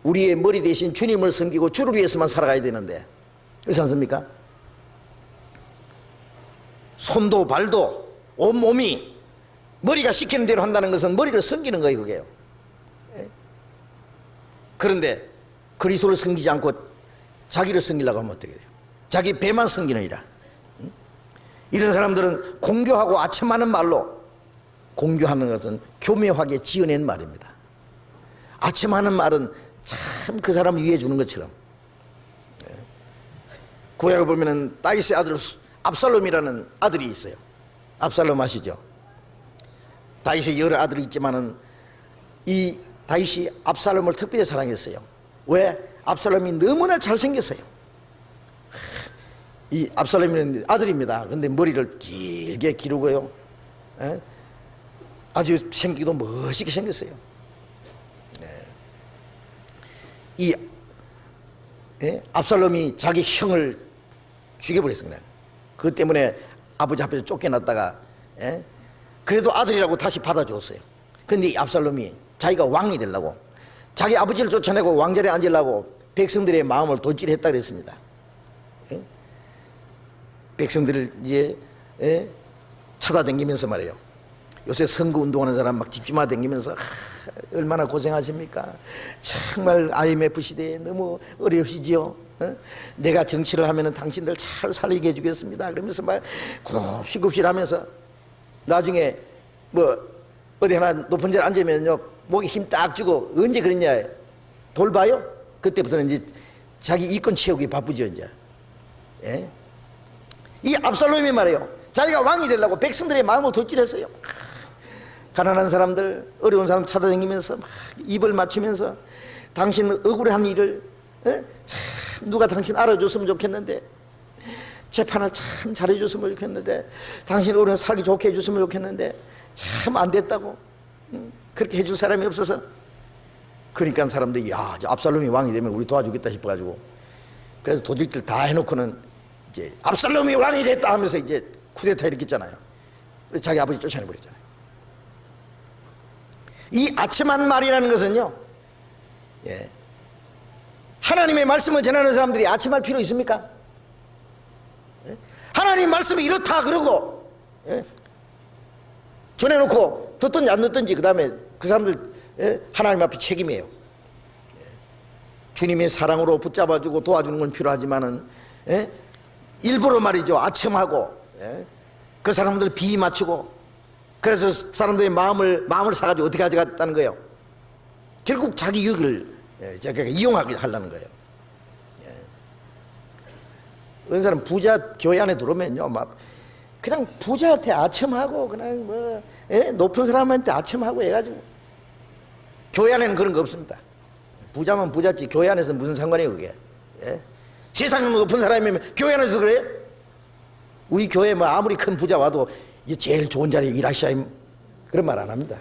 우리의 머리 대신 주님을 섬기고 주를 위해서만 살아가야 되는데 그렇지 않습니까? 손도 발도 온몸이 머리가 시키는 대로 한다는 것은 머리를 섬기는 거예요. 그게요. 그런데 그리스도를 섬기지 않고 자기를 섬기려고 하면 어떻게 돼요? 자기 배만 섬기느니라. 이런 사람들은 공교하고 아첨하는 말로, 공교하는 것은 교묘하게 지어낸 말입니다. 아첨하는 말은 참 그 사람을 위해 주는 것처럼. 구약을 보면은 다윗의 아들 압살롬이라는 아들이 있어요. 압살롬 아시죠? 다윗의 여러 아들이 있지만은 이 다윗이 압살롬을 특별히 사랑했어요. 왜? 압살롬이 너무나 잘생겼어요. 이 압살롬이는 아들입니다. 그런데 머리를 길게 기르고요, 아주 생기도 멋있게 생겼어요. 이 압살롬이 자기 형을 죽여버렸습니다. 그것 때문에 아버지 앞에서 쫓겨났다가 그래도 아들이라고 다시 받아줬어요. 그런데 이 압살롬이 자기가 왕이 되려고, 자기 아버지를 쫓아내고 왕자리에 앉으려고 백성들의 마음을 돌질했다 그랬습니다. 백성들을 이제 찾아다니면서 말이에요. 요새 선거 운동하는 사람 막 집집마다 다니면서 얼마나 고생하십니까? 정말 IMF 시대에 너무 어려우시지요? 내가 정치를 하면은 당신들 잘 살리게 해주겠습니다. 그러면서 막 굽시굽시하면서 나중에 뭐 어디 하나 높은 자리에 앉으면요 목에 힘 딱 주고 언제 그랬냐 돌봐요? 그때부터는 이제 자기 이권 채우기 바쁘죠 이제. 이 압살롬이 말이에요. 자기가 왕이 되려고 백성들의 마음을 돋질했어요. 가난한 사람들, 어려운 사람 찾아다니면서 막 입을 맞추면서 당신 억울한 일을 참 누가 당신 알아줬으면 좋겠는데, 재판을 참 잘해줬으면 좋겠는데, 당신 어른 살기 좋게 해줬으면 좋겠는데 참 안 됐다고, 그렇게 해줄 사람이 없어서. 그러니까 사람들이 야, 저 압살롬이 왕이 되면 우리 도와주겠다 싶어가지고 그래서 도둑들 다 해놓고는 이제 압살롬이 왕이 됐다 하면서 이제 쿠데타 일으켰잖아요. 그래서 자기 아버지 쫓아내버렸잖아요. 이 아첨한 말이라는 것은요, 하나님의 말씀을 전하는 사람들이 아첨할 필요 있습니까? 하나님 말씀이 이렇다 그러고 전해놓고 듣든지 안 듣든지 그 다음에 그 사람들 하나님 앞에 책임이에요. 주님의 사랑으로 붙잡아주고 도와주는 건 필요하지만은 일부러 말이죠, 아첨하고 그 사람들 비위 맞추고 그래서 사람들의 마음을 사가지고 어떻게 가져갔다는 거예요? 결국 자기 유익을 이용하게 하려는 거예요. 어떤 사람 부자 교회 안에 들어오면요, 막 그냥 부자한테 아첨하고 그냥 뭐 높은 사람한테 아첨하고 해가지고, 교회 안에는 그런 거 없습니다. 부자면 부자지 교회 안에서 무슨 상관이에요 그게? 세상에 높은 사람이면 교회 안에서 그래요? 우리 교회 뭐 아무리 큰 부자 와도 이 제일 좋은 자리에 일하셔야, 그런 말 안 합니다.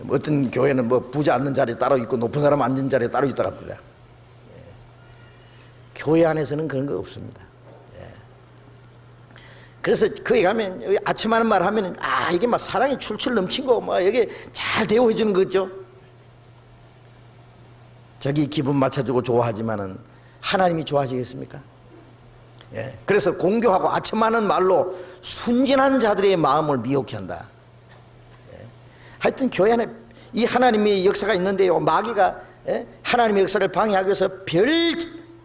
어떤 교회는 뭐 부자 앉는 자리에 따로 있고 높은 사람 앉는 자리에 따로 있다 갑니다. 교회 안에서는 그런 거 없습니다. 그래서 거기 가면 아침하는 말 하면은 이게 막 사랑이 출출 넘친 거 막 여기 잘 대우해 주는 거죠. 자기 기분 맞춰주고 좋아하지만은 하나님이 좋아하시겠습니까? 그래서 공교하고 아첨하는 말로 순진한 자들의 마음을 미혹해 한다. 하여튼 교회 안에 이 하나님의 역사가 있는데요, 마귀가 하나님의 역사를 방해하기 위해서 별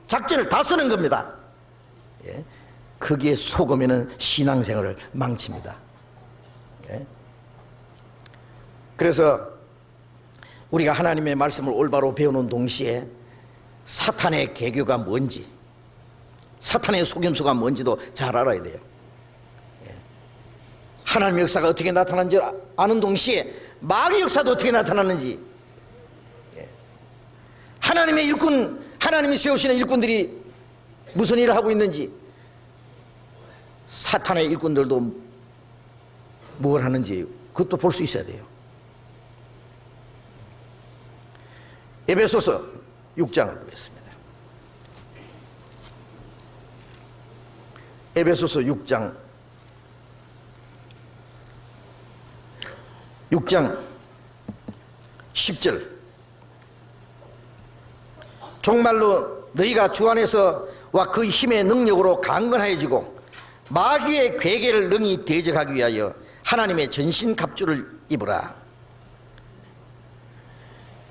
작전을 다 쓰는 겁니다. 거기에 속으면은 신앙생활을 망칩니다. 그래서 우리가 하나님의 말씀을 올바로 배우는 동시에 사탄의 계교가 뭔지, 사탄의 속임수가 뭔지도 잘 알아야 돼요. 하나님의 역사가 어떻게 나타나는지 아는 동시에 마귀 역사도 어떻게 나타나는지, 하나님의 일꾼, 하나님이 세우시는 일꾼들이 무슨 일을 하고 있는지, 사탄의 일꾼들도 뭘 하는지 그것도 볼 수 있어야 돼요. 에베소서 6장을 보겠습니다. 에베소서 6장 10절, 정말로 너희가 주 안에서와 그 힘의 능력으로 강건해지고 마귀의 괴계를 능히 대적하기 위하여 하나님의 전신갑주를 입으라.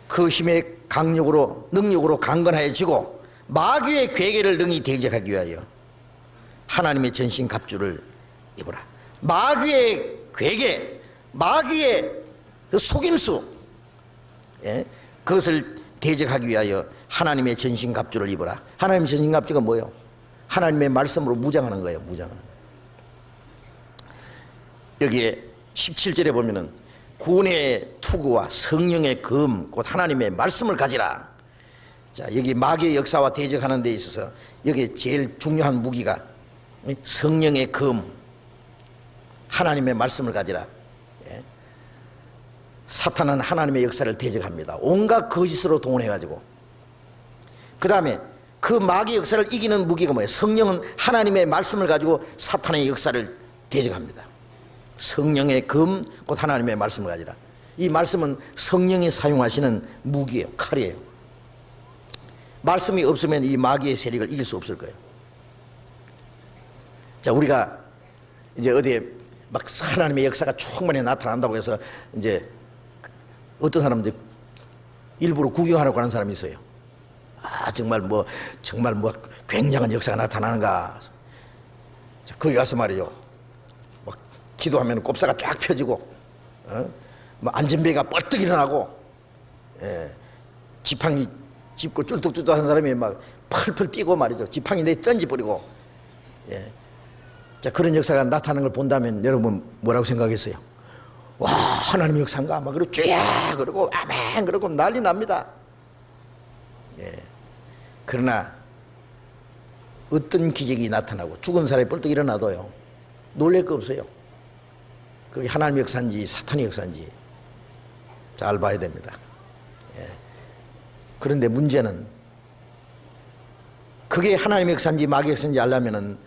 그 힘의 강력으로, 능력으로 강건해지고 마귀의 괴계를 능히 대적하기 위하여 하나님의 전신갑주를 입으라. 마귀의 괴계, 마귀의 그 속임수, 그것을 대적하기 위하여 하나님의 전신갑주를 입어라. 하나님의 전신갑주가 뭐예요? 하나님의 말씀으로 무장하는 거예요. 무장하는. 여기에 17절에 보면은 구원의 투구와 성령의 검 곧 하나님의 말씀을 가지라. 자, 여기 마귀의 역사와 대적하는 데 있어서 여기 제일 중요한 무기가 성령의 검, 하나님의 말씀을 가지라. 사탄은 하나님의 역사를 대적합니다. 온갖 거짓으로 동원해가지고. 그 다음에 그 마귀의 역사를 이기는 무기가 뭐예요? 성령은 하나님의 말씀을 가지고 사탄의 역사를 대적합니다. 성령의 검 곧 하나님의 말씀을 가지라. 이 말씀은 성령이 사용하시는 무기예요. 칼이에요. 말씀이 없으면 이 마귀의 세력을 이길 수 없을 거예요. 자, 우리가 이제 어디에 막 하나님의 역사가 충만히 나타난다고 해서 이제 어떤 사람들 일부러 구경하러 가는 사람이 있어요. 정말 뭐 굉장한 역사가 나타나는가. 자, 거기 가서 말이죠, 막 기도하면 꼽사가 쫙 펴지고, 뭐 안전배가 뻘떡 일어나고, 지팡이 짚고 쫄뚝쫄뚝 하는 사람이 막 펄펄 뛰고 말이죠, 지팡이 내 던져버리고. 자, 그런 역사가 나타나는 걸 본다면 여러분 뭐라고 생각했어요? 와, 하나님의 역사인가? 막 그러고 쫙 그러고 아멘 그러고 난리 납니다. 그러나 어떤 기적이 나타나고 죽은 사람이 벌떡 일어나도요, 놀랄 거 없어요. 그게 하나님의 역사인지 사탄의 역사인지 잘 봐야 됩니다. 그런데 문제는 그게 하나님의 역사인지 마귀의 역사인지 알려면은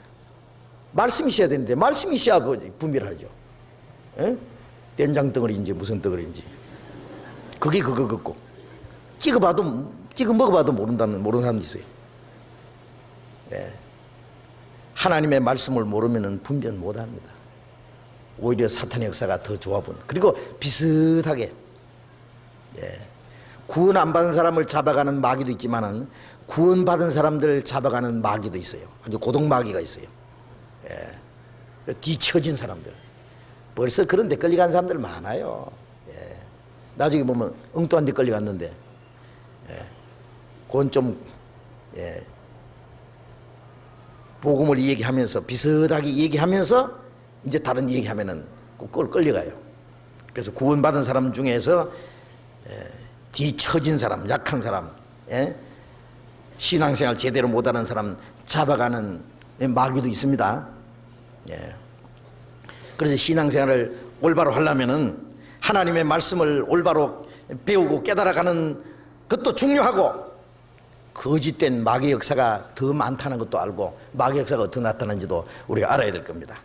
말씀이 있어야 되는데, 말씀이 있어야 분별하죠. 된장 덩어리인지 무슨 덩어리인지. 그게 그거 같고, 찍어 먹어봐도 모르는 사람도 있어요. 하나님의 말씀을 모르면 분별 못합니다. 오히려 사탄의 역사가 더 좋아 보는. 그리고 비슷하게 구원 안 받은 사람을 잡아가는 마귀도 있지만은 구원 받은 사람들 잡아가는 마귀도 있어요. 아주 고독 마귀가 있어요. 뒤처진 사람들, 벌써 그런 데 끌려간 사람들 많아요. 예. 나중에 보면 엉뚱한 데 끌려갔는데, 예. 그건 좀, 예. 복음을 얘기하면서 비슷하게 얘기하면서 이제 다른 얘기하면은 꼭 끌려가요. 그래서 구원받은 사람 중에서 뒤처진 사람, 약한 사람, 예? 신앙생활 제대로 못하는 사람 잡아가는 마귀도 있습니다. 예. 그래서 신앙생활을 올바로 하려면은 하나님의 말씀을 올바로 배우고 깨달아가는 것도 중요하고, 거짓된 마귀 역사가 더 많다는 것도 알고 마귀 역사가 어떻게 나타나는지도 우리가 알아야 될 겁니다.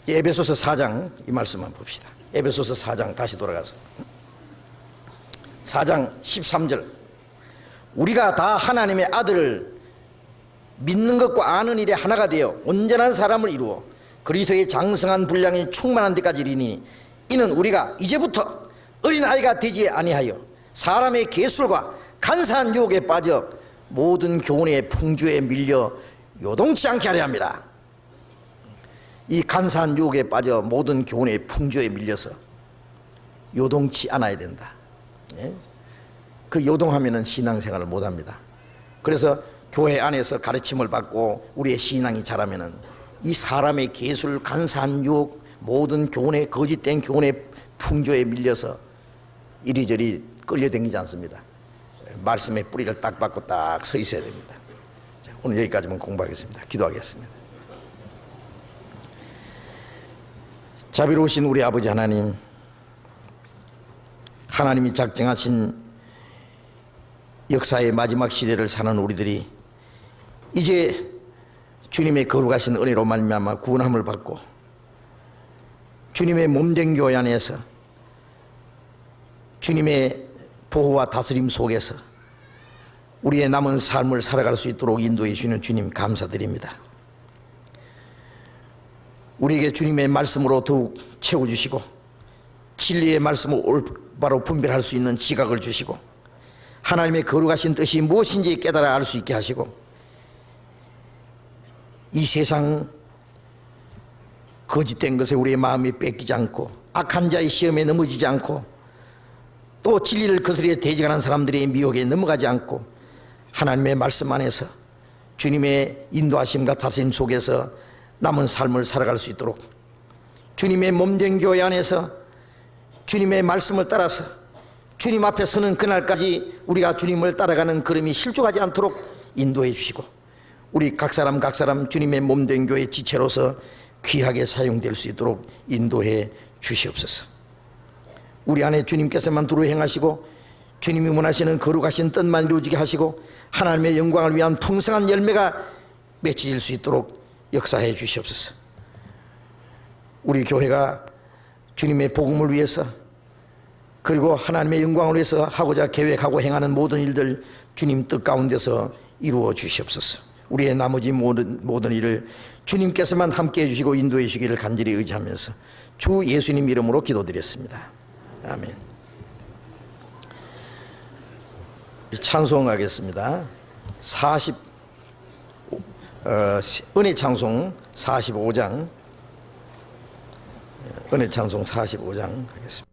에베소서 4장 이 말씀만 봅시다. 에베소서 4장 다시 돌아가서 4장 13절, 우리가 다 하나님의 아들을 믿는 것과 아는 일에 하나가 되어 온전한 사람을 이루어 그리스도의 장성한 분량이 충만한 데까지 이르니, 이는 우리가 이제부터 어린아이가 되지 아니하여 사람의 계술과 간사한 유혹에 빠져 모든 교훈의 풍조에 밀려 요동치 않게 하려 합니다. 이 간사한 유혹에 빠져 모든 교훈의 풍조에 밀려서 요동치 않아야 된다. 예? 그 요동하면은 신앙생활을 못합니다. 그래서 교회 안에서 가르침을 받고 우리의 신앙이 자라면은 이 사람의 계술, 간사한 유혹, 모든 교훈의 거짓된 교훈의 풍조에 밀려서 이리저리 끌려다니지 않습니다. 말씀의 뿌리를 딱 받고 딱 서 있어야 됩니다. 자, 오늘 여기까지만 공부하겠습니다. 기도하겠습니다. 자비로우신 우리 아버지 하나님, 하나님이 작정하신 역사의 마지막 시대를 사는 우리들이 이제 주님의 거룩하신 은혜로 말미암아 구원함을 받고 주님의 몸된 교회 안에서 주님의 보호와 다스림 속에서 우리의 남은 삶을 살아갈 수 있도록 인도해 주시는 주님 감사드립니다. 우리에게 주님의 말씀으로 더욱 채워주시고 진리의 말씀을 올바로 분별할 수 있는 지각을 주시고 하나님의 거룩하신 뜻이 무엇인지 깨달아 알 수 있게 하시고 이 세상 거짓된 것에 우리의 마음이 뺏기지 않고 악한 자의 시험에 넘어지지 않고 또 진리를 거스려 대적하는 사람들의 미혹에 넘어가지 않고 하나님의 말씀 안에서 주님의 인도하심과 다스림 속에서 남은 삶을 살아갈 수 있도록 주님의 몸된 교회 안에서 주님의 말씀을 따라서 주님 앞에 서는 그날까지 우리가 주님을 따라가는 걸음이 실족하지 않도록 인도해 주시고 우리 각 사람 주님의 몸된 교회 지체로서 귀하게 사용될 수 있도록 인도해 주시옵소서. 우리 안에 주님께서만 두루 행하시고 주님이 원하시는 거룩하신 뜻만 이루어지게 하시고 하나님의 영광을 위한 풍성한 열매가 맺혀질 수 있도록 역사해 주시옵소서. 우리 교회가 주님의 복음을 위해서 그리고 하나님의 영광을 위해서 하고자 계획하고 행하는 모든 일들 주님 뜻 가운데서 이루어 주시옵소서. 우리의 나머지 모든 일을 주님께서만 함께 해주시고 인도해 주시기를 간절히 의지하면서 주 예수님 이름으로 기도드렸습니다. 아멘. 찬송하겠습니다. 은혜 찬송 45장, 은혜 찬송 45장 하겠습니다.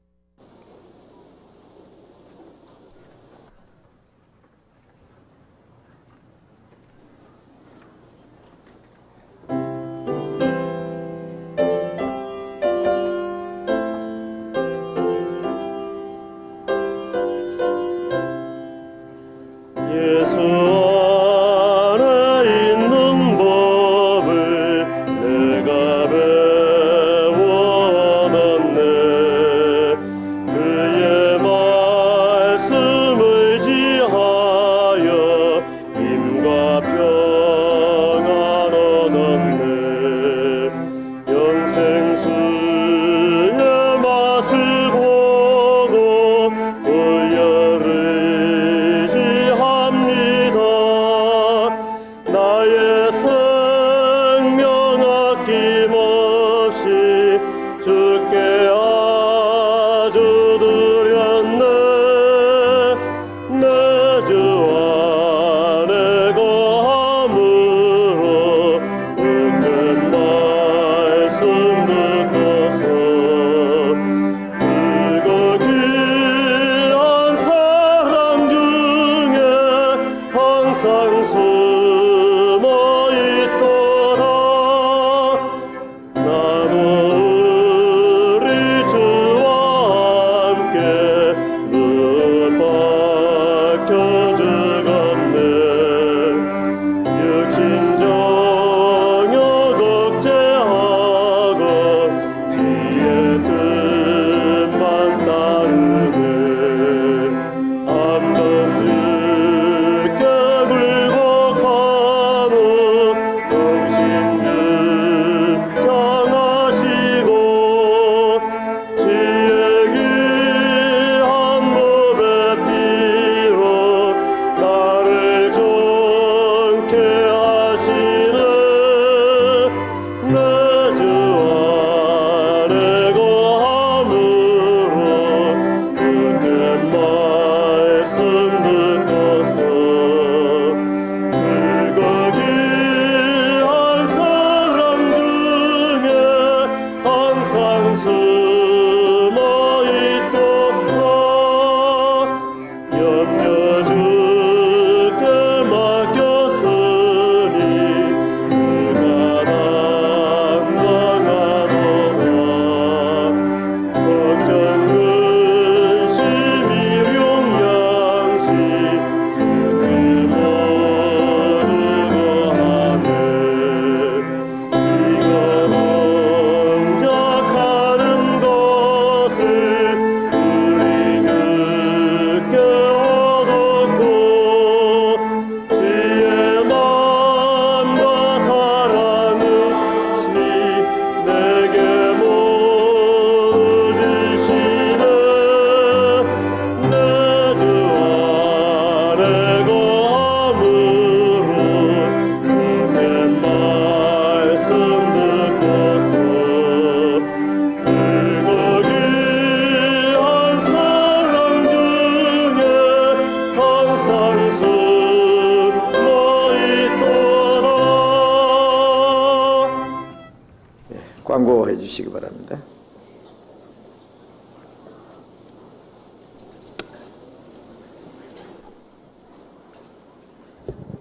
주시기 바랍니다.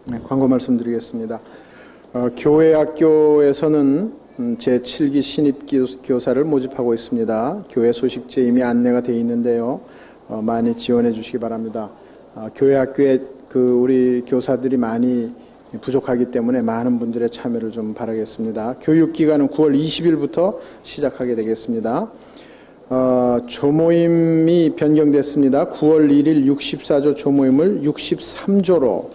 네, 광고 말씀드리겠습니다. 교회 학교에서는 제7기 신입 교사를 모집하고 있습니다. 교회 소식지에 이미 안내가 되어 있는데요. 많이 지원해 주시기 바랍니다. 교회 학교에 우리 교사들이 많이 부족하기 때문에 많은 분들의 참여를 좀 바라겠습니다. 교육 기간은 9월 20일부터 시작하게 되겠습니다. 조모임이 변경됐습니다. 9월 1일 64조 조모임을 63조로,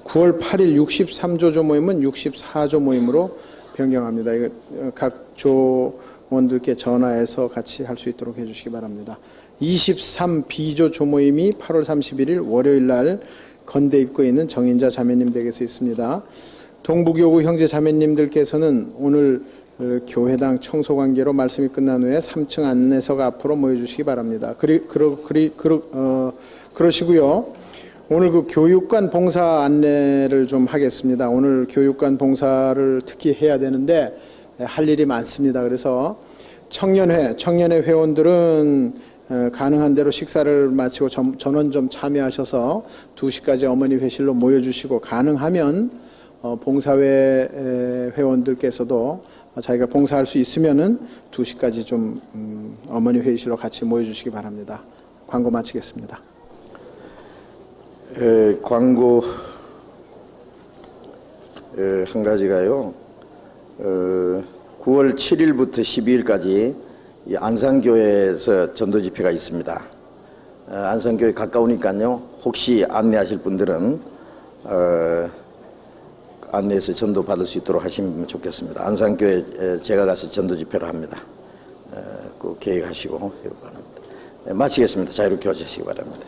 9월 8일 63조 조모임은 64조 모임으로 변경합니다. 이거 각 조원들께 전화해서 같이 할 수 있도록 해주시기 바랍니다. 23비조 조모임이 8월 31일 월요일 날 건대 입구에 있는 정인자 자매님 댁에서 있습니다. 동부교구 형제 자매님들께서는 오늘 교회당 청소 관계로 말씀이 끝난 후에 3층 안내석 앞으로 모여주시기 바랍니다. 그러시고요. 오늘 교육관 봉사 안내를 좀 하겠습니다. 오늘 교육관 봉사를 특히 해야 되는데 할 일이 많습니다. 그래서 청년회 회원들은 가능한 대로 식사를 마치고 전원 좀 참여하셔서 2시까지 어머니 회실로 모여주시고, 가능하면 봉사회 회원들께서도 자기가 봉사할 수 있으면은 2시까지 좀 어머니 회의실로 같이 모여주시기 바랍니다. 광고 마치겠습니다. 광고 한 가지가요. 9월 7일부터 12일까지 안산교회에서 전도 집회가 있습니다. 안산교회 가까우니까요. 혹시 안내하실 분들은 안내해서 전도 받을 수 있도록 하시면 좋겠습니다. 안산교회 제가 가서 전도 집회를 합니다. 꼭 계획하시고 바랍니다. 마치겠습니다. 자유롭게 하시기 바랍니다.